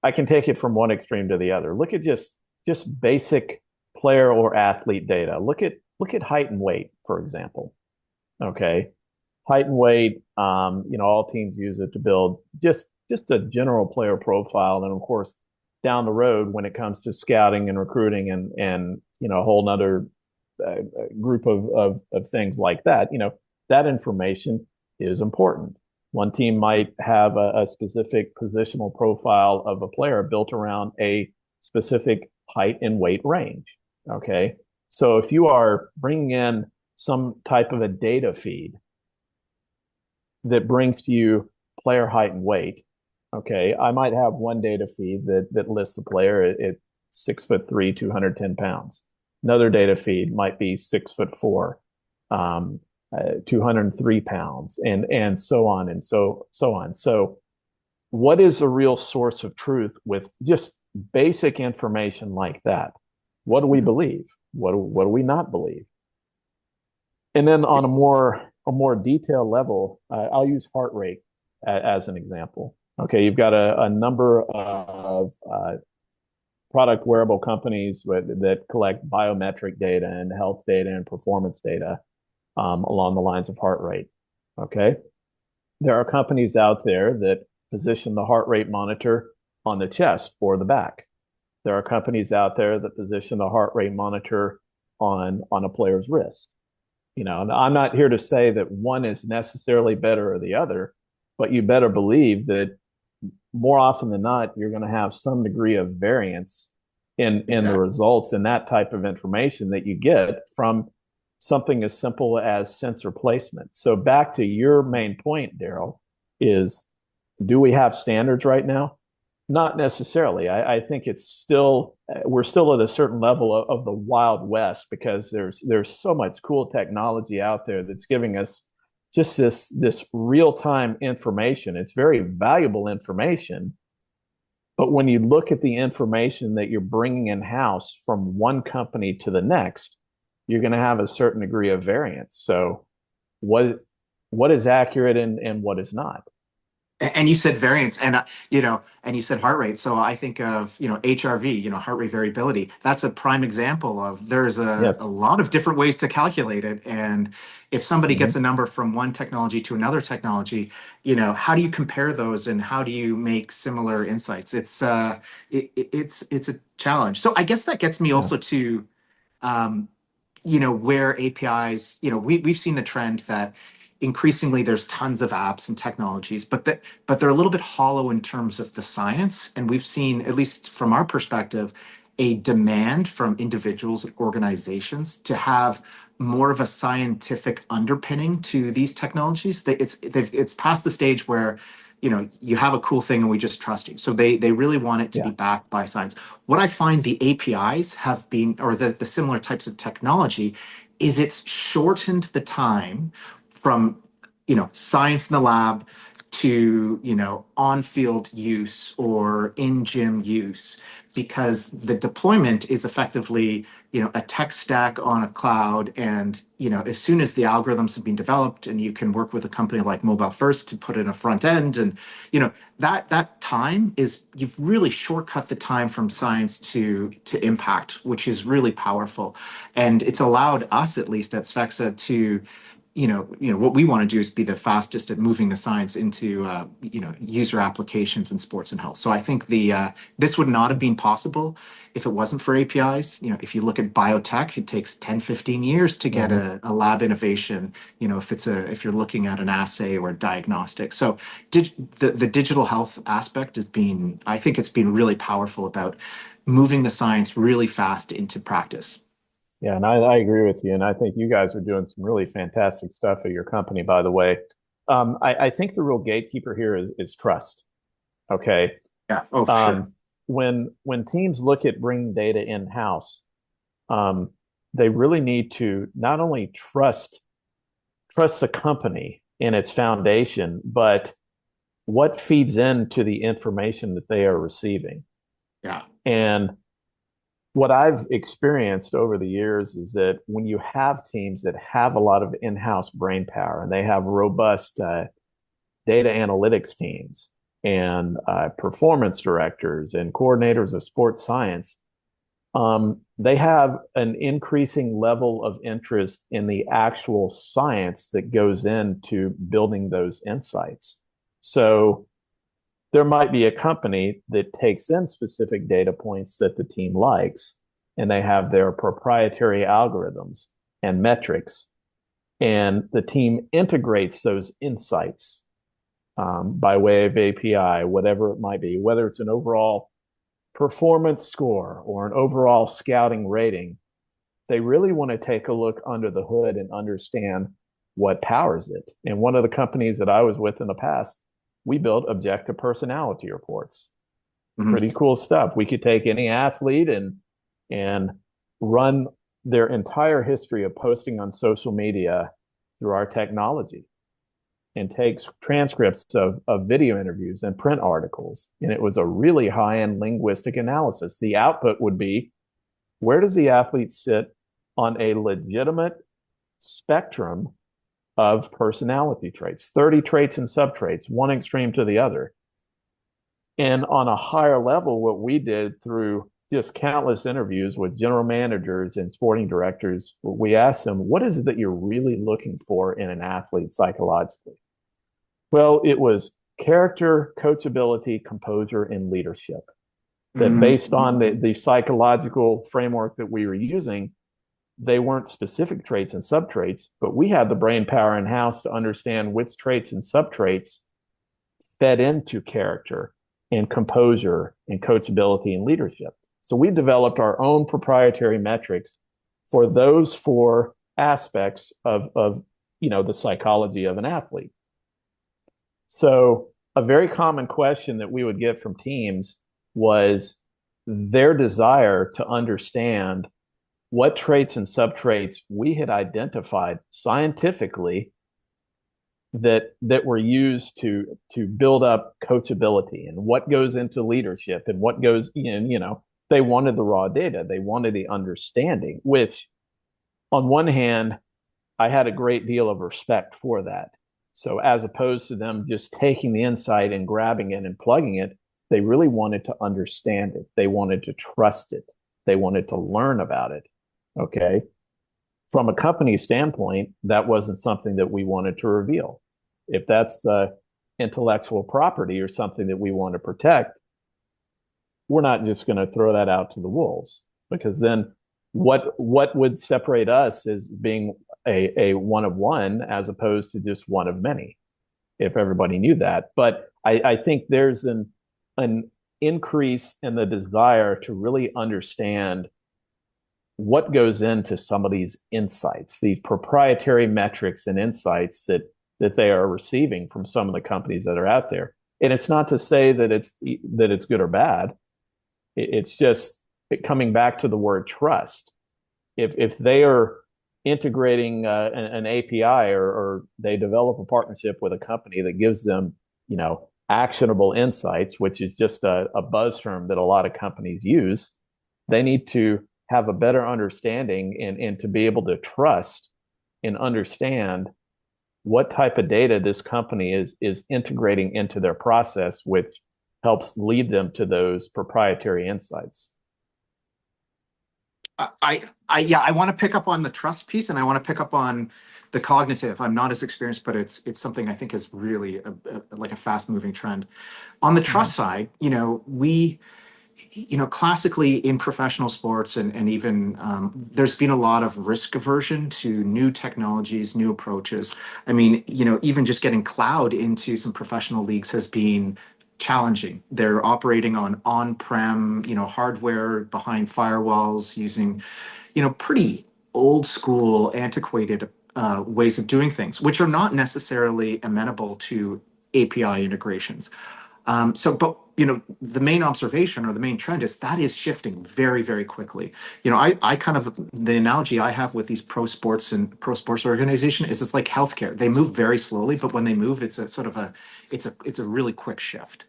I can take it from one extreme to the other. Look at just basic player or athlete data. Look at height and weight, for example. Okay. Height and weight, you know, all teams use it to build just a general player profile. And of course, down the road, when it comes to scouting and recruiting and you know, a whole nother group of things like that, you know, that information is important. One team might have a specific positional profile of a player built around a specific height and weight range. Okay. So if you are bringing in some type of a data feed that brings to you player height and weight, okay, I might have one data feed that lists the player at 6'3", 210 pounds. Another data feed might be 6'4", 203 pounds, and so on and so on. So what is the real source of truth with just basic information like that? What do we believe? What do we not believe? And then on a more detailed level, I'll use heart rate as an example. Okay, you've got a number of product wearable companies that collect biometric data and health data and performance data along the lines of heart rate. Okay, there are companies out there that position the heart rate monitor on the chest or the back. There are companies out there that position the heart rate monitor on a player's wrist. And I'm not here to say that one is necessarily better or the other, but you better believe that more often than not, you're going to have some degree of variance in the results and that type of information that you get from something as simple as sensor placement. So back to your main point, Daryl, is do we have standards right now? Not necessarily. I think it's still we're still at a certain level of the Wild West because there's so much cool technology out there that's giving us just this real-time information. It's very valuable information, but when you look at the information that you're bringing in-house from one company to the next, you're going to have a certain degree of variance. So what is accurate and what is not? And you said variance, and and you said heart rate. So I think of HRV, heart rate variability. That's a prime example of there's a lot of different ways to calculate it. And if somebody gets a number from one technology to another technology, how do you compare those and how do you make similar insights? It's a challenge. So I guess that gets me also to where APIs, we've seen the trend that increasingly there's tons of apps and technologies, but they're a little bit hollow in terms of the science. And we've seen, at least from our perspective, a demand from individuals and organizations to have more of a scientific underpinning to these technologies. It's past the stage where you have a cool thing and we just trust you. So they really want it to be backed by science. What I find the APIs have been, or the similar types of technology, is it's shortened the time from science in the lab to on-field use or in-gym use, because the deployment is effectively a tech stack on a cloud. And as soon as the algorithms have been developed and you can work with a company like Mobile First to put in a front end, and that time is, you've really shortcut the time from science to impact, which is really powerful. And it's allowed us, at least at Sfexa, to what we want to do is be the fastest at moving the science into user applications in sports and health. So I think this would not have been possible if it wasn't for APIs. If you look at biotech, it takes 10, 15 years to get a lab innovation, if you're looking at an assay or a diagnostic. So the digital health aspect I think it's been really powerful about moving the science really fast into practice. Yeah, and I agree with you. And I think you guys are doing some really fantastic stuff at your company, by the way. I think the real gatekeeper here is trust. Okay. Yeah. Oh, sure. When teams look at bringing data in-house, they really need to not only trust the company and its foundation, but what feeds into the information that they are receiving. Yeah. And what I've experienced over the years is that when you have teams that have a lot of in-house brain power and they have robust data analytics teams and performance directors and coordinators of sports science, they have an increasing level of interest in the actual science that goes into building those insights. So there might be a company that takes in specific data points that the team likes, and they have their proprietary algorithms and metrics, and the team integrates those insights by way of API, whatever it might be, whether it's an overall performance score or an overall scouting rating. They really want to take a look under the hood and understand what powers it. And one of the companies that I was with in the past, we built objective personality reports. Pretty cool stuff. We could take any athlete and run their entire history of posting on social media through our technology and take transcripts of video interviews and print articles. And it was a really high-end linguistic analysis. The output would be, where does the athlete sit on a legitimate spectrum of personality traits, 30 traits and subtraits, one extreme to the other. And on a higher level, what we did through just countless interviews with general managers and sporting directors, we asked them, what is it that you're really looking for in an athlete psychologically? Well, it was character, coachability, composure, and leadership. That based on the psychological framework that we were using, they weren't specific traits and subtraits, but we had the brain power in-house to understand which traits and subtraits fed into character and composure and coachability and leadership. So we developed our own proprietary metrics for those four aspects of the psychology of an athlete. So a very common question that we would get from teams was their desire to understand what traits and subtraits we had identified scientifically that were used to build up coachability and what goes into leadership and what goes in. They wanted the raw data, they wanted the understanding, which on one hand I had a great deal of respect for that. So as opposed to them just taking the insight and grabbing it and plugging it, they really wanted to understand it, they wanted to trust it, they wanted to learn about it. Okay, from a company standpoint, that wasn't something that we wanted to reveal. If that's intellectual property or something that we want to protect, we're not just going to throw that out to the wolves, because then what would separate us as being a one of one as opposed to just one of many, if everybody knew that. But I think there's an increase in the desire to really understand what goes into some of these insights, these proprietary metrics and insights that they are receiving from some of the companies that are out there. And it's not to say that it's good or bad. It's just coming back to the word trust. If they are integrating an API or they develop a partnership with a company that gives them, actionable insights, which is just a buzz term that a lot of companies use, they need to have a better understanding and to be able to trust and understand what type of data this company is integrating into their process, which helps lead them to those proprietary insights. I want to pick up on the trust piece, and I want to pick up on the cognitive. I'm not as experienced, but it's something I think is really like a fast moving trend. On the trust side, we classically in professional sports and even there's been a lot of risk aversion to new technologies, new approaches. I mean, even just getting cloud into some professional leagues has been challenging. They're operating on-prem, hardware behind firewalls using, pretty old school, antiquated ways of doing things, which are not necessarily amenable to API integrations. But the main observation or the main trend is that is shifting very, very quickly. I kind of, the analogy I have with these pro sports organization is it's like healthcare. They move very slowly, but when they move, it's a really quick shift.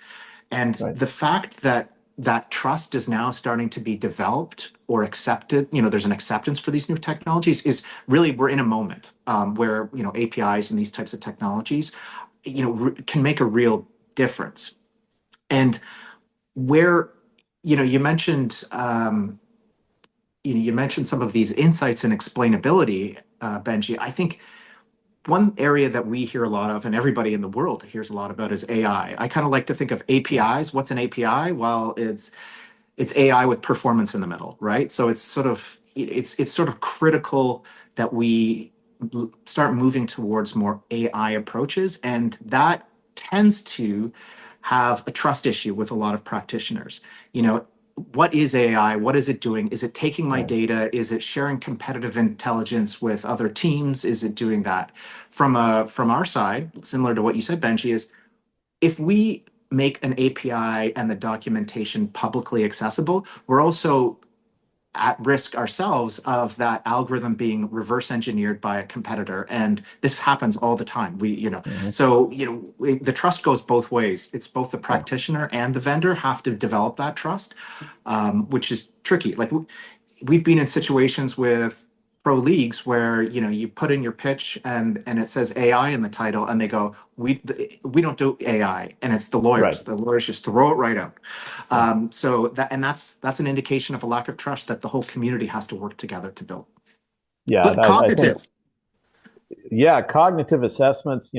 And Right. the fact that trust is now starting to be developed or accepted, there's an acceptance for these new technologies, is really, we're in a moment where, APIs and these types of technologies, can make a real difference. And where, you mentioned, you mentioned some of these insights and explainability, Benji. I think one area that we hear a lot of, and everybody in the world hears a lot about, is AI. I kind of like to think of APIs. What's an API? Well, it's AI with performance in the middle, right? So it's sort of critical that we start moving towards more AI approaches, and that tends to have a trust issue with a lot of practitioners. What is AI? What is it doing? Is it taking my data? Is it sharing competitive intelligence with other teams? Is it doing that? From our side, similar to what you said, Benji, is if we make an API and the documentation publicly accessible, we're also at risk ourselves of that algorithm being reverse engineered by a competitor. And this happens all the time. So, the trust goes both ways. It's both the practitioner and the vendor have to develop that trust, which is tricky. Like we've been in situations with pro leagues where you put in your pitch and it says AI in the title, and they go, we don't do AI, and it's the lawyers. Right. The lawyers just throw it right out. So that's an indication of a lack of trust that the whole community has to work together to build. Yeah, But cognitive. Cognitive assessments.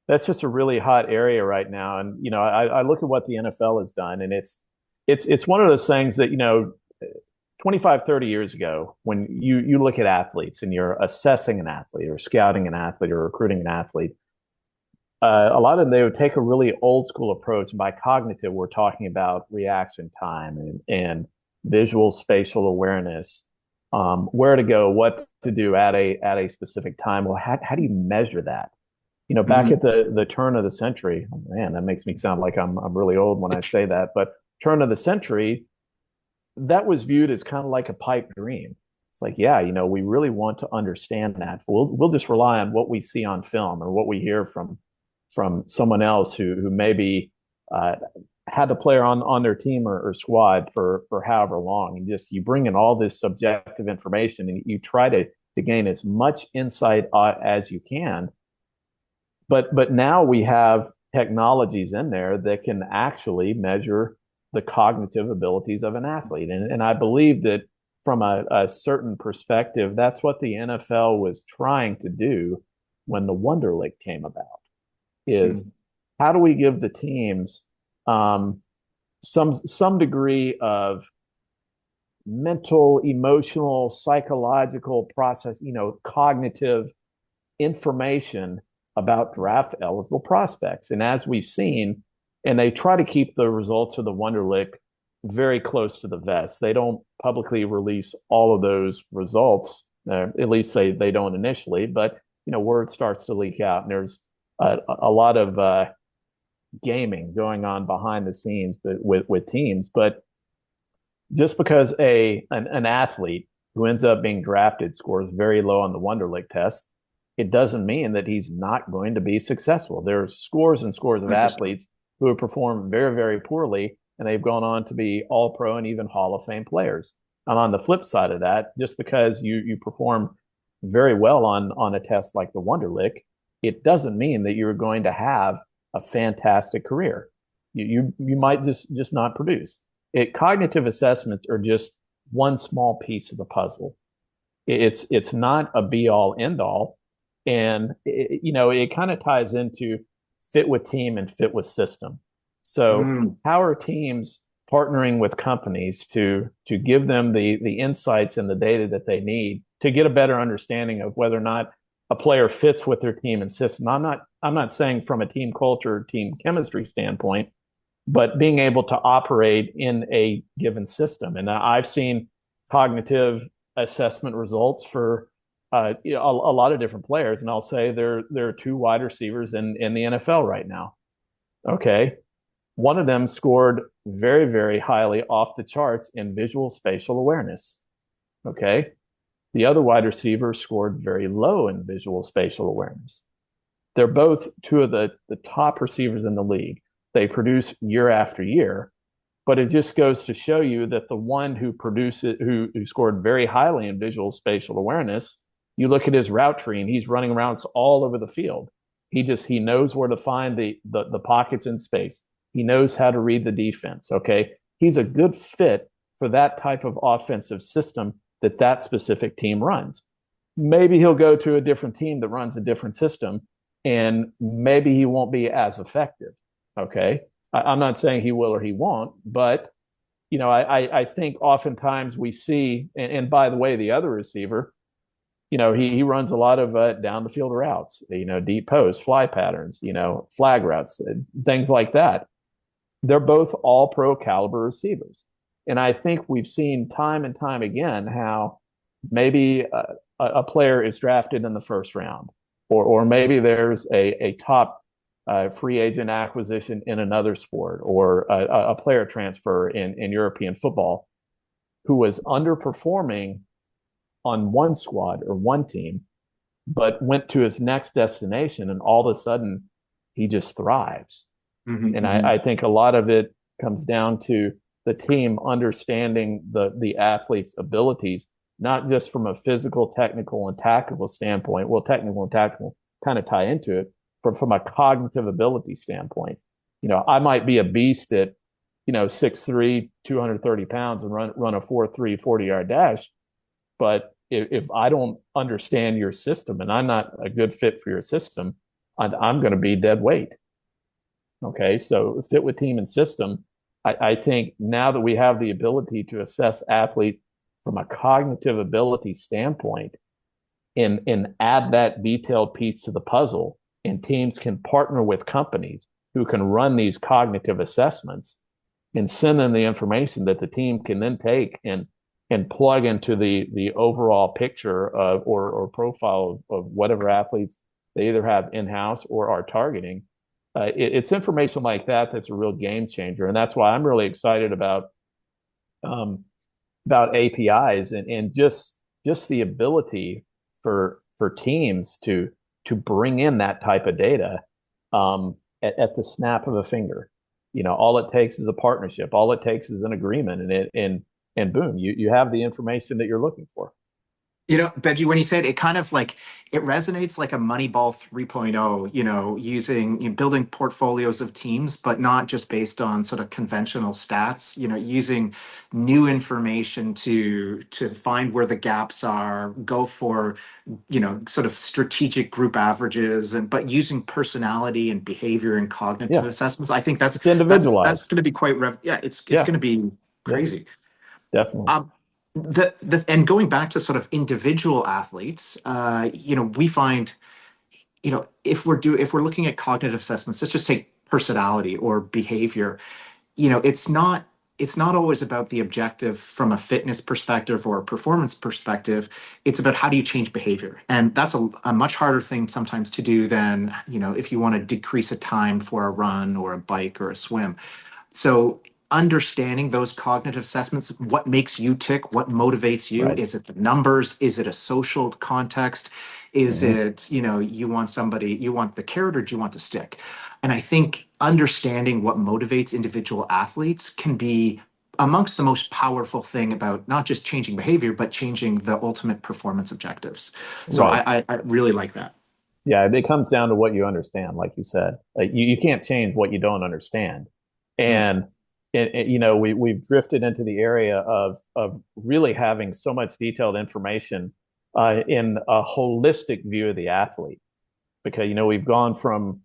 That's just a really hot area right now, and I look at what the NFL has done, and it's one of those things that 25, 30 years ago, when you look at athletes and you're assessing an athlete or scouting an athlete or recruiting an athlete, a lot of them, they would take a really old school approach. And by cognitive, we're talking about reaction time and visual spatial awareness, where to go, what to do at a specific time. Well, how do you measure that? Back at the turn of the century, oh man, that makes me sound like I'm really old when I say that, but turn of the century, that was viewed as kind of like a pipe dream. It's like, yeah, we really want to understand that. We'll just rely on what we see on film or what we hear from someone else who maybe had the player on their team or squad for however long, and just you bring in all this subjective information and you try to gain as much insight as you can. But now we have technologies in there that can actually measure the cognitive abilities of an athlete. And I believe that from a certain perspective, that's what the NFL was trying to do when the Wonderlic came about, is how do we give the teams some degree of mental, emotional, psychological process, cognitive information about draft eligible prospects. And as we've seen, and they try to keep the results of the Wonderlic very close to the vest. They don't publicly release all of those results, at least they don't initially, but word starts to leak out, and there's a lot of gaming going on behind the scenes with teams. But just because an athlete who ends up being drafted scores very low on the Wonderlic test, it doesn't mean that he's not going to be successful. There's scores and scores of athletes who have performed very, very poorly, and they've gone on to be All-Pro and even Hall of Fame players. And on the flip side of that, just because you perform very well on a test like the Wonderlic, it doesn't mean that you're going to have a fantastic career. You might just not produce. Cognitive assessments are just one small piece of the puzzle. It's not a be-all, end-all. And it kind of ties into fit with team and fit with system. So how are teams partnering with companies to give them the insights and the data that they need to get a better understanding of whether or not a player fits with their team and system? I'm not saying from a team culture, team chemistry standpoint, but being able to operate in a given system. And I've seen cognitive assessment results for a lot of different players, and I'll say there are two wide receivers in the NFL right now. Okay, one of them scored very, very highly off the charts in visual spatial awareness. Okay, the other wide receiver scored very low in visual spatial awareness. They're both two of the top receivers in the league. They produce year after year, but it just goes to show you that the one who scored very highly in visual spatial awareness, you look at his route tree and he's running routes all over the field. He knows where to find the pockets in space. He knows how to read the defense. Okay, he's a good fit for that type of offensive system that specific team runs. Maybe he'll go to a different team that runs a different system, and maybe he won't be as effective. Okay, I'm not saying he will or he won't, but I think oftentimes we see, and by the way, the other receiver, he runs a lot of down the field routes, deep posts, fly patterns, flag routes, things like that. They're both all pro caliber receivers. And I think we've seen time and time again how maybe a player is drafted in the first round, or maybe there's a top free agent acquisition in another sport, or a player transfer in European football who was underperforming on one squad or one team, but went to his next destination, and all of a sudden he just thrives. And I think a lot of it comes down to the team understanding the athlete's abilities, not just from a physical, technical, and tactical standpoint. Well, technical and tactical kind of tie into it, but from a cognitive ability standpoint. I might be a beast at 6'3", 230 pounds and run a 4.3 40-yard dash, but if I don't understand your system and I'm not a good fit for your system, I'm going to be dead weight. Okay, so fit with team and system. I think now that we have the ability to assess athletes from a cognitive ability standpoint and add that detailed piece to the puzzle. And teams can partner with companies who can run these cognitive assessments and send them the information that the team can then take and plug into the overall picture of or profile of whatever athletes they either have in-house or are targeting. It's information like that that's a real game changer, and that's why I'm really excited about APIs and just the ability for teams to bring in that type of data at the snap of a finger. All it takes is a partnership. All it takes is an agreement, and boom, you have the information that you're looking for. Benji, when you said it kind of like it resonates like a Moneyball 3.0, building portfolios of teams, but not just based on sort of conventional stats, using new information to find where the gaps are, go for, sort of strategic group averages, but using personality and behavior and cognitive assessments. I think that's individualized. That's going to be quite it's going to be crazy. Yeah, definitely. And going back to sort of individual athletes, we find, if we're looking at cognitive assessments, let's just take personality or behavior. It's not always about the objective from a fitness perspective or a performance perspective. It's about how do you change behavior, and that's a much harder thing sometimes to do than if you want to decrease a time for a run or a bike or a swim. So understanding those cognitive assessments, what makes you tick, what motivates you. Right. Is it the numbers? Is it a social context? Is it, you want the carrot or do you want the stick? And I think understanding what motivates individual athletes can be amongst the most powerful thing about not just changing behavior, but changing the ultimate performance objectives. So Right. I really like that. Yeah, it comes down to what you understand, like you said. You can't change what you don't understand. And we've drifted into the area of really having so much detailed information in a holistic view of the athlete, because we've gone from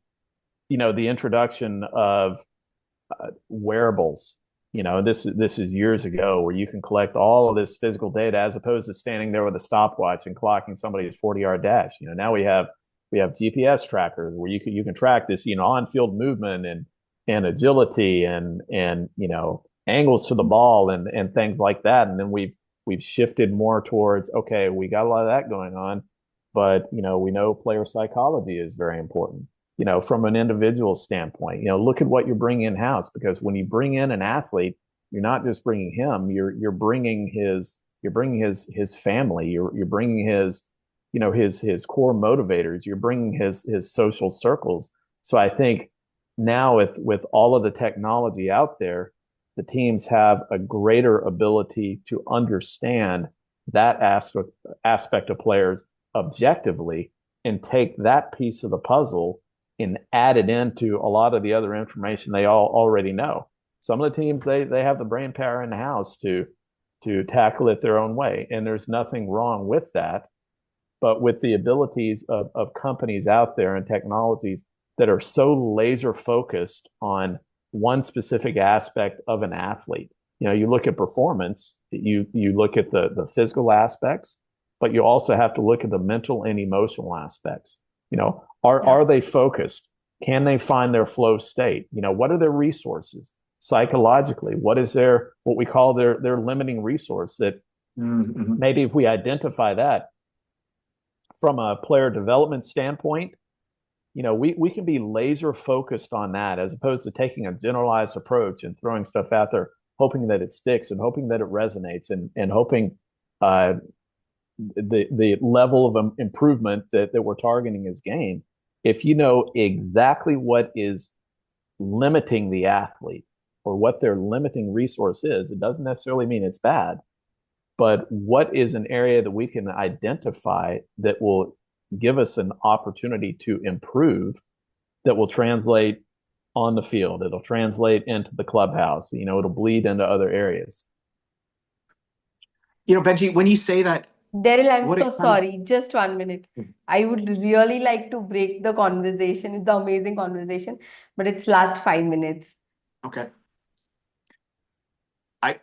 the introduction of wearables. This is years ago, where you can collect all of this physical data as opposed to standing there with a stopwatch and clocking somebody's 40-yard dash. Now we have GPS trackers where you can track this on-field movement and agility and angles to the ball and things like that. And then we've shifted more towards, okay, we got a lot of that going on, but we know player psychology is very important. From an individual standpoint, look at what you're bringing in house, because when you bring in an athlete, you're not just bringing him, you're bringing his family, you're bringing his core motivators, you're bringing his social circles. So I think now with all of the technology out there, the teams have a greater ability to understand that aspect of players objectively and take that piece of the puzzle and add it into a lot of the other information they all already know. Some of the teams, they have the brain power in the house to tackle it their own way, and there's nothing wrong with that. But with the abilities of companies out there and technologies that are so laser focused on one specific aspect of an athlete, you look at performance, you look at the physical aspects, but you also have to look at the mental and emotional aspects. Are they focused? Can they find their flow state? What are their resources psychologically? What is what we call their limiting resource that maybe if we identify that from a player development standpoint, we can be laser focused on that, as opposed to taking a generalized approach and throwing stuff out there, hoping that it sticks and hoping that it resonates and hoping the level of improvement that we're targeting is gained. If you know exactly what is limiting the athlete or what their limiting resource is, it doesn't necessarily mean it's bad, but what is an area that we can identify that will give us an opportunity to improve, that will translate on the field, it'll translate into the clubhouse, it'll bleed into other areas. Benji, when you say that, Daryl, I'm so sorry. Just 1 minute. I would really like to break the conversation. It's the amazing conversation, but it's last 5 minutes. Okay.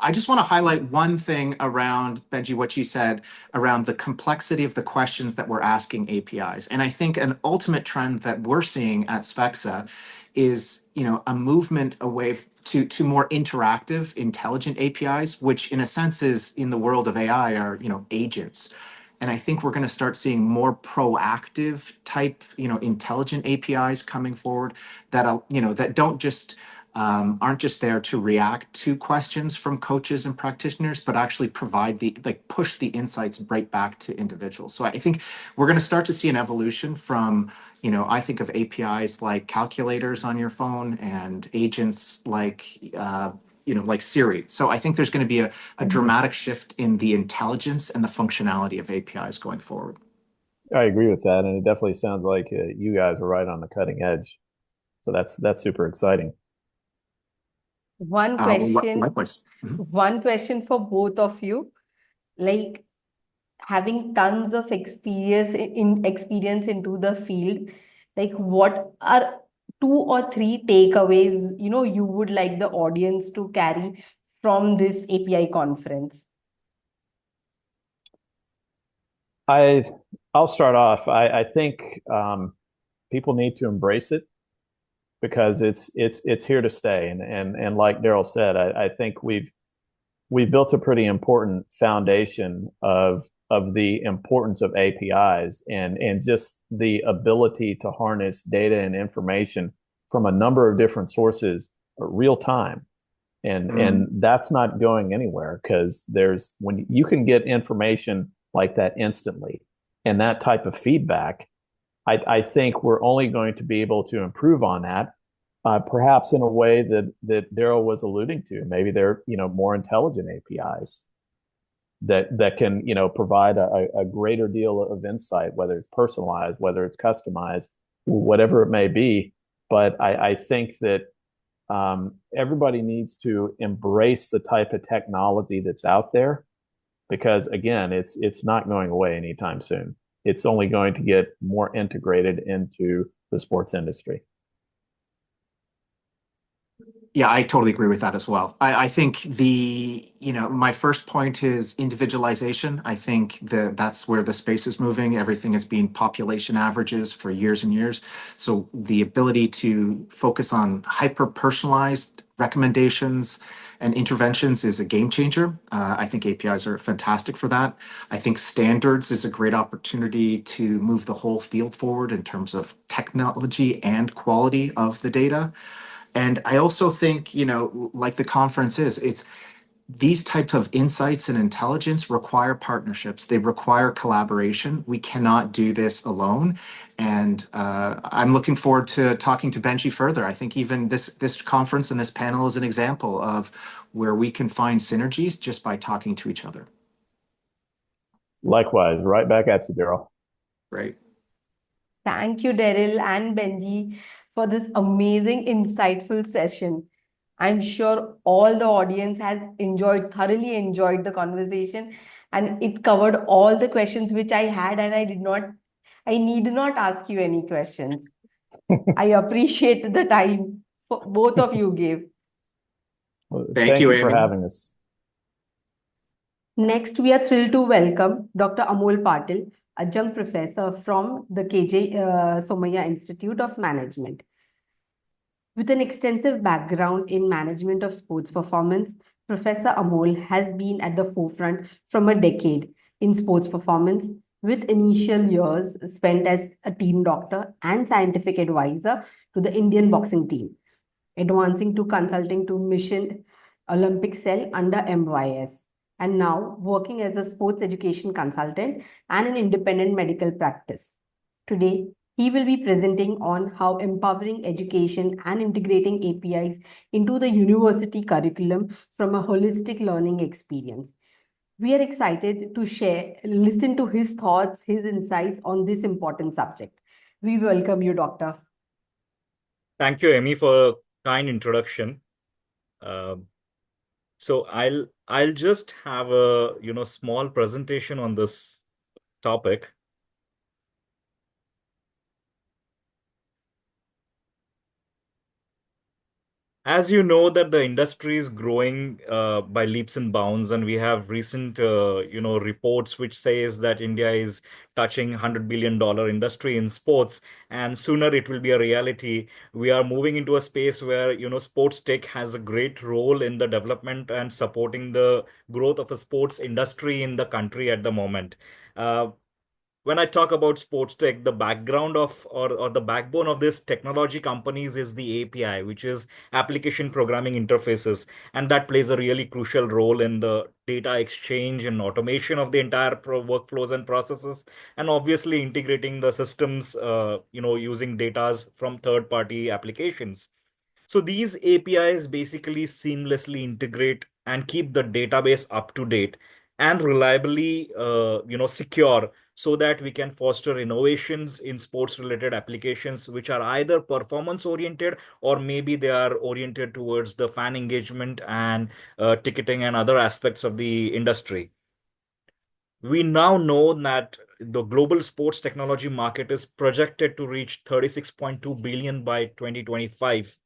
I just want to highlight one thing around, Benji, what you said around the complexity of the questions that we're asking APIs. And I think an ultimate trend that we're seeing at Sphexa is, a movement away to more interactive, intelligent APIs, which in a sense is in the world of AI are, agents. And I think we're going to start seeing more proactive type, intelligent APIs coming forward that, that don't just aren't just there to react to questions from coaches and practitioners, but actually provide push the insights right back to individuals. So I think we're going to start to see an evolution from, I think of APIs like calculators on your phone and agents like, like Siri. So I think there's going to be a dramatic shift in the intelligence and the functionality of APIs going forward. I agree with that, and it definitely sounds like you guys are right on the cutting edge. So that's super exciting. One question, Likewise. one question for both of you. Like, having tons of experience into the field, like what are 2 or 3 takeaways you would like the audience to carry from this API conference? I'll start off. I think people need to embrace it because it's here to stay. And like Daryl said, I think we've built a pretty important foundation of the importance of APIs and just the ability to harness data and information from a number of different sources real time. And that's not going anywhere because when you can get information like that instantly and that type of feedback, I think we're only going to be able to improve on that, perhaps in a way that Daryl was alluding to. Maybe they're more intelligent APIs that can provide a greater deal of insight, whether it's personalized, whether it's customized, whatever it may be. But I think that everybody needs to embrace the type of technology that's out there because again, it's not going away anytime soon. It's only going to get more integrated into the sports industry. Yeah, I totally agree with that as well. I think my first point is individualization. I think that's where the space is moving. Everything has been population averages for years and years. So the ability to focus on hyper-personalized recommendations and interventions is a game changer. I think APIs are fantastic for that. I think standards is a great opportunity to move the whole field forward in terms of technology and quality of the data. And I also think, like the conference it's these types of insights and intelligence require partnerships. They require collaboration. We cannot do this alone. And I'm looking forward to talking to Benji further. I think even this conference and this panel is an example of where we can find synergies just by talking to each other. Likewise, right back at you, Daryl. Great. Thank you, Daryl and Benji, for this amazing, insightful session. I'm sure all the audience has thoroughly enjoyed the conversation, and it covered all the questions which I had, and I need not ask you any questions. I appreciate the time both of you gave. Well, Thank you, for Amy. having us. Next, we are thrilled to welcome Dr. Amol Patil, adjunct professor from the KJ Somaiya Institute of Management. With an extensive background in management of sports performance, Professor Amol has been at the forefront from a decade in sports performance, with initial years spent as a team doctor and scientific advisor to the Indian boxing team, advancing to consulting to Mission Olympic Cell under MYS, and now working as a sports education consultant and an independent medical practice. Today, he will be presenting on how empowering education and integrating APIs into the university curriculum from a holistic learning experience. We are excited to listen to his thoughts, his insights on this important subject. We welcome you, Doctor. Thank you, Amy, for a kind introduction. So I'll just have a small presentation on this topic. As you know that the industry is growing by leaps and bounds, and we have recent reports which says that India is touching $100 billion industry in sports, and sooner it will be a reality. We are moving into a space where sports tech has a great role in the development and supporting the growth of a sports industry in the country at the moment. Uh, when I talk about sports tech, the background of or the backbone of this technology companies is the API, which is application programming interfaces, and that plays a really crucial role in the data exchange and automation of the entire workflows and processes, and obviously integrating the systems, using data from third-party applications. So these APIs basically seamlessly integrate and keep the database up to date and reliably, secure, so that we can foster innovations in sports related applications, which are either performance oriented or maybe they are oriented towards the fan engagement and ticketing and other aspects of the industry. We now know that the global sports technology market is projected to reach 36.2 billion by 2025,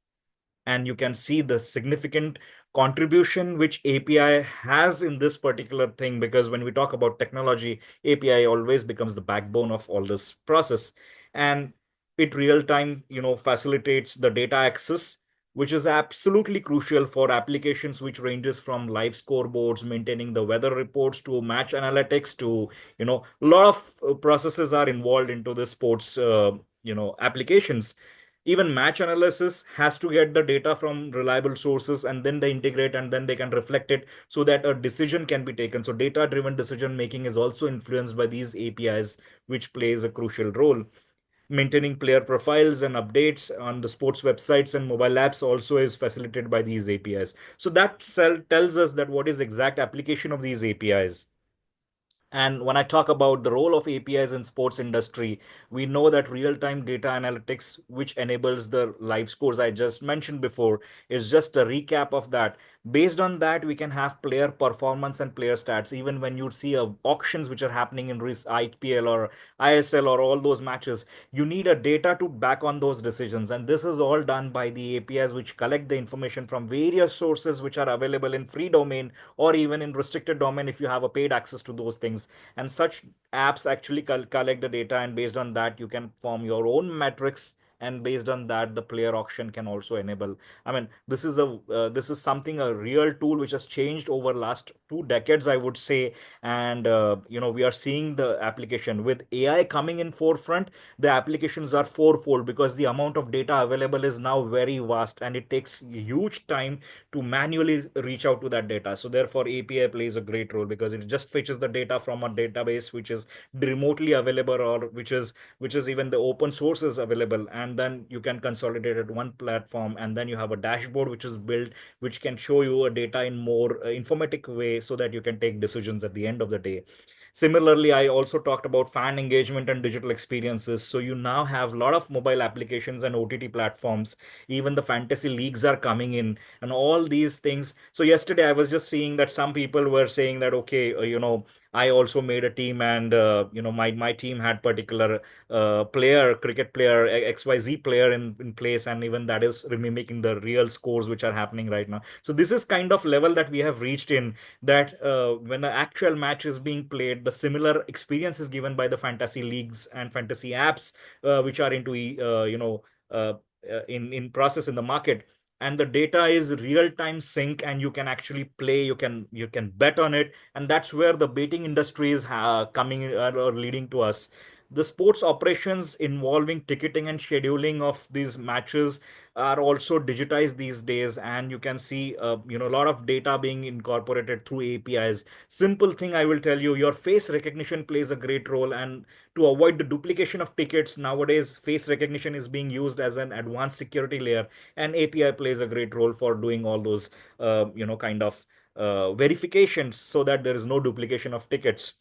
and you can see the significant contribution which API has in this particular thing, because when we talk about technology, API always becomes the backbone of all this process, and it real time facilitates the data access, which is absolutely crucial for applications which ranges from live scoreboards, maintaining the weather reports, to match analytics, to a lot of processes are involved into the sports applications. Even match analysis has to get the data from reliable sources, and then they integrate and then they can reflect it so that a decision can be taken. So data driven decision making is also influenced by these APIs, which plays a crucial role. Maintaining player profiles and updates on the sports websites and mobile apps also is facilitated by these APIs. So that tells us that what is exact application of these APIs. And when I talk about the role of APIs in sports industry, we know that real-time data analytics, which enables the live scores I just mentioned before, is just a recap of that. Based on that, we can have player performance and player stats. Even when you see auctions which are happening in IPL or ISL or all those matches, you need a data to back on those decisions. And this is all done by the APIs, which collect the information from various sources which are available in free domain or even in restricted domain if you have a paid access to those things. And such apps actually collect the data, and based on that you can form your own metrics, and based on that the player auction can also enable. I mean, this is something, a real tool which has changed over last 2 decades, I would say. And we are seeing the application with AI coming in forefront. The applications are fourfold because the amount of data available is now very vast, and it takes huge time to manually reach out to that data. So therefore API plays a great role, because it just fetches the data from a database which is remotely available, or which is even the open sources available, and then you can consolidate it one platform, and then you have a dashboard which is built, which can show you a data in more informatic way, so that you can take decisions at the end of the day. Similarly, I also talked about fan engagement and digital experiences. So you now have a lot of mobile applications and OTT platforms. Even the fantasy leagues are coming in, and all these things. So yesterday I was just seeing that some people were saying that, okay, I also made a team, and my team had particular cricket player, XYZ player in place, and even that is mimicking the real scores which are happening right now. So this is kind of level that we have reached in, that when an actual match is being played, the similar experience is given by the fantasy leagues and fantasy apps, which are into uh, in process in the market. And the data is real time sync, and you can actually play, you can bet on it, and that's where the betting industry is coming or leading to us. The sports operations involving ticketing and scheduling of these matches are also digitized these days, and you can see a lot of data being incorporated through APIs. Simple thing I will tell you, your face recognition plays a great role, and to avoid the duplication of tickets, nowadays face recognition is being used as an advanced security layer, and API plays a great role for doing all those kind of verifications, so that there is no duplication of tickets.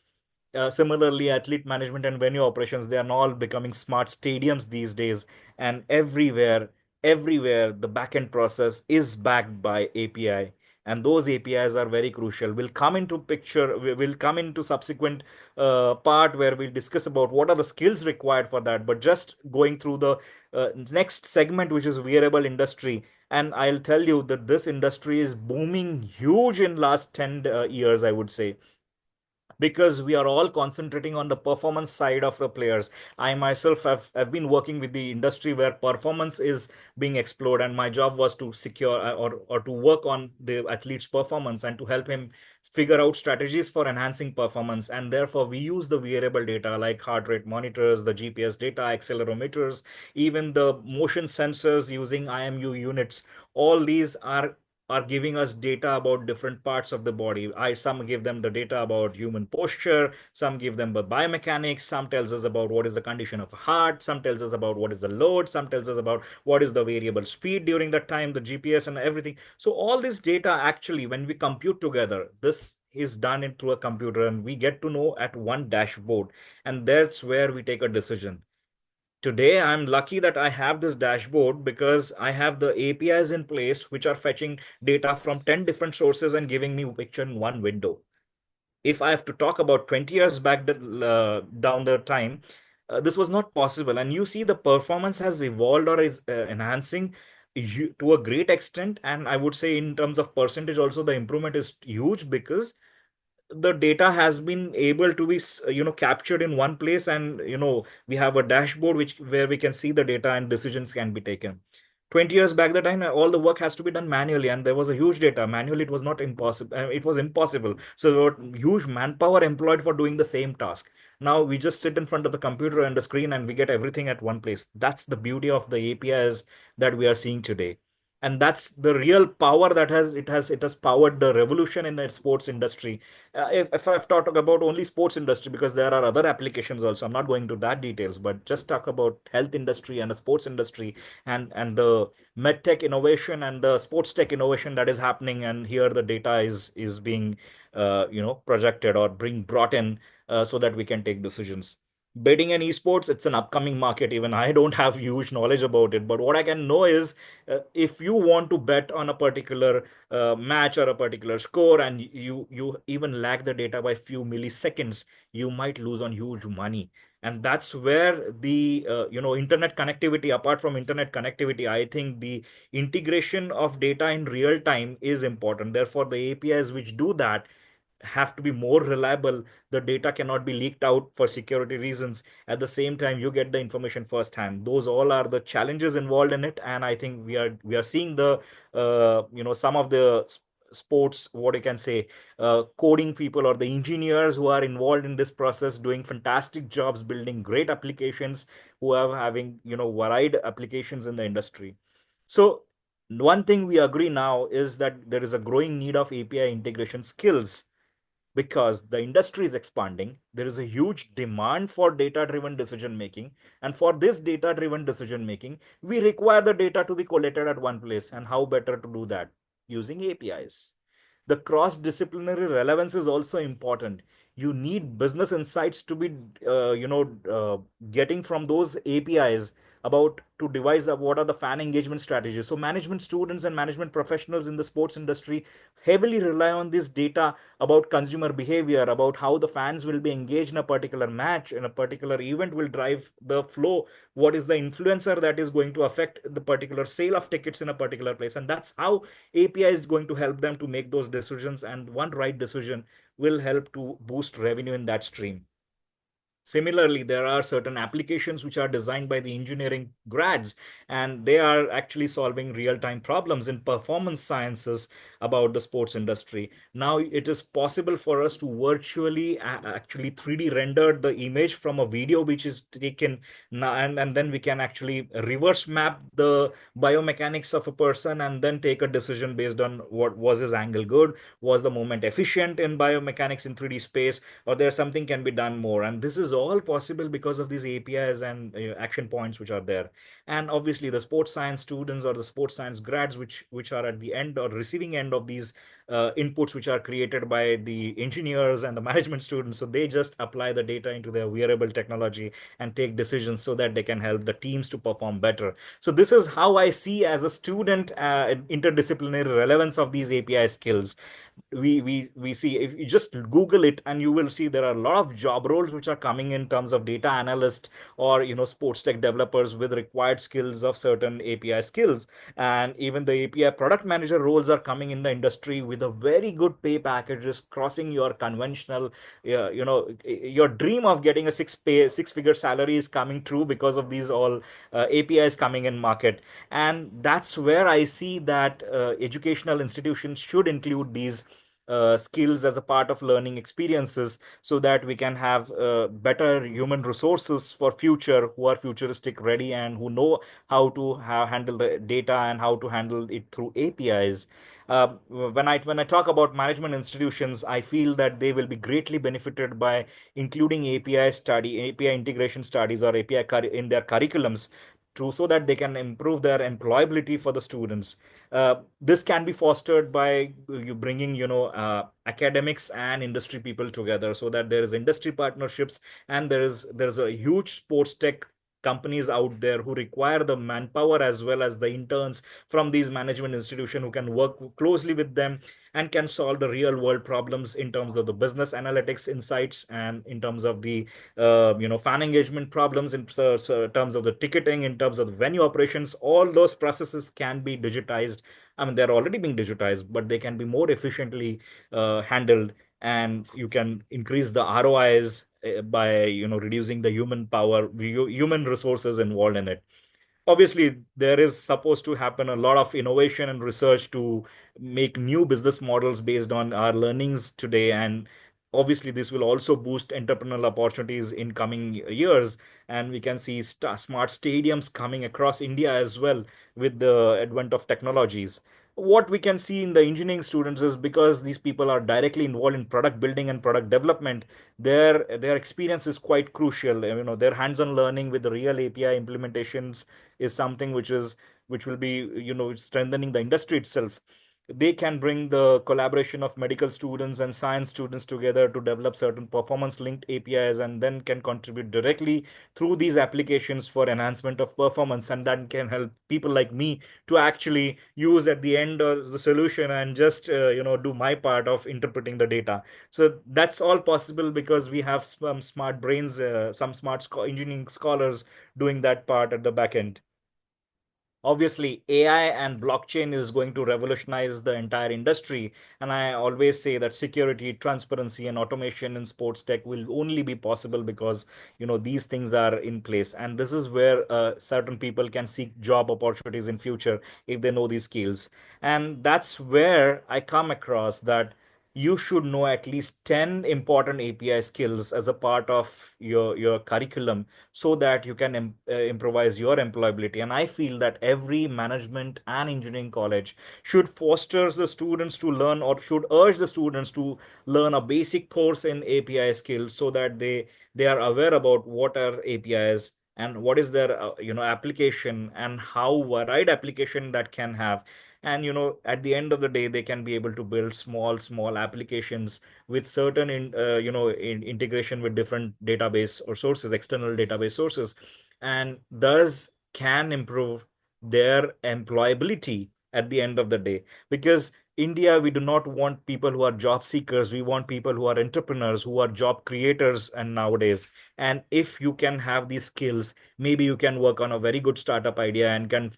Similarly, athlete management and venue operations, they are all becoming smart stadiums these days, and everywhere the backend process is backed by API, and those APIs are very crucial. We'll come into picture. We'll come into subsequent part where we'll discuss about what are the skills required for that. But just going through the next segment, which is wearable industry. And I'll tell you that this industry is booming huge in last 10 years, I would say, because we are all concentrating on the performance side of the players. I myself have been working with the industry where performance is being explored, and my job was to secure or to work on the athlete's performance and to help him figure out strategies for enhancing performance. And therefore, we use the wearable data like heart rate monitors, the GPS data, accelerometers, even the motion sensors using IMU units. All these are giving us data about different parts of the body. Some give them the data about human posture, some give them the biomechanics, some tells us about what is the condition of heart, some tells us about what is the load, some tells us about what is the variable speed during that time, the GPS and everything. So all this data actually, when we compute together, this is done through a computer, and we get to know at one dashboard, and that's where we take a decision. Today, I'm lucky that I have this dashboard because I have the APIs in place which are fetching data from 10 different sources and giving me a picture in one window. If I have to talk about 20 years back down the time, this was not possible. And you see the performance has evolved or is enhancing to a great extent. And I would say in terms of percentage also, the improvement is huge because the data has been able to be captured in one place, and we have a dashboard which where we can see the data and decisions can be taken. 20 years back the time, all the work has to be done manually, and there was a huge data manually. It was not impossible, it was impossible. So there were huge manpower employed for doing the same task. Now we just sit in front of the computer and the screen and we get everything at one place. That's the beauty of the APIs that we are seeing today, and that's the real power that has powered the revolution in the sports industry. If I've talked about only sports industry, because there are other applications also, I'm not going to that details, but just talk about health industry and the sports industry, and the med tech innovation and the sports tech innovation that is happening. And here the data is being projected or being brought in, so that we can take decisions. Betting and esports, it's an upcoming market. Even I don't have huge knowledge about it, but what I can know is, if you want to bet on a particular match or a particular score, and you even lag the data by few milliseconds, you might lose on huge money. And that's where the internet connectivity, apart from internet connectivity, I think the integration of data in real time is important. Therefore, the APIs which do that have to be more reliable. The data cannot be leaked out for security reasons. At the same time, you get the information firsthand. Those all are the challenges involved in it, and I think we are seeing the some of the sports, what you can say, coding people or the engineers who are involved in this process doing fantastic jobs building great applications, who are having varied applications in the industry. So one thing we agree now is that there is a growing need of API integration skills, because the industry is expanding. There is a huge demand for data driven decision making. And for this data driven decision making, we require the data to be collected at one place. And how better to do that? Using APIs. The cross disciplinary relevance is also important. You need business insights to be getting from those APIs about to devise what are the fan engagement strategies. So management students and management professionals in the sports industry heavily rely on this data about consumer behavior, about how the fans will be engaged in a particular match, in a particular event will drive the flow, what is the influencer that is going to affect the particular sale of tickets in a particular place. And that's how API is going to help them to make those decisions, and one right decision will help to boost revenue in that stream. Similarly, there are certain applications which are designed by the engineering grads, and they are actually solving real-time problems in performance sciences about the sports industry. Now, it is possible for us to virtually actually 3D render the image from a video which is taken now, and then we can actually reverse map the biomechanics of a person and then take a decision based on what was his angle good, was the movement efficient in biomechanics in 3D space, or there's something can be done more. And this is all possible because of these APIs and action points which are there. And obviously the sports science students or the sports science grads which are at the end or receiving end of these inputs which are created by the engineers and the management students, so they just apply the data into their wearable technology and take decisions so that they can help the teams to perform better. So this is how I see as a student interdisciplinary relevance of these API skills. we see, if you just Google it, and you will see there are a lot of job roles which are coming in terms of data analyst, or sports tech developers with required skills of certain API skills. And even the API product manager roles are coming in the industry with a very good pay packages, crossing your conventional, your dream of getting a six figure salary is coming true because of these all APIs coming in market. And that's where I see that educational institutions should include these skills as a part of learning experiences, so that we can have better human resources for future, who are futuristic ready and who know how to handle the data and how to handle it through APIs. When I talk about management institutions, I feel that they will be greatly benefited by including API integration studies, or in their curriculums, so that they can improve their employability for the students. This can be fostered by you bringing, academics and industry people together, so that there is industry partnerships, and there's a huge sports tech companies out there who require the manpower as well as the interns from these management institutions, who can work closely with them and can solve the real world problems in terms of the business analytics insights, and in terms of the fan engagement problems, in terms of the ticketing, in terms of the venue operations. All those processes can be digitized. I mean, they're already being digitized, but they can be more efficiently handled, and you can increase the ROIs by reducing the human power, human resources involved in it. Obviously, there is supposed to happen a lot of innovation and research to make new business models based on our learnings today. And obviously, this will also boost entrepreneurial opportunities in coming years. And we can see smart stadiums coming across India as well, with the advent of technologies. What we can see in the engineering students is, because these people are directly involved in product building and product development, their experience is quite crucial. Their hands-on learning with the real API implementations is something which will be strengthening the industry itself. They can bring the collaboration of medical students and science students together to develop certain performance linked APIs, and then can contribute directly through these applications for enhancement of performance, and that can help people like me to actually use at the end of the solution, and just do my part of interpreting the data. So that's all possible because we have some smart brains, some engineering scholars doing that part at the back end. Obviously, AI and blockchain is going to revolutionize the entire industry. And I always say that security, transparency, and automation in sports tech will only be possible because, these things are in place. And this is where certain people can seek job opportunities in future if they know these skills. And that's where I come across that you should know at least 10 important API skills as a part of your curriculum, so that you can improvise your employability. And I feel that every management and engineering college should foster the students to learn, or should urge the students to learn a basic course in API skills, so that they are aware about what are APIs, and what is their application, and how varied application that can have. And at the end of the day, they can be able to build small applications with certain integration with different database or sources, external database sources, and thus can improve their employability at the end of the day. Because India, we do not want people who are job seekers. We want people who are entrepreneurs, who are job creators. And nowadays, and if you can have these skills, maybe you can work on a very good startup idea, and can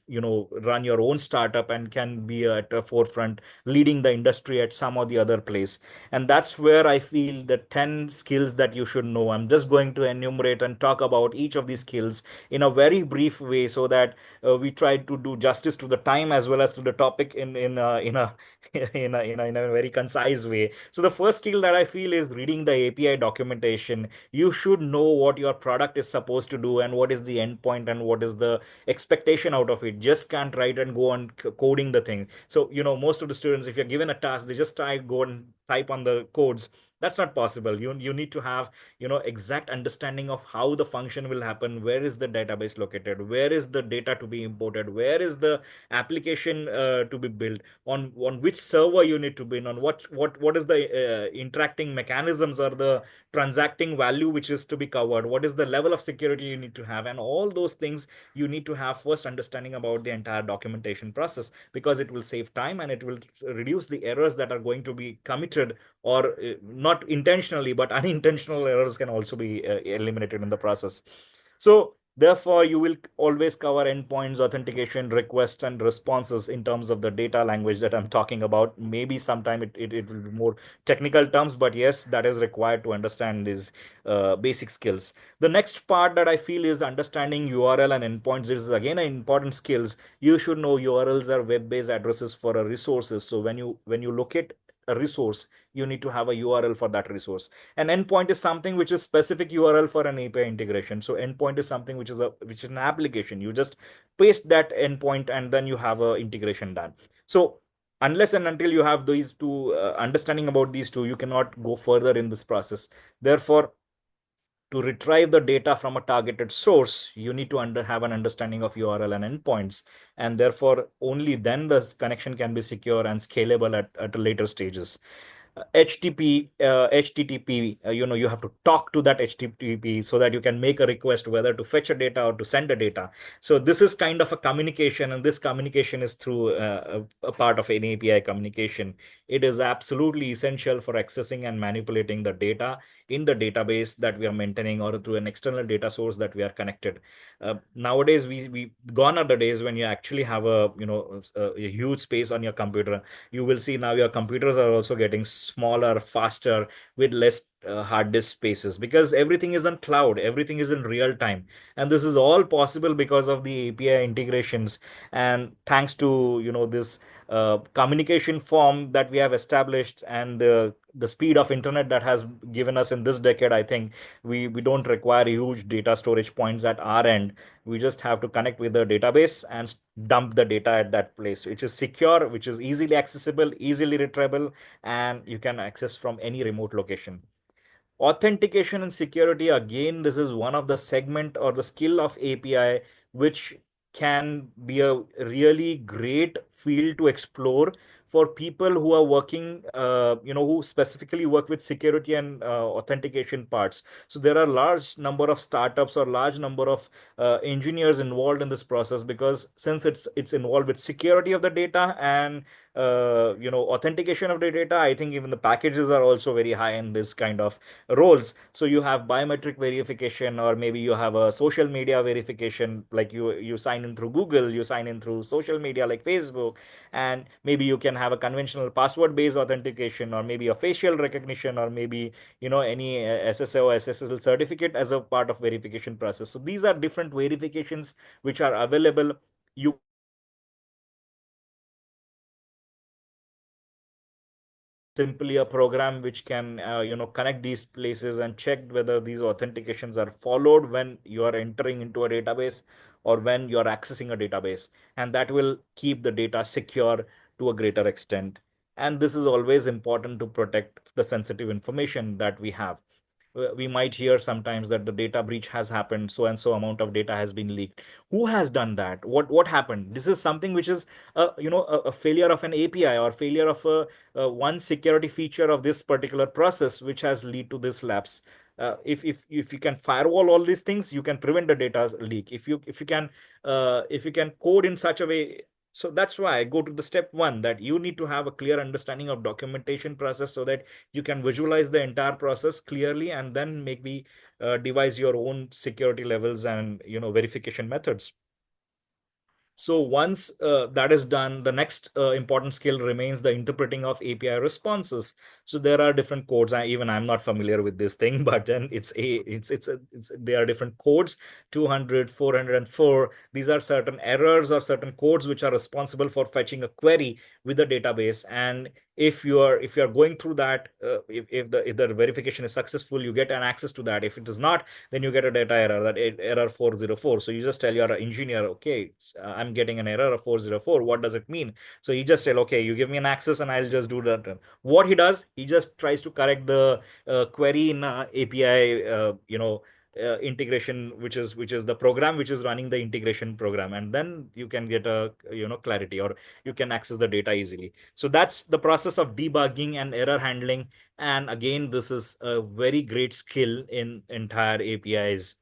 run your own startup, and can be at the forefront leading the industry at some or the other place. And that's where I feel the 10 skills that you should know. I'm just going to enumerate and talk about each of these skills in a very brief way, so that we try to do justice to the time as well as to the topic in a in a very concise way. So the first skill that I feel is reading the API documentation. You should know what your product is supposed to do, and what is the endpoint, and what is the expectation out of it. Just can't write and go on coding the thing. So most of the students, if you're given a task, they just try go and type on the codes. That's not possible. You need to have, exact understanding of how the function will happen, where is the database located, where is the data to be imported, where is the application to be built, on which server you need to be on, what is the interacting mechanisms or the transacting value which is to be covered, what is the level of security you need to have, and all those things you need to have first understanding about the entire documentation process, because it will save time and it will reduce the errors that are going to be committed, or not intentionally, but unintentional errors can also be eliminated in the process. So therefore, you will always cover endpoints, authentication, requests, and responses in terms of the data language that I'm talking about. Maybe sometime it will be more technical terms, but yes, that is required to understand these basic skills. The next part that I feel is understanding URL and endpoints. This is again an important skills. You should know URLs are web-based addresses for a resources. So when you locate a resource, you need to have a URL for that resource. An endpoint is something which is specific URL for an API integration. So endpoint is something which is an application. You just paste that endpoint and then you have a integration done. So unless and until you have these two understanding about these two, you cannot go further in this process. Therefore, to retrieve the data from a targeted source, you need to have an understanding of URL and endpoints, and therefore only then the connection can be secure and scalable at later stages. HTTP, you have to talk to that HTTP so that you can make a request whether to fetch a data or to send a data. So this is kind of a communication, and this communication is through a part of an API communication. It is absolutely essential for accessing and manipulating the data in the database that we are maintaining, or through an external data source that we are connected. Nowadays, we gone are the days when you actually have a huge space on your computer. You will see now your computers are also getting smaller, faster, with less hard disk spaces, because everything is on cloud, everything is in real time, and this is all possible because of the API integrations, and thanks to this communication form that we have established, and the speed of internet that has given us in this decade. I think we don't require huge data storage points at our end. We just have to connect with the database and dump the data at that place, which is secure, which is easily accessible, easily retrievable, and you can access from any remote location. Authentication and security, again, this is one of the segment or the skill of API, which can be a really great field to explore for people who are working, who specifically work with security and authentication parts. So there are large number of startups or large number of engineers involved in this process, because since it's involved with security of the data and authentication of the data, I think even the packages are also very high in this kind of roles. So you have biometric verification, or maybe you have a social media verification, like you sign in through Google, you sign in through social media like Facebook, and maybe you can have a conventional password based authentication, or maybe a facial recognition, or maybe any SSO SSL certificate as a part of verification process. So these are different verifications which are available. You simply a program which can connect these places and check whether these authentications are followed when you are entering into a database or when you are accessing a database, and that will keep the data secure to a greater extent. And this is always important to protect the sensitive information that we have. We might hear sometimes that the data breach has happened, so and so amount of data has been leaked. Who has done that? What happened? This is something which is a failure of an API, or failure of one security feature of this particular process, which has led to this lapse. If you can firewall all these things, you can prevent the data leak. If you can code in such a way. So that's why I go to the step one, that you need to have a clear understanding of documentation process, so that you can visualize the entire process clearly, and then maybe devise your own security levels and verification methods. So once that is done, the next important skill remains the interpreting of API responses. So there are different codes. I'm not familiar with this thing, but then there are different codes, 200, 404. These are certain errors or certain codes which are responsible for fetching a query with the database. And if you are going through that, if the verification is successful, you get an access to that. If it is not, then you get a data error, that error 404. So you just tell your engineer, okay, I'm getting an error of 404. What does it mean? So he just tell, okay, you give me an access and I'll just do that. What he does, He just tries to correct the query in API, integration, which is the program which is running the integration program, and then you can get a clarity, or you can access the data easily. So that's the process of debugging and error handling. And again, this is a very great skill in entire APIs.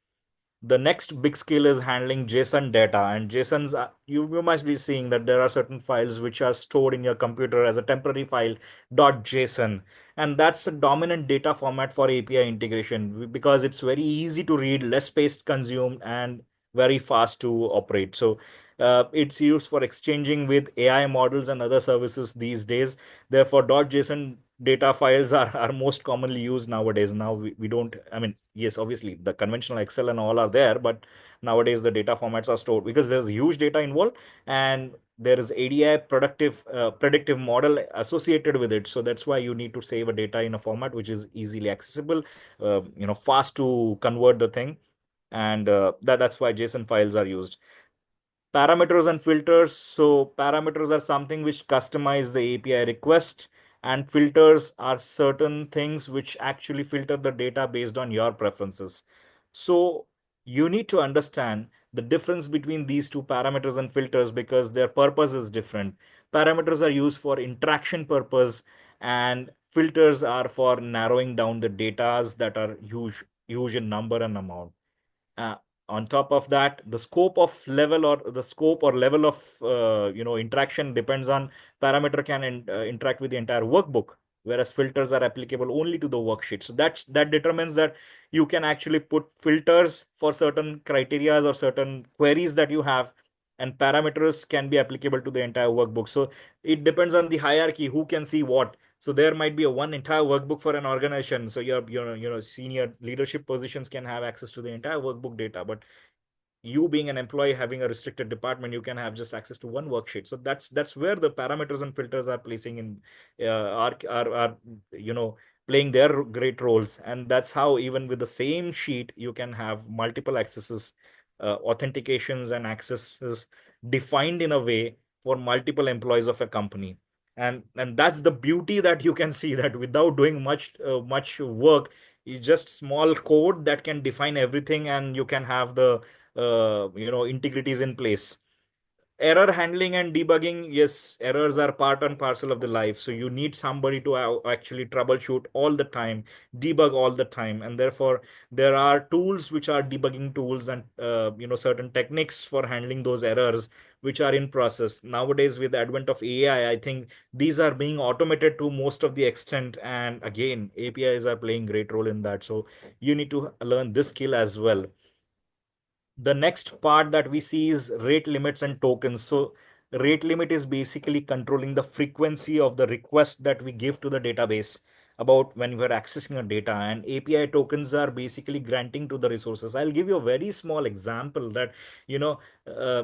The next big skill is handling JSON data. And JSONs, you must be seeing that there are certain files which are stored in your computer as a temporary file, .json. And that's a dominant data format for API integration because it's very easy to read, less space consumed, and very fast to operate. So it's used for exchanging with AI models and other services these days. Therefore, .json data files are most commonly used nowadays. Now we don't, I mean, yes, obviously the conventional Excel and all are there, but nowadays the data formats are stored because there's huge data involved, and there is ADI predictive model associated with it. So that's why you need to save a data in a format which is easily accessible, fast to convert the thing. And that's why JSON files are used. Parameters and filters. So parameters are something which customize the API request, and filters are certain things which actually filter the data based on your preferences. So you need to understand the difference between these two, parameters and filters, because their purpose is different. Parameters are used for interaction purpose, and filters are for narrowing down the datas that are huge in number and amount. uh, on top of that, the scope or level of interaction depends on parameter can interact with the entire workbook, whereas filters are applicable only to the worksheet. So that determines that you can actually put filters for certain criterias or certain queries that you have, and parameters can be applicable to the entire workbook. So it depends on the hierarchy, who can see what. So there might be a one entire workbook for an organization. So your senior leadership positions can have access to the entire workbook data, but you being an employee having a restricted department, you can have just access to one worksheet. So that's where the parameters and filters are placing in are playing their great roles. And that's how, even with the same sheet, you can have multiple accesses, authentications and accesses defined in a way for multiple employees of a company. And that's the beauty, that you can see that without doing much work, it's just small code that can define everything, and you can have the integrities in place. Error handling and debugging, yes, errors are part and parcel of the life. So you need somebody to actually troubleshoot all the time, debug all the time. And therefore there are tools which are debugging tools, and certain techniques for handling those errors which are in process nowadays. With the advent of AI, I think these are being automated to most of the extent, and again, APIs are playing great role in that. So you need to learn this skill as well. The next part that we see is rate limits and tokens. So rate limit is basically controlling the frequency of the request that we give to the database about when we're accessing a data, and API tokens are basically granting to the resources. I'll give you a very small example that you know uh,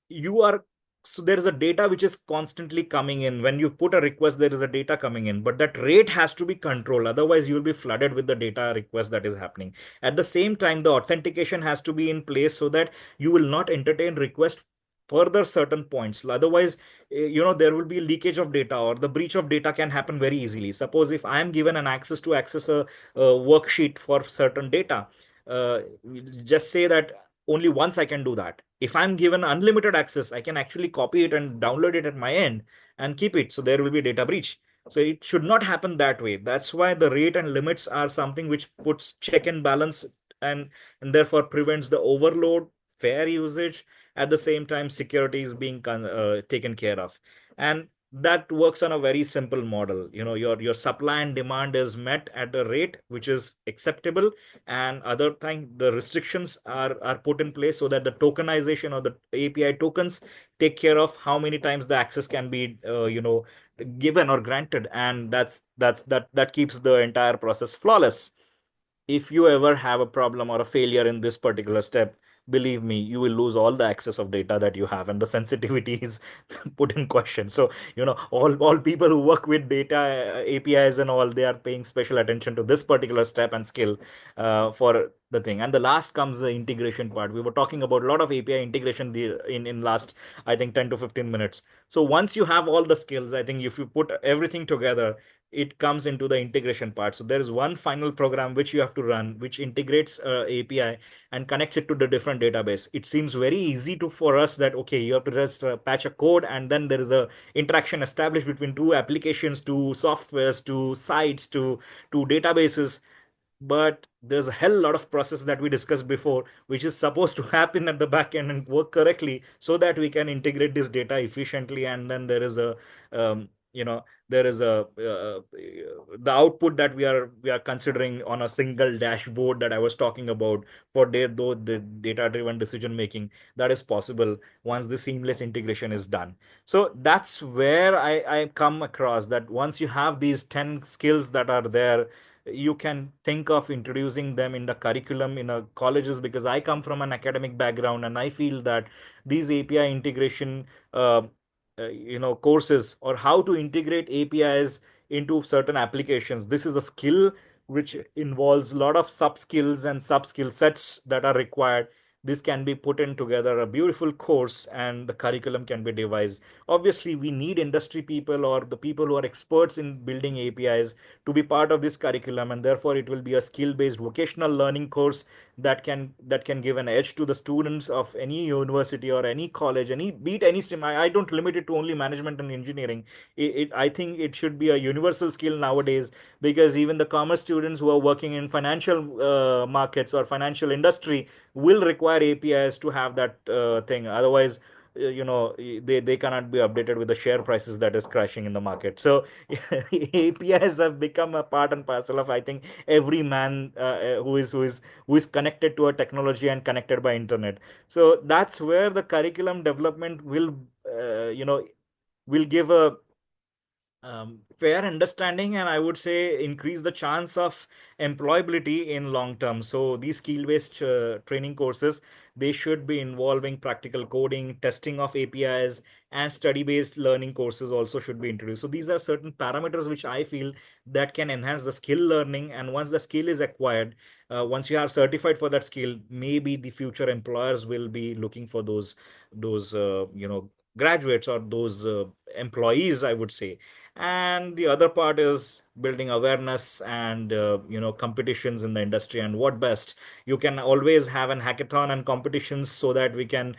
you are so there is a data which is constantly coming in. When you put a request, there is a data coming in, but that rate has to be controlled, otherwise you will be flooded with the data request that is happening. At the same time, the authentication has to be in place so that you will not entertain request further certain points. Otherwise, there will be leakage of data, or the breach of data can happen very easily. Suppose if I am given an access to access a worksheet for certain data, uh, just say that only once I can do that. If I'm given unlimited access, I can actually copy it and download it at my end and keep it. So there will be data breach. So it should not happen that way. That's why the rate and limits are something which puts check and balance, and therefore prevents the overload, fair usage. At the same time, security is being taken care of. And that works on a very simple model. Your supply and demand is met at a rate which is acceptable, and other thing, the restrictions are put in place so that the tokenization or the API tokens take care of how many times the access can be given or granted. And that keeps the entire process flawless. If you ever have a problem or a failure in this particular step, believe me, you will lose all the access of data that you have, and the sensitivity is put in question. So all people who work with data, APIs and all, they are paying special attention to this particular step and skill for the thing. And the last comes the integration part. We were talking about a lot of API integration in last, I think, 10 to 15 minutes. So once you have all the skills, I think if you put everything together, it comes into the integration part. So there is one final program which you have to run, which integrates API and connects it to the different database. It seems very easy to for us that, okay, you have to just patch a code, and then there is a interaction established between two applications, two softwares, two sites, two databases. But there's a hell lot of process that we discussed before, which is supposed to happen at the back end and work correctly so that we can integrate this data efficiently. And then there is a there is a the output that we are considering on a single dashboard that I was talking about for the data driven decision making, that is possible once the seamless integration is done. So that's where I come across that once you have these 10 skills that are there, you can think of introducing them in the curriculum in colleges, because I come from an academic background and I feel that these API integration courses, or how to integrate APIs into certain applications, this is a skill which involves a lot of sub skills and sub skill sets that are required. This can be put in together a beautiful course, and the curriculum can be devised. Obviously, we need industry people or the people who are experts in building APIs to be part of this curriculum, and therefore it will be a skill based vocational learning course that can give an edge to the students of any university or any college, any be it any stream. I don't limit it to only management and engineering. I think it should be a universal skill nowadays, because even the commerce students who are working in financial markets or financial industry will require APIs to have that thing. Otherwise, they cannot be updated with the share prices that is crashing in the market. So APIs have become a part and parcel of, I think, every man who is connected to a technology and connected by internet. So that's where the curriculum development will give a fair understanding, and I would say increase the chance of employability in long term. So these skill based training courses, they should be involving practical coding, testing of APIs, and study based learning courses also should be introduced. So these are certain parameters which I feel that can enhance the skill learning. And once the skill is acquired, once you are certified for that skill, maybe the future employers will be looking for those graduates or those employees, I would say. And the other part is building awareness and competitions in the industry. And what best, you can always have an hackathon and competitions so that we can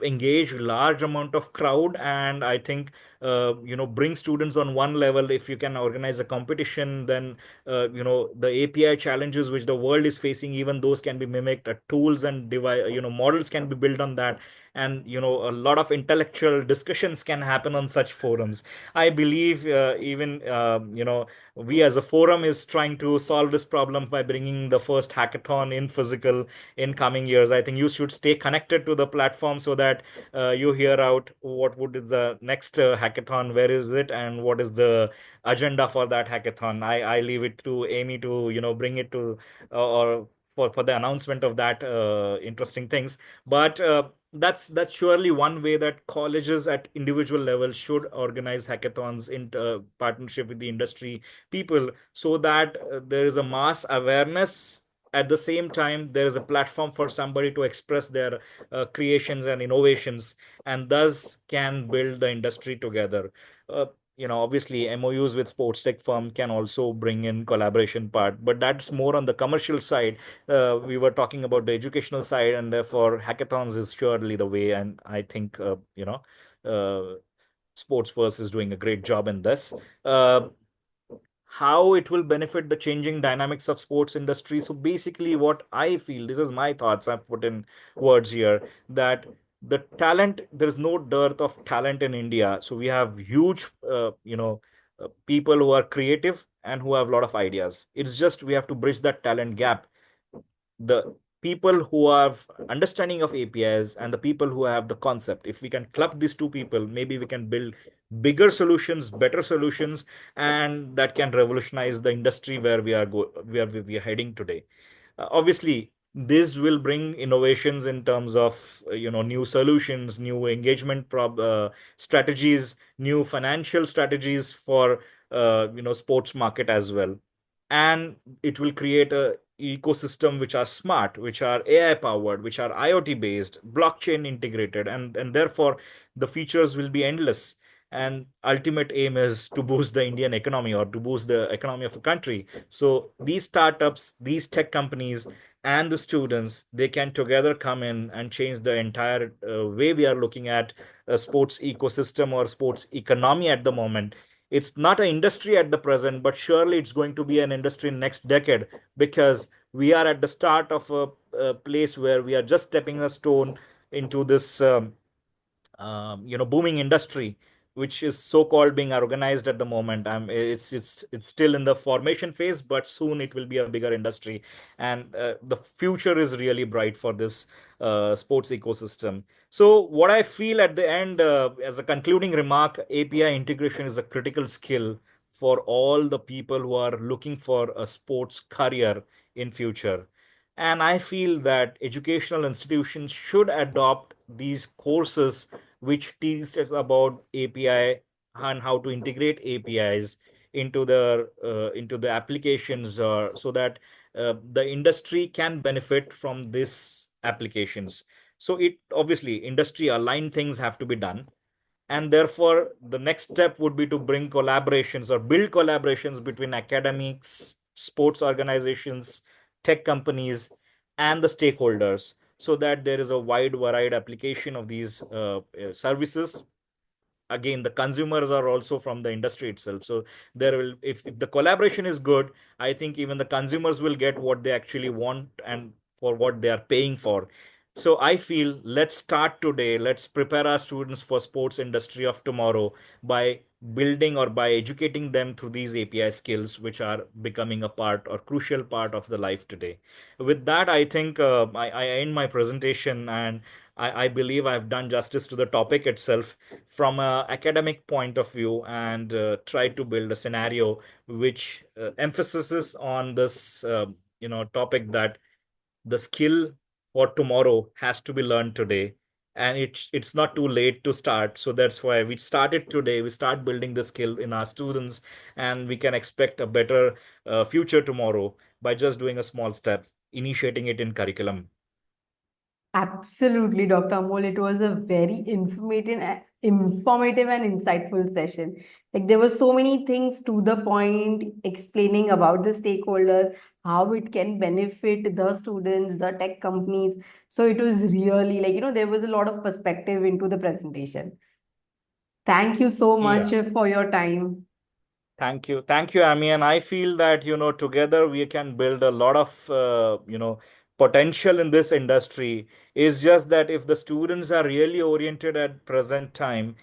engage large amount of crowd. And I think bring students on one level. If you can organize a competition, then the API challenges which the world is facing, even those can be mimicked. Tools and models can be built on that. And a lot of intellectual discussions can happen on such forums. I believe even we as a forum is trying to solve this problem by bringing the first hackathon in physical in coming years. I think you should stay connected to the platform so that you hear out what would is the next hackathon, where is it, and what is the agenda for that hackathon. I leave it to Amy to bring it to or for the announcement of that interesting things. But that's surely one way that colleges at individual level should organize hackathons in partnership with the industry people, so that there is a mass awareness. At the same time, there is a platform for somebody to express their creations and innovations, and thus can build the industry together. uh, Obviously MOUs with sports tech firm can also bring in collaboration part, but that's more on the commercial side. We were talking about the educational side, and therefore hackathons is surely the way. And I think uh, Sports First is doing a great job in this. Uh, how it will benefit the changing dynamics of sports industry. So basically, what I feel, this is my thoughts I've put in words here, that the talent, there is no dearth of talent in India. So we have huge, people who are creative and who have a lot of ideas. It's just we have to bridge that talent gap. The people who have understanding of APIs and the people who have the concept, if we can club these two people, maybe we can build bigger solutions, better solutions, and that can revolutionize the industry where we are heading today. Obviously, this will bring innovations in terms of new solutions, new engagement strategies, new financial strategies for sports market as well. And it will create a ecosystem which are smart, which are AI powered, which are IoT based, blockchain integrated, and therefore the features will be endless. and ultimate aim is to boost the Indian economy or to boost the economy of a country. So these startups, these tech companies, and the students, they can together come in and change the entire way we are looking at a sports ecosystem or sports economy at the moment. It's not an industry at the present, but surely it's going to be an industry next decade, because we are at the start of a place where we are just stepping a stone into this booming industry, which is so-called being organized at the moment. It's still in the formation phase, but soon it will be a bigger industry, and the future is really bright for this sports ecosystem. So what I feel at the end, as a concluding remark, API integration is a critical skill for all the people who are looking for a sports career in future. And I feel that educational institutions should adopt these courses which teach us about API and how to integrate APIs into the applications, so that the industry can benefit from these applications. So it obviously industry aligned things have to be done, and therefore the next step would be to bring collaborations or build collaborations between academics, sports organizations, tech companies, and the stakeholders, so that there is a wide varied application of these services. Again, the consumers are also from the industry itself, so there will, if the collaboration is good, I think even the consumers will get what they actually want and for what they are paying for. So I feel, let's start today, let's prepare our students for sports industry of tomorrow by building or by educating them through these API skills, which are becoming a part or crucial part of the life today. With that, I think I end my presentation, and I believe I've done justice to the topic itself from an academic point of view, and try to build a scenario which emphasizes on this topic, that the skill for tomorrow has to be learned today, and it's not too late to start. So that's why we started today, we start building the skill in our students, and we can expect a better future tomorrow by just doing a small step, initiating it in curriculum. Absolutely, Dr. Amol. It was a very informative and insightful session. Like there were so many things to the point, explaining about the stakeholders, how it can benefit the students, the tech companies. So it was really like, there was a lot of perspective into the presentation. Thank you so much Yeah. for your time. Thank you, Amy. And I feel that, together we can build a lot of, potential in this industry. It's just that if the students are really oriented at present time,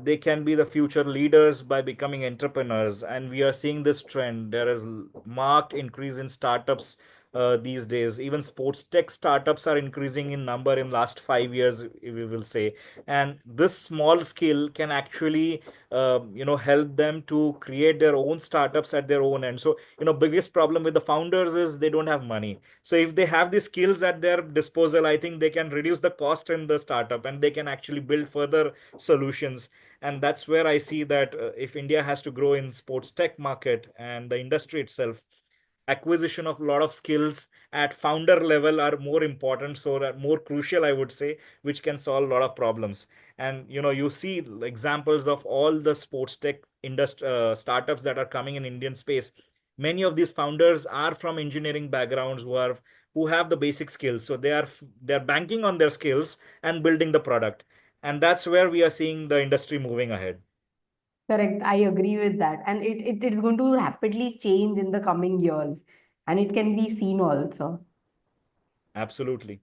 they can be the future leaders by becoming entrepreneurs. And we are seeing this trend. There is marked increase in startups these days. Even sports tech startups are increasing in number in last 5 years, we will say. And this small skill can actually help them to create their own startups at their own end. So biggest problem with the founders is they don't have money. So if they have the skills at their disposal, I think they can reduce the cost in the startup, and they can actually build further solutions. And that's where I see that if India has to grow in sports tech market and the industry itself, acquisition of a lot of skills at founder level are more important, so that more crucial, I would say, which can solve a lot of problems. And you see examples of all the sports tech industry startups that are coming in Indian space. Many of these founders are from engineering backgrounds, who have the basic skills, so they're banking on their skills and building the product. And that's where we are seeing the industry moving ahead. Correct. I agree with that. And it is going to rapidly change in the coming years. And it can be seen also. Absolutely.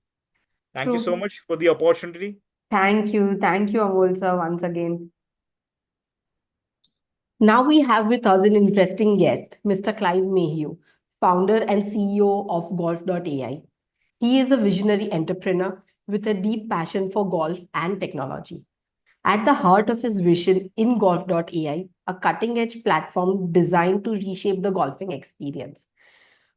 Thank you so True. much for the opportunity. Thank you. Thank you, Amol sir, once again. Now we have with us an interesting guest, Mr. Clive Mayhew, founder and CEO of Golf.ai. He is a visionary entrepreneur with a deep passion for golf and technology. At the heart of his vision in Golf.ai, a cutting edge platform designed to reshape the golfing experience.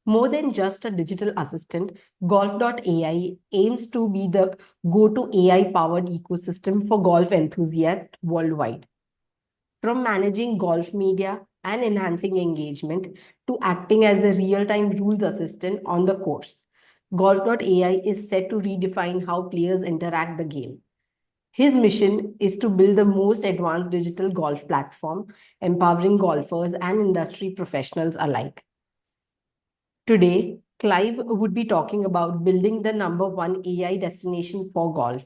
More than just a digital assistant, Golf.ai aims to be the go to AI powered ecosystem for golf enthusiasts worldwide. From managing golf media and enhancing engagement to acting as a real time rules assistant on the course, Golf.ai is set to redefine how players interact the game. His mission is to build the most advanced digital golf platform, empowering golfers and industry professionals alike. Today, Clive would be talking about building the #1 AI destination for golf,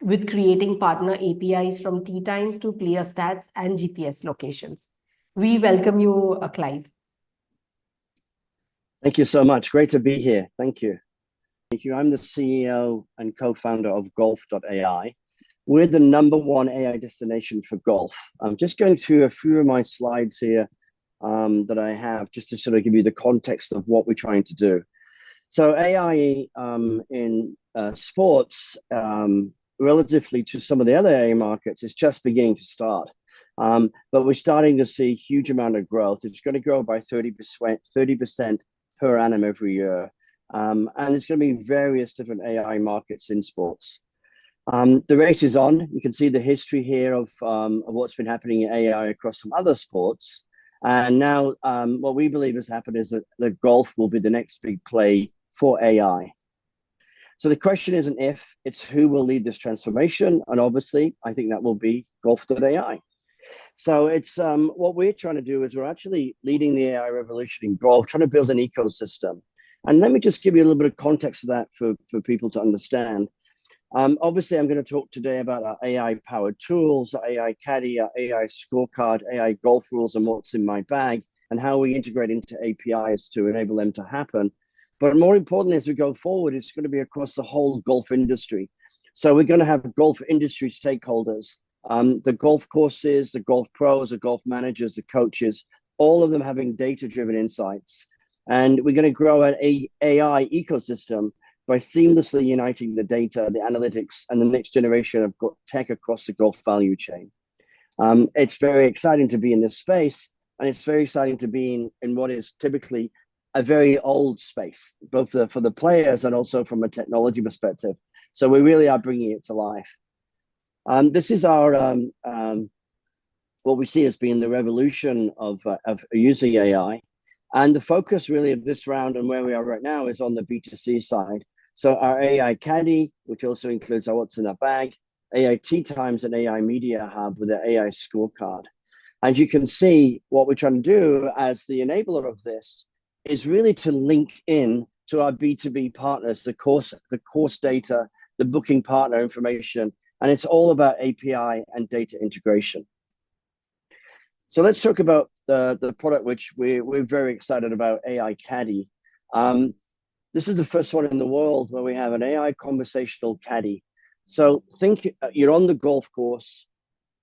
with creating partner APIs from tee times to player stats and GPS locations. We welcome you, Clive. Thank you so much. Great to be here. Thank you. I'm the CEO and co-founder of golf.ai. We're the #1 AI destination for golf. I'm just going through a few of my slides here that I have just to sort of give you the context of what we're trying to do. So AI in sports, relatively to some of the other AI markets, is just beginning to start. But we're starting to see a huge amount of growth. It's going to grow by 30% per annum every year. And there's going to be various different AI markets in sports. The race is on. You can see the history here of what's been happening in AI across some other sports. And now what we believe has happened is that the golf will be the next big play for AI. So the question isn't if, it's who will lead this transformation. And obviously, I think that will be golf.ai. So it's what we're trying to do is we're actually leading the AI revolution in golf, trying to build an ecosystem. And let me just give you a little bit of context of that for people to understand. Obviously, I'm going to talk today about our AI-powered tools, our AI Caddy, our AI scorecard, AI golf rules, and what's in my bag, and how we integrate into APIs to enable them to happen. But more importantly, as we go forward, it's going to be across the whole golf industry. So we're going to have golf industry stakeholders, the golf courses, the golf pros, the golf managers, the coaches, all of them having data-driven insights. And we're going to grow an AI ecosystem by seamlessly uniting the data, the analytics, and the next generation of tech across the golf value chain. It's very exciting to be in this space, and it's very exciting to be in what is typically a very old space, both for the players and also from a technology perspective. So we really are bringing it to life. This is our what we see as being the revolution of using AI. And the focus really of this round and where we are right now is on the B2C side. So our AI Caddy, which also includes our what's in our bag, AI Tee Times, and AI Media Hub with the AI scorecard. As you can see, what we're trying to do as the enabler of this is really to link in to our B2B partners, the course data, the booking partner information, and it's all about API and data integration. So let's talk about the product which we're very excited about, AI Caddy. This is the first one in the world where we have an AI conversational caddy. So think you're on the golf course,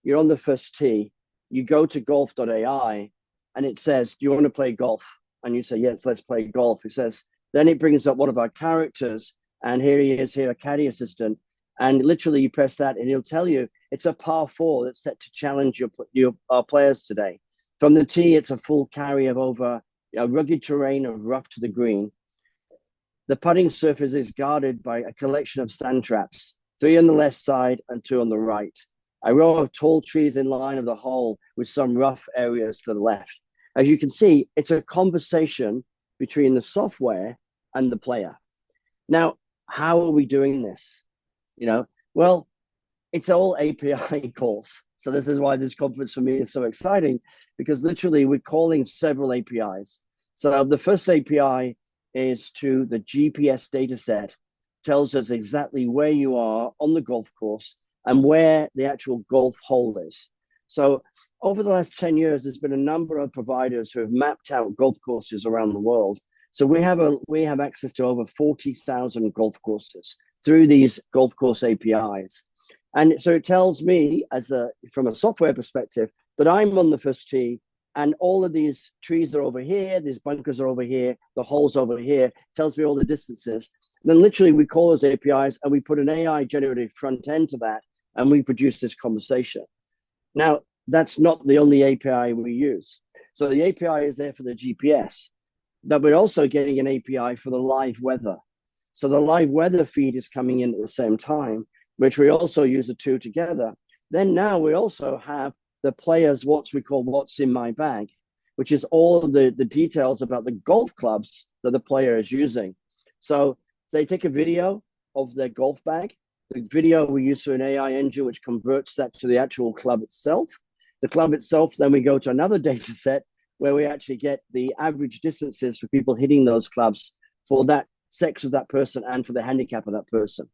you're on the first tee, you go to golf.ai, and it says, do you want to play golf? And you say, yes, let's play golf. It says, then it brings up one of our characters, and here he is, here, a caddy assistant. And literally you press that and he'll tell you it's a par 4 that's set to challenge your players today. From the tee, it's a full carry of over a rugged terrain of rough to the green. The putting surface is guarded by a collection of sand traps, 3 on the left side and 2 on the right. A row of tall trees in line of the hole with some rough areas to the left. As you can see, it's a conversation between the software and the player. Now, how are we doing this? Well, it's all API calls. So this is why this conference for me is so exciting, because literally we're calling several APIs. So the first API is to the GPS data set, tells us exactly where you are on the golf course and where the actual golf hole is. So over the last 10 years, there's been a number of providers who have mapped out golf courses around the world. So we have access to over 40,000 golf courses through these golf course APIs. And so it tells me, from a software perspective, that I'm on the first tee, and all of these trees are over here, these bunkers are over here, the hole's over here, tells me all the distances. And then literally we call those APIs and we put an AI generative front end to that, and we produce this conversation. Now, that's not the only API we use. So the API is there for the GPS, but we're also getting an API for the live weather. So the live weather feed is coming in at the same time, which we also use the two together. Then now we also have the players, what we call what's in my bag, which is all of the details about the golf clubs that the player is using. So they take a video of their golf bag. The video we use through an AI engine, which converts that to the actual club itself. The club itself, then we go to another data set where we actually get the average distances for people hitting those clubs for that sex of that person and for the handicap of that person.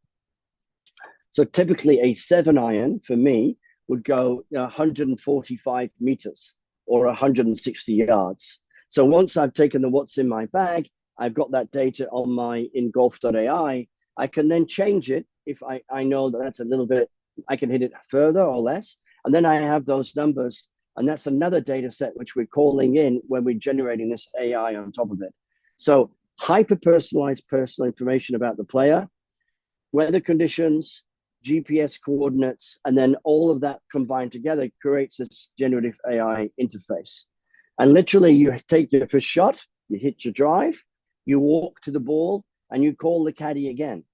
So typically a 7-iron for me would go 145 meters or 160 yards. So once I've taken the what's in my bag, I've got that data on my in golf.ai, I can then change it if I know that that's a little bit, I can hit it further or less. And then I have those numbers. And that's another data set which we're calling in when we're generating this AI on top of it. So hyper-personalized personal information about the player, weather conditions, GPS coordinates, and then all of that combined together creates this generative AI interface. And literally you take your first shot, you hit your drive, you walk to the ball, and you call the caddy again.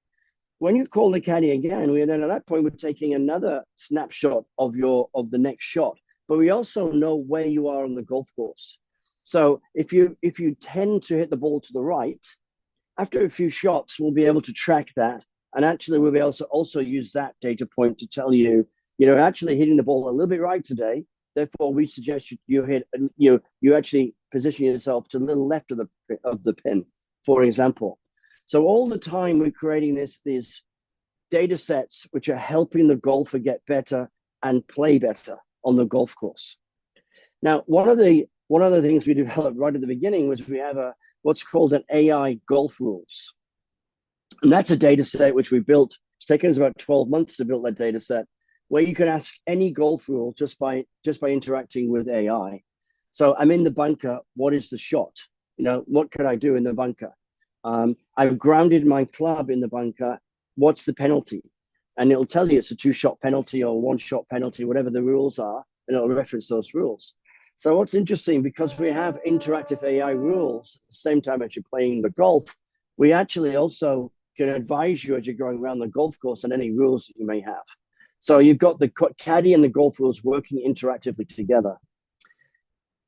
When you call the caddy again, we then at that point we're taking another snapshot of the next shot, but we also know where you are on the golf course. So if you tend to hit the ball to the right, after a few shots, we'll be able to track that. And actually, we'll be able to also use that data point to tell you, actually hitting the ball a little bit right today. Therefore, we suggest you actually position yourself to the little left of the pin, for example. So all the time we're creating these data sets which are helping the golfer get better and play better on the golf course. Now, one of the things we developed right at the beginning was we have what's called an AI golf rules. And that's a data set which we built. It's taken us about 12 months to build that data set, where you can ask any golf rule just by interacting with AI. So I'm in the bunker. What is the shot? What can I do in the bunker? I've grounded my club in the bunker. What's the penalty? And it'll tell you it's a 2-shot penalty or 1-shot penalty, whatever the rules are, and it'll reference those rules. So what's interesting, because we have interactive AI rules at the same time as you're playing the golf, we actually also can advise you as you're going around the golf course on any rules that you may have. So you've got the caddy and the golf rules working interactively together.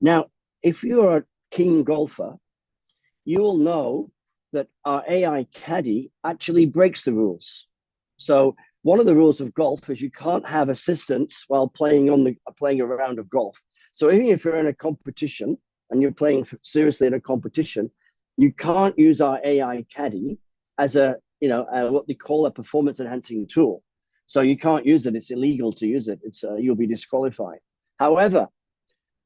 Now, if you're a keen golfer, you will know that our AI caddy actually breaks the rules. So one of the rules of golf is you can't have assistance while playing a round of golf. So even if you're in a competition and you're playing seriously in a competition, you can't use our AI caddy as what they call a performance enhancing tool. So you can't use it. It's illegal to use it. You'll be disqualified. However,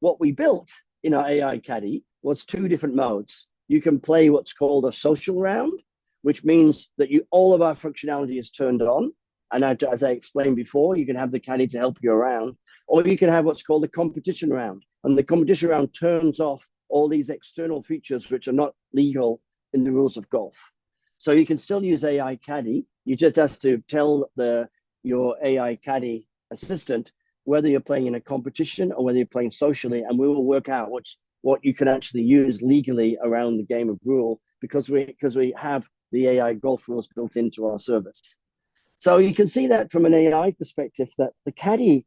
what we built in our AI caddy was 2 different modes. You can play what's called a social round, which means that all of our functionality is turned on. And as I explained before, you can have the caddy to help you around, or you can have what's called a competition round. And the competition round turns off all these external features which are not legal in the rules of golf. So you can still use AI caddy. You just have to tell your AI caddy assistant whether you're playing in a competition or whether you're playing socially, and we will work out what you can actually use legally around the game of rule, because we have the AI golf rules built into our service. So you can see that from an AI perspective, that the caddy,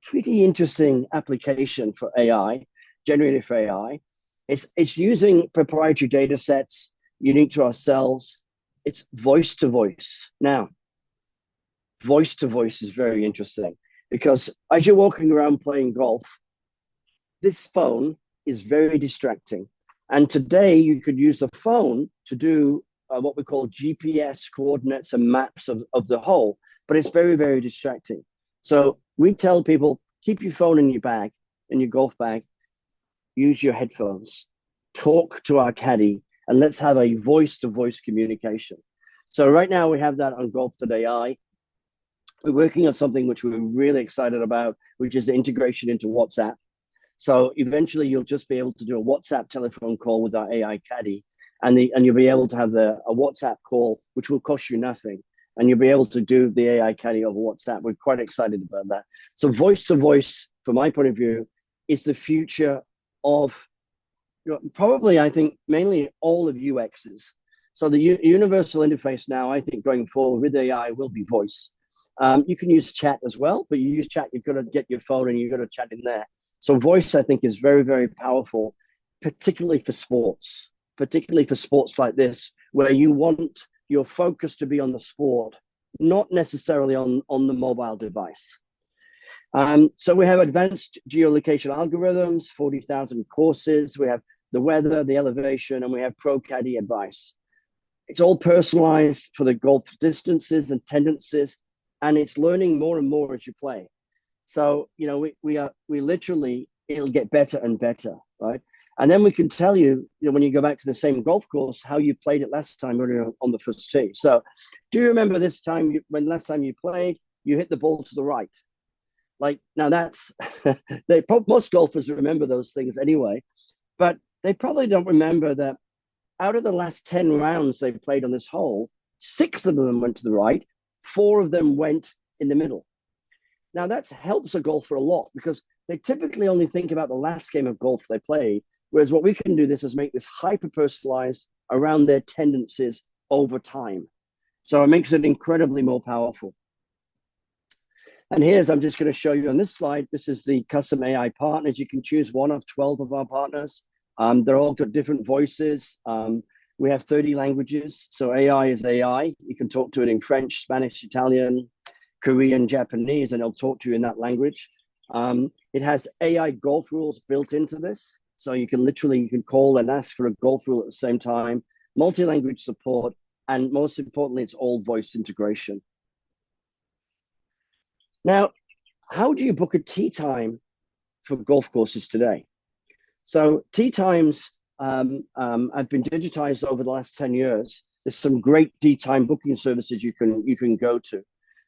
pretty interesting application for AI, generative AI. It's using proprietary data sets unique to ourselves. It's voice to voice. Now, voice to voice is very interesting, because as you're walking around playing golf, this phone is very distracting. And today you could use the phone to do what we call GPS coordinates and maps of the hole, but it's very, very distracting. So we tell people, keep your phone in your bag, in your golf bag, use your headphones, talk to our caddy, and let's have a voice-to-voice communication. So right now we have that on golf.ai. We're working on something which we're really excited about, which is the integration into WhatsApp. So eventually you'll just be able to do a WhatsApp telephone call with our AI caddy, and you'll be able to have a WhatsApp call, which will cost you nothing. And you'll be able to do the AI caddy over WhatsApp. We're quite excited about that. So voice to voice, from my point of view, is the future of probably, I think, mainly all of UXs. So the universal interface now, I think, going forward with AI will be voice. You can use chat as well, but you use chat, you've got to get your phone and you've got to chat in there. So voice, I think, is very, very powerful, particularly for sports like this, where you want your focus to be on the sport not necessarily on the mobile device. So we have advanced geolocation algorithms, 40,000 courses. We have the weather, the elevation, and we have pro caddy advice. It's all personalized for the golf distances and tendencies, and it's learning more and more as you play. So, you know, we literally, it'll get better and better, right? And then we can tell you, when you go back to the same golf course, how you played it last time on the first tee. So do you remember this time, when last time you played, you hit the ball to the right? Like, now that's, most golfers remember those things anyway, but they probably don't remember that out of the last 10 rounds they played on this hole, 6 of them went to the right, 4 of them went in the middle. Now that helps a golfer a lot because they typically only think about the last game of golf they played, whereas what we can do this is make this hyper-personalized around their tendencies over time. So it makes it incredibly more powerful. And I'm just going to show you on this slide, this is the custom AI partners. You can choose one of 12 of our partners. They're all got different voices. We have 30 languages. So AI is AI. You can talk to it in French, Spanish, Italian, Korean, Japanese, and it'll talk to you in that language. It has AI golf rules built into this. So you can call and ask for a golf rule at the same time, multi-language support, and most importantly, it's all voice integration. Now, how do you book a tee time for golf courses today? So tee times have been digitized over the last 10 years. There's some great tee time booking services you can go to.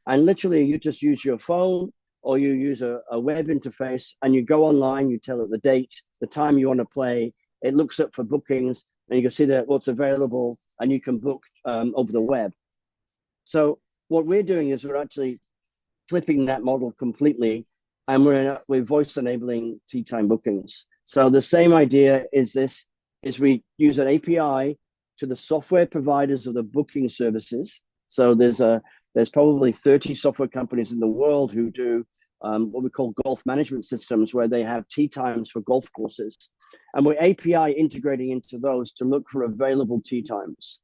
And literally, you just use your phone or you use a web interface and you go online, you tell it the date, the time you want to play. It looks up for bookings and you can see that what's available and you can book over the web. So what we're doing is we're actually flipping that model completely, and we're voice enabling tee time bookings. So the same idea is we use an API to the software providers of the booking services. So there's probably 30 software companies in the world who do what we call golf management systems, where they have tee times for golf courses, and we're API integrating into those to look for available tee times.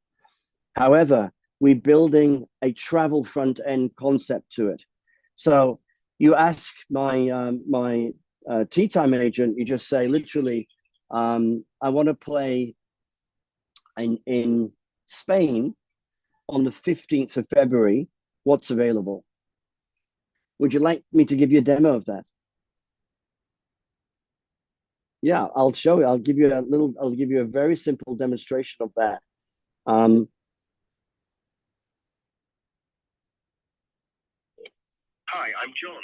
However, we're building a travel front end concept to it. So you ask my tee time agent, you just say literally, I want to play in Spain on the 15th of February. What's available? Would you like me to give you a demo of that? Yeah, I'll show you. I'll give you a very simple demonstration of that. Hi, I'm John.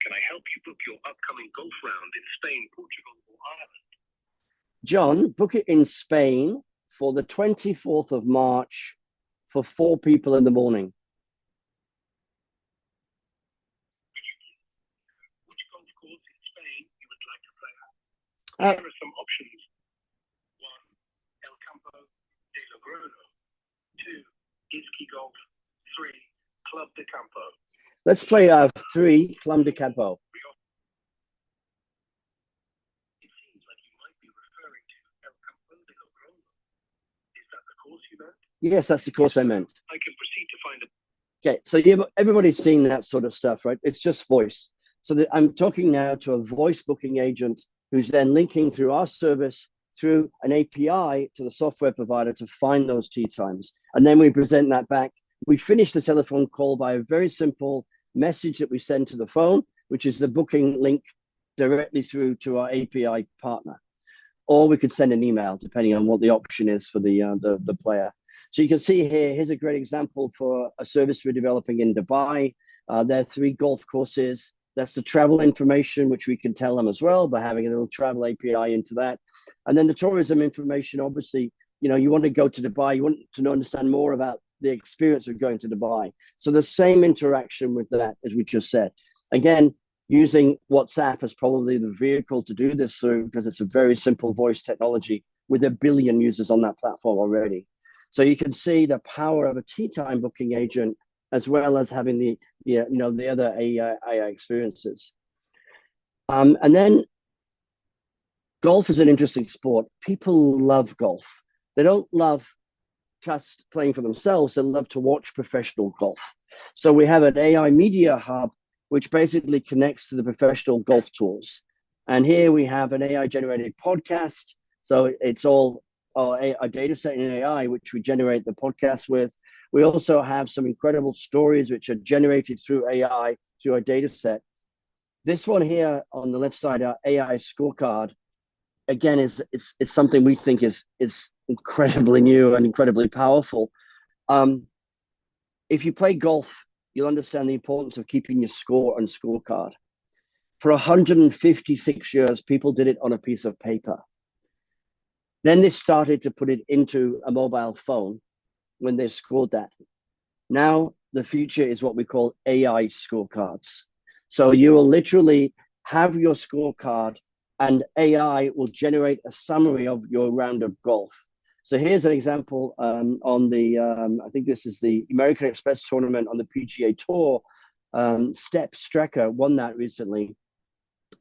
Can I help you book your upcoming golf round in Spain, Portugal, or Ireland? John, book it in Spain for the 24th of March for 4 people in the morning. Which golf course in Spain you would like to play at? Here are some options. 1, El Campo de Logroño. 2, Iski Golf. 3, Club de Campo. Let's play 3, Club de Campo. It seems like you might be referring to El Campo de Logroño. Is that the course you meant? Yes, that's the course I meant. I can proceed to find a... Okay, so everybody's seen that sort of stuff, right? It's just voice. So I'm talking now to a voice booking agent who's then linking through our service through an API to the software provider to find those tee times. And then we present that back. We finish the telephone call by a very simple message that we send to the phone, which is the booking link directly through to our API partner. Or we could send an email, depending on what the option is for the player. So you can see here's a great example for a service we're developing in Dubai. There are 3 golf courses. That's the travel information, which we can tell them as well by having a little travel API into that. And then the tourism information, obviously, you want to go to Dubai, you want to understand more about the experience of going to Dubai. So the same interaction with that, as we just said. Again, using WhatsApp as probably the vehicle to do this through, because it's a very simple voice technology with 1 billion users on that platform already. So you can see the power of a tee time booking agent, as well as having the other AI experiences. And then golf is an interesting sport. People love golf. They don't love just playing for themselves. They love to watch professional golf. So we have an AI media hub, which basically connects to the professional golf tours. And here we have an AI generated podcast. So it's all a data set in AI, which we generate the podcast with. We also have some incredible stories which are generated through AI, through a data set. This one here on the left side, our AI scorecard, again, it's something we think is incredibly new and incredibly powerful. If you play golf, you'll understand the importance of keeping your score and scorecard. For 156 years, people did it on a piece of paper. Then they started to put it into a mobile phone when they scored that. Now, the future is what we call AI scorecards. So you will literally have your scorecard and AI will generate a summary of your round of golf. So here's an example on the, I think this is the American Express tournament on the PGA Tour. Step Strecker won that recently.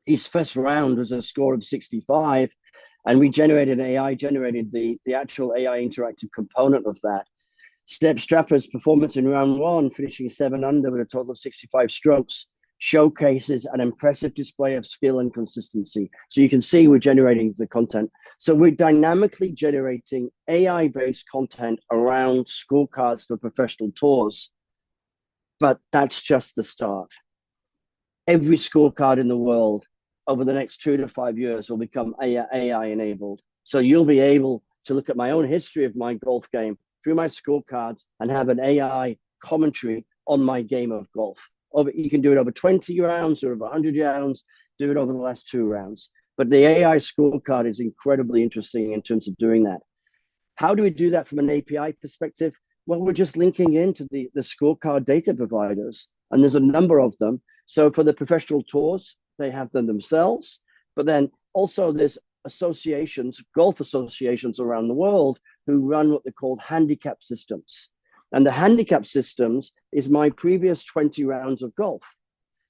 His first round was a score of 65, and we generated the actual AI interactive component of that. Step Strapper's performance in round one, finishing 7 under with a total of 65 strokes, showcases an impressive display of skill and consistency. So you can see we're generating the content. So we're dynamically generating AI-based content around scorecards for professional tours. But that's just the start. Every scorecard in the world over the next 2 to 5 years will become AI enabled. So you'll be able to look at my own history of my golf game through my scorecards and have an AI commentary on my game of golf. You can do it over 20 rounds or over 100 rounds, do it over the last 2 rounds. But the AI scorecard is incredibly interesting in terms of doing that. How do we do that from an API perspective? Well, we're just linking into the scorecard data providers, and there's a number of them. So for the professional tours, they have them themselves, but then also there's associations, golf associations around the world who run what they're called handicap systems. And the handicap systems is my previous 20 rounds of golf.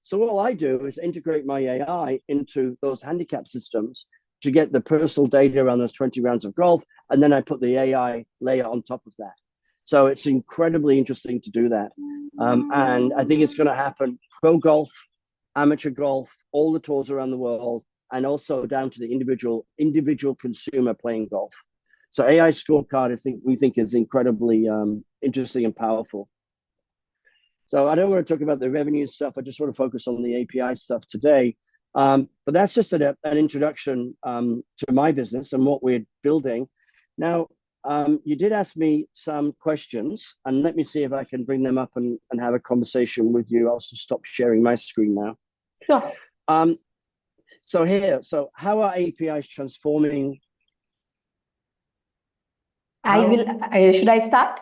So all I do is integrate my AI into those handicap systems to get the personal data around those 20 rounds of golf, and then I put the AI layer on top of that. So it's incredibly interesting to do that. And I think it's going to happen pro golf, amateur golf, all the tours around the world, and also down to the individual consumer playing golf. So AI scorecard, we think is incredibly interesting and powerful. So I don't want to talk about the revenue stuff. I just want to focus on the API stuff today. But that's just an introduction to my business and what we're building. Now, you did ask me some questions, and let me see if I can bring them up and have a conversation with you. I'll just stop sharing my screen now. Sure. So how are APIs transforming? Should I start?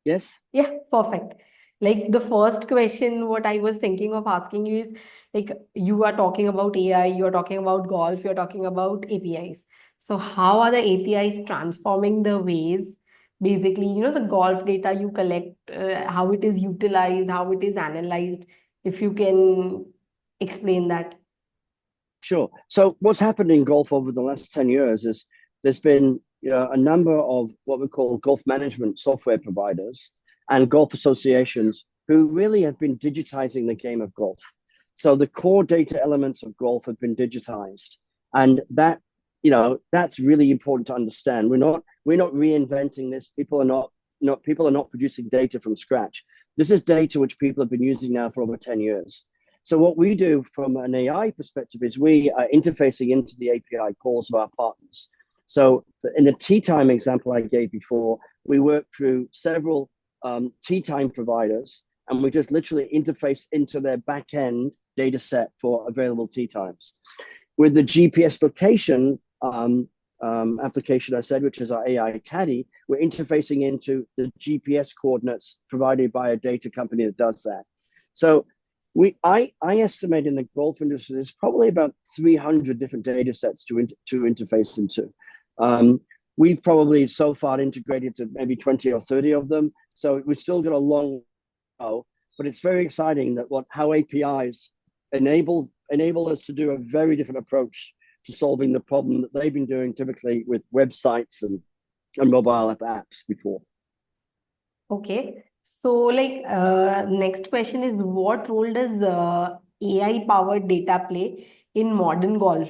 Yes. Yeah, perfect. Like the first question, what I was thinking of asking you is like you are talking about AI, you are talking about golf, you're talking about APIs. So how are the APIs transforming the ways, basically, the golf data you collect, how it is utilized, how it is analyzed, if you can explain that. Sure. So what's happened in golf over the last 10 years is there's been a number of what we call golf management software providers and golf associations who really have been digitizing the game of golf. So the core data elements of golf have been digitized, and that's really important to understand. We're not reinventing this. People are not producing data from scratch. This is data which people have been using now for over 10 years. So what we do from an AI perspective is we are interfacing into the API calls of our partners. So in the tee time example I gave before, we work through several tee time providers, and we just literally interface into their back-end data set for available tee times. With the GPS location application I said, which is our AI Caddy, we're interfacing into the GPS coordinates provided by a data company that does that. So I estimate in the golf industry there's probably about 300 different data sets to interface into. We've probably so far integrated to maybe 20 or 30 of them. So we've still got a long way to go, but it's very exciting that how APIs enable us to do a very different approach to solving the problem that they've been doing typically with websites and mobile apps before. Okay. So, like, next question is what role does AI-powered data play in modern golf?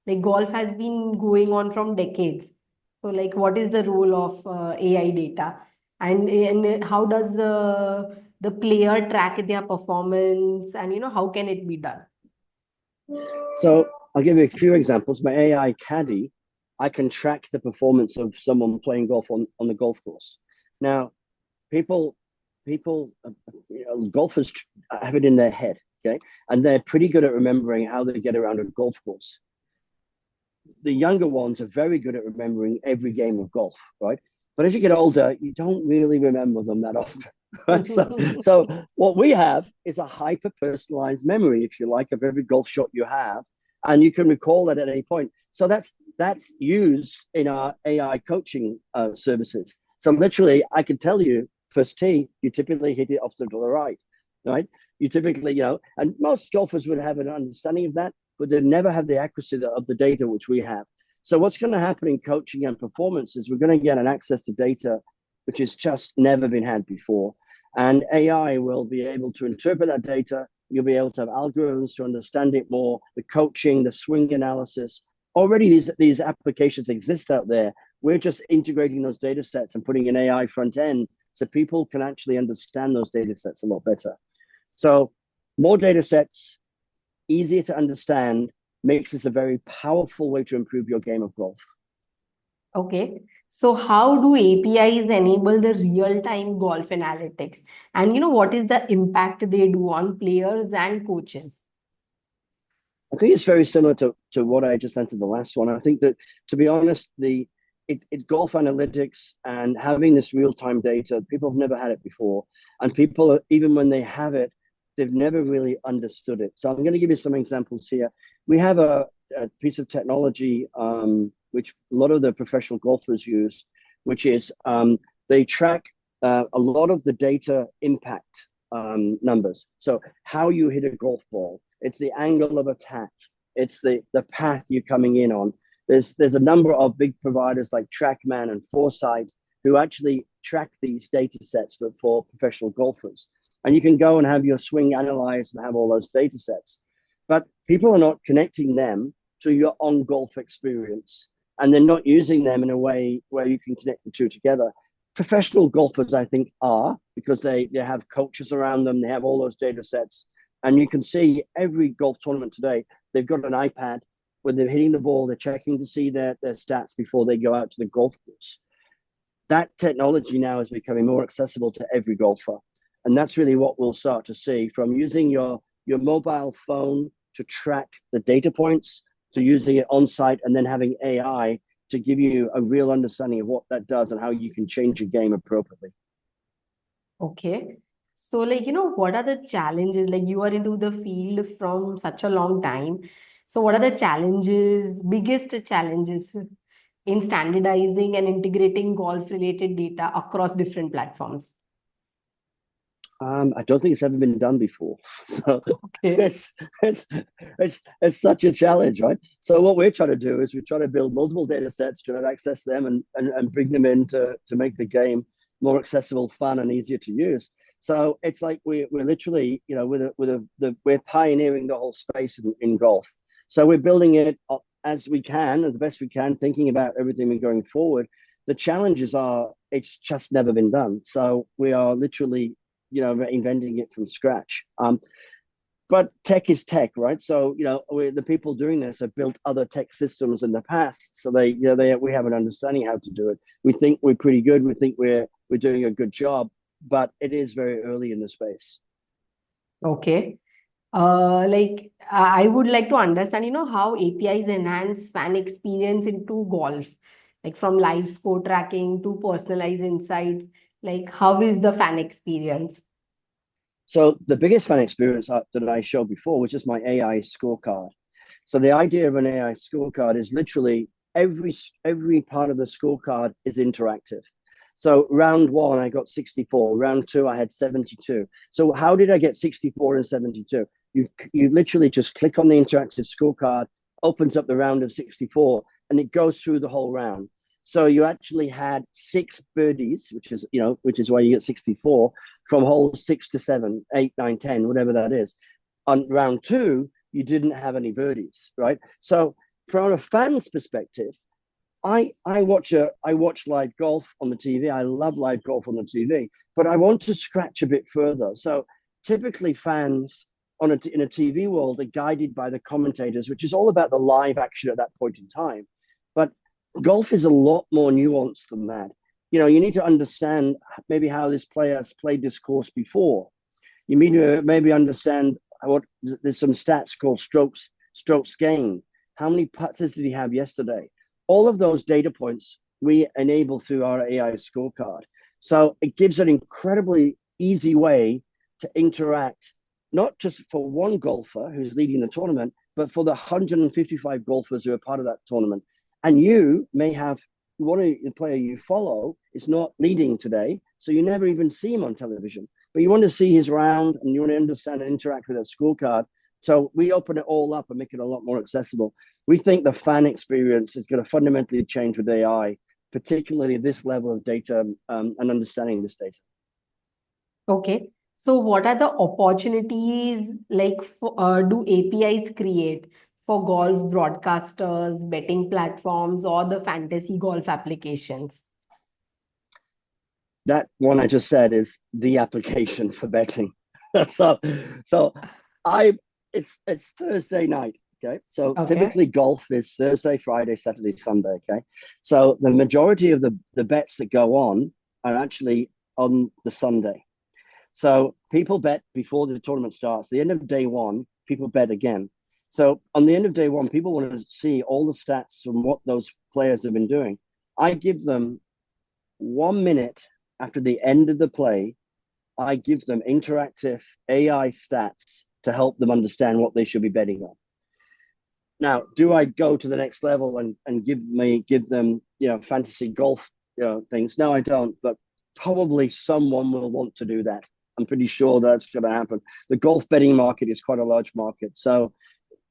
Like, golf has been going on from decades. So, like, what is the role of AI data, and how does the player track their performance, and how can it be done? So I'll give you a few examples. My AI caddy, I can track the performance of someone playing golf on the golf course. Now, people, golfers have it in their head, okay, and they're pretty good at remembering how they get around a golf course. The younger ones are very good at remembering every game of golf, right? But as you get older, you don't really remember them that often. Right? So what we have is a hyper personalized memory, if you like, of every golf shot you have, and you can recall it at any point. So that's used in our AI coaching services. So literally, I can tell you, first tee, you typically hit it off to the right, right? You typically, and most golfers would have an understanding of that, but they never have the accuracy of the data which we have. So what's going to happen in coaching and performance is we're going to get an access to data which has just never been had before. And AI will be able to interpret that data. You'll be able to have algorithms to understand it more, the coaching, the swing analysis. Already these applications exist out there. We're just integrating those data sets and putting an AI front end so people can actually understand those data sets a lot better. So more data sets, easier to understand, makes this a very powerful way to improve your game of golf. Okay. So how do APIs enable the real-time golf analytics? And what is the impact they do on players and coaches? I think it's very similar to what I just answered the last one. I think that, to be honest, golf analytics and having this real-time data, people have never had it before. And people, even when they have it, they've never really understood it. So I'm going to give you some examples here. We have a piece of technology which a lot of the professional golfers use, which is they track a lot of the data impact numbers. So how you hit a golf ball, it's the angle of attack, it's the path you're coming in on. There's a number of big providers like TrackMan and Foresight who actually track these data sets for professional golfers. And you can go and have your swing analyzed and have all those data sets. But people are not connecting them to your on-golf experience. And they're not using them in a way where you can connect the two together. Professional golfers, I think, are, because they have coaches around them, they have all those data sets. And you can see every golf tournament today, they've got an iPad. When they're hitting the ball, they're checking to see their stats before they go out to the golf course. That technology now is becoming more accessible to every golfer. And that's really what we'll start to see, from using your mobile phone to track the data points, to using it on site, and then having AI to give you a real understanding of what that does and how you can change your game appropriately. Okay. So, like, what are the challenges? Like, you are into the field from such a long time. So, what are the biggest challenges in standardizing and integrating golf-related data across different platforms? I don't think it's ever been done before. So Okay. it's such a challenge, right? So what we're trying to do is we try to build multiple data sets to access them and bring them in to make the game more accessible, fun, and easier to use. So it's like we're literally, we're pioneering the whole space in golf. So we're building it as we can, as the best we can, thinking about everything we're going forward. The challenges are it's just never been done. So we are literally inventing it from scratch. But tech is tech, right? So the people doing this have built other tech systems in the past, so we have an understanding how to do it. We think we're pretty good. We think we're doing a good job, but it is very early in the space. Okay. Like, I would like to understand, how APIs enhance fan experience into golf, like from live score tracking to personalized insights. Like, how is the fan experience? So the biggest fan experience that I showed before was just my AI scorecard. So the idea of an AI scorecard is literally every part of the scorecard is interactive. So round one, I got 64. Round two, I had 72. So how did I get 64 and 72? You literally just click on the interactive scorecard, opens up the round of 64, and it goes through the whole round. So you actually had 6 birdies, which is why you get 64 from holes 6 to 7, 8, 9, 10, whatever that is. On round 2, you didn't have any birdies, right? So from a fan's perspective, I watch live golf on the TV. I love live golf on the TV, but I want to scratch a bit further. So typically fans in a TV world are guided by the commentators, which is all about the live action at that point in time. But golf is a lot more nuanced than that. You need to understand maybe how this player has played this course before. You need to maybe understand there's some stats called strokes gained. How many putts did he have yesterday? All of those data points we enable through our AI scorecard. So it gives an incredibly easy way to interact, not just for one golfer who's leading the tournament, but for the 155 golfers who are part of that tournament. And you may have one of the player you follow is not leading today, so you never even see him on television. But you want to see his round, and you want to understand and interact with that scorecard. So we open it all up and make it a lot more accessible. We think the fan experience is going to fundamentally change with AI, particularly this level of data and understanding this data. Okay. So what are the opportunities do APIs create for golf broadcasters, betting platforms, or the fantasy golf applications? That one I just said is the application for betting. so it's Thursday night. Okay. So typically golf is Thursday, Friday, Saturday, Sunday. Okay. So the majority of the bets that go on are actually on the Sunday. So people bet before the tournament starts. The end of day one, people bet again. So on the end of day one, people want to see all the stats from what those players have been doing. I give them 1 minute after the end of the play. I give them interactive AI stats to help them understand what they should be betting on. Now, do I go to the next level and give them fantasy golf things? No, I don't. But probably someone will want to do that. I'm pretty sure that's going to happen. The golf betting market is quite a large market. So,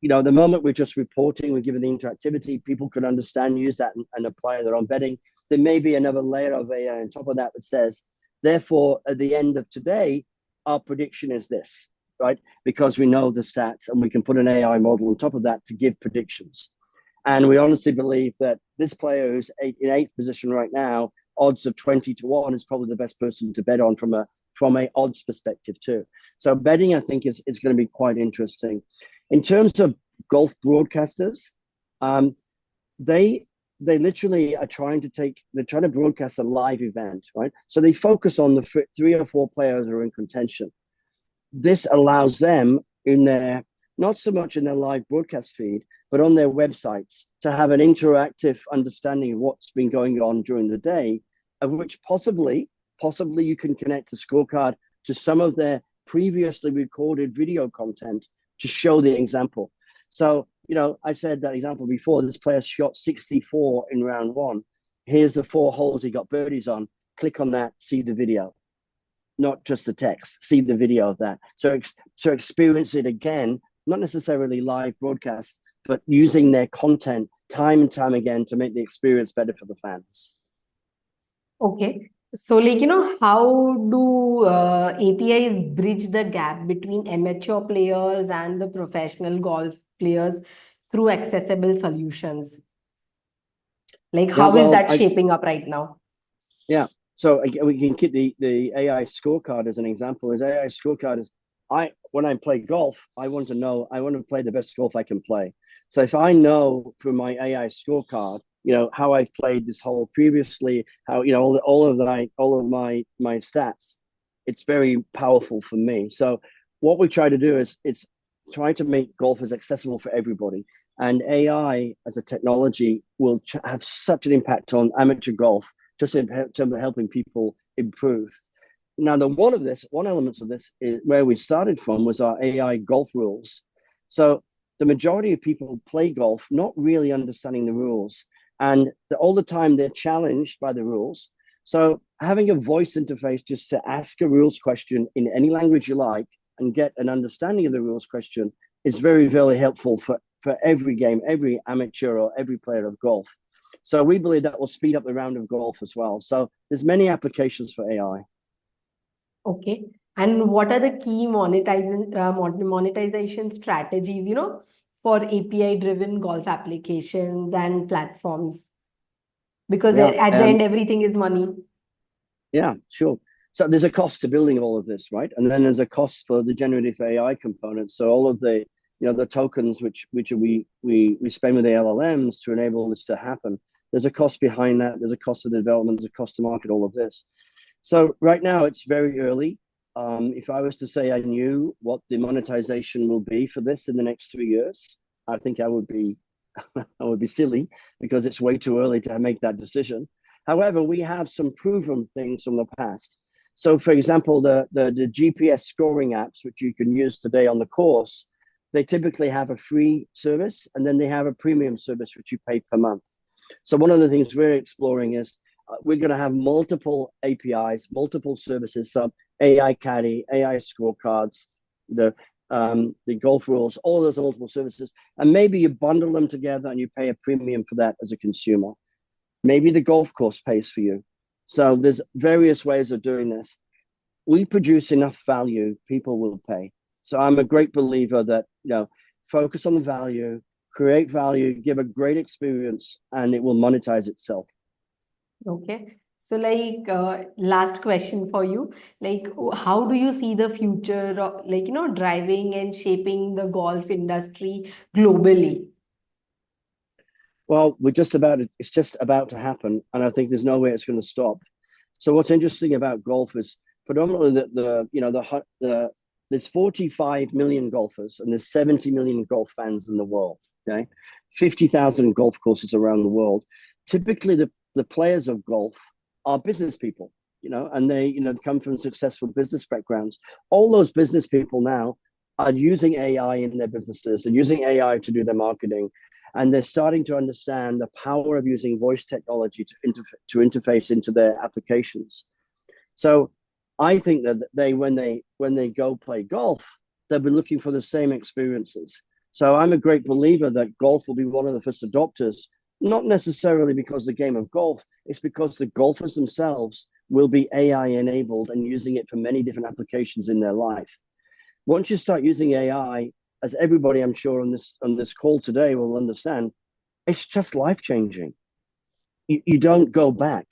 the moment we're just reporting, we're giving the interactivity, people can understand, use that and apply their own betting. There may be another layer of AI on top of that says, therefore, at the end of today, our prediction is this, right? Because we know the stats and we can put an AI model on top of that to give predictions. And we honestly believe that this player who's in 8th position right now, odds of 20 to 1 is probably the best person to bet on from a odds perspective too. So betting, I think, is going to be quite interesting. In terms of golf broadcasters, they literally are trying to broadcast a live event, right? So they focus on the 3 or 4 players who are in contention. This allows them not so much in their live broadcast feed, but on their websites to have an interactive understanding of what's been going on during the day, of which possibly you can connect the scorecard to some of their previously recorded video content to show the example. So, I said that example before. This player shot 64 in round 1. Here's the 4 holes he got birdies on. Click on that, see the video. Not just the text, see the video of that. So experience it again, not necessarily live broadcast, but using their content time and time again to make the experience better for the fans. Okay. So how do APIs bridge the gap between amateur players and the professional golf players through accessible solutions? How is that shaping up right now? Yeah. So we can keep the AI scorecard as an example. As AI scorecard is, when I play golf, I want to play the best golf I can play. So if I know from my AI scorecard, how I've played this hole previously, how all of my stats, it's very powerful for me. So what we try to do is it's try to make golf as accessible for everybody. And AI as a technology will have such an impact on amateur golf, just in terms of helping people improve. Now, one element of this is where we started from was our AI golf rules. So the majority of people play golf not really understanding the rules, and all the time they're challenged by the rules. So having a voice interface just to ask a rules question in any language you like and get an understanding of the rules question is very, very helpful for every game, every amateur or every player of golf. So we believe that will speed up the round of golf as well. So there's many applications for AI. Okay. And what are the key monetization strategies, for API-driven golf applications and platforms? Because Yeah, at the end, everything is money. yeah, sure. So there's a cost to building all of this, right? And then there's a cost for the generative AI components. So all of the, the tokens which we spend with the LLMs to enable this to happen. There's a cost behind that. There's a cost of the development. There's a cost to market all of this. So right now it's very early. If I was to say I knew what the monetization will be for this in the next 3 years, I think I would be silly, because it's way too early to make that decision. However, we have some proven things from the past. So for example, the GPS scoring apps, which you can use today on the course, they typically have a free service, and then they have a premium service, which you pay per month. So one of the things we're exploring is we're going to have multiple APIs, multiple services. So AI Caddy, AI scorecards, the golf rules, all those multiple services. And maybe you bundle them together and you pay a premium for that as a consumer. Maybe the golf course pays for you. So there's various ways of doing this. We produce enough value, people will pay. So I'm a great believer that, focus on the value, create value, give a great experience, and it will monetize itself. Okay. So last question for you, how do you see the future of, driving and shaping the golf industry globally? Well, it's just about to happen. And I think there's no way it's going to stop. So what's interesting about golf is predominantly that there's 45 million golfers and there's 70 million golf fans in the world. Okay. 50,000 golf courses around the world. Typically the players of golf are business people, and they, come from successful business backgrounds. All those business people now are using AI in their businesses and using AI to do their marketing. And they're starting to understand the power of using voice technology to interface into their applications. So I think that when they go play golf, they'll be looking for the same experiences. So I'm a great believer that golf will be one of the first adopters, not necessarily because the game of golf, it's because the golfers themselves will be AI enabled and using it for many different applications in their life. Once you start using AI, as everybody I'm sure on this call today will understand, it's just life-changing. You don't go back.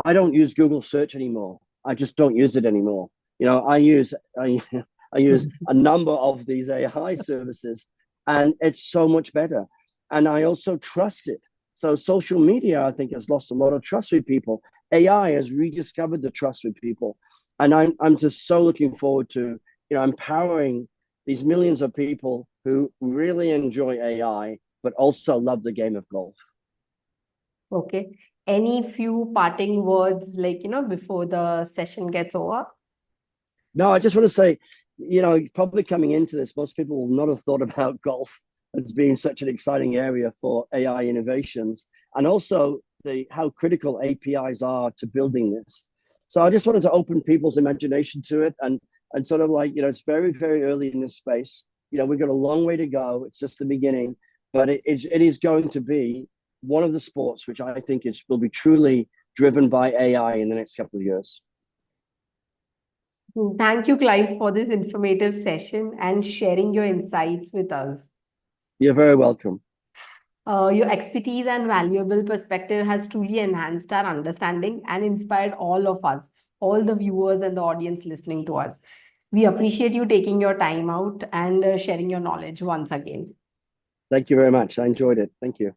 I don't use Google search anymore. I just don't use it anymore. I use a number of these AI services, and it's so much better. And I also trust it. So social media, I think, has lost a lot of trust with people. AI has rediscovered the trust with people. And I'm just so looking forward to, empowering these millions of people who really enjoy AI, but also love the game of golf. Okay. Any few parting words, before the session gets over? No, I just want to say, probably coming into this, most people will not have thought about golf as being such an exciting area for AI innovations, and also how critical APIs are to building this. So I just wanted to open people's imagination to it, and sort of it's very, very early in this space. We've got a long way to go. It's just the beginning, but it is going to be one of the sports which I think will be truly driven by AI in the next couple of years. Thank you, Clive, for this informative session and sharing your insights with us. You're very welcome. Your expertise and valuable perspective has truly enhanced our understanding and inspired all of us, all the viewers and the audience listening to us. We appreciate you taking your time out and sharing your knowledge once again. Thank you very much. I enjoyed it. Thank you.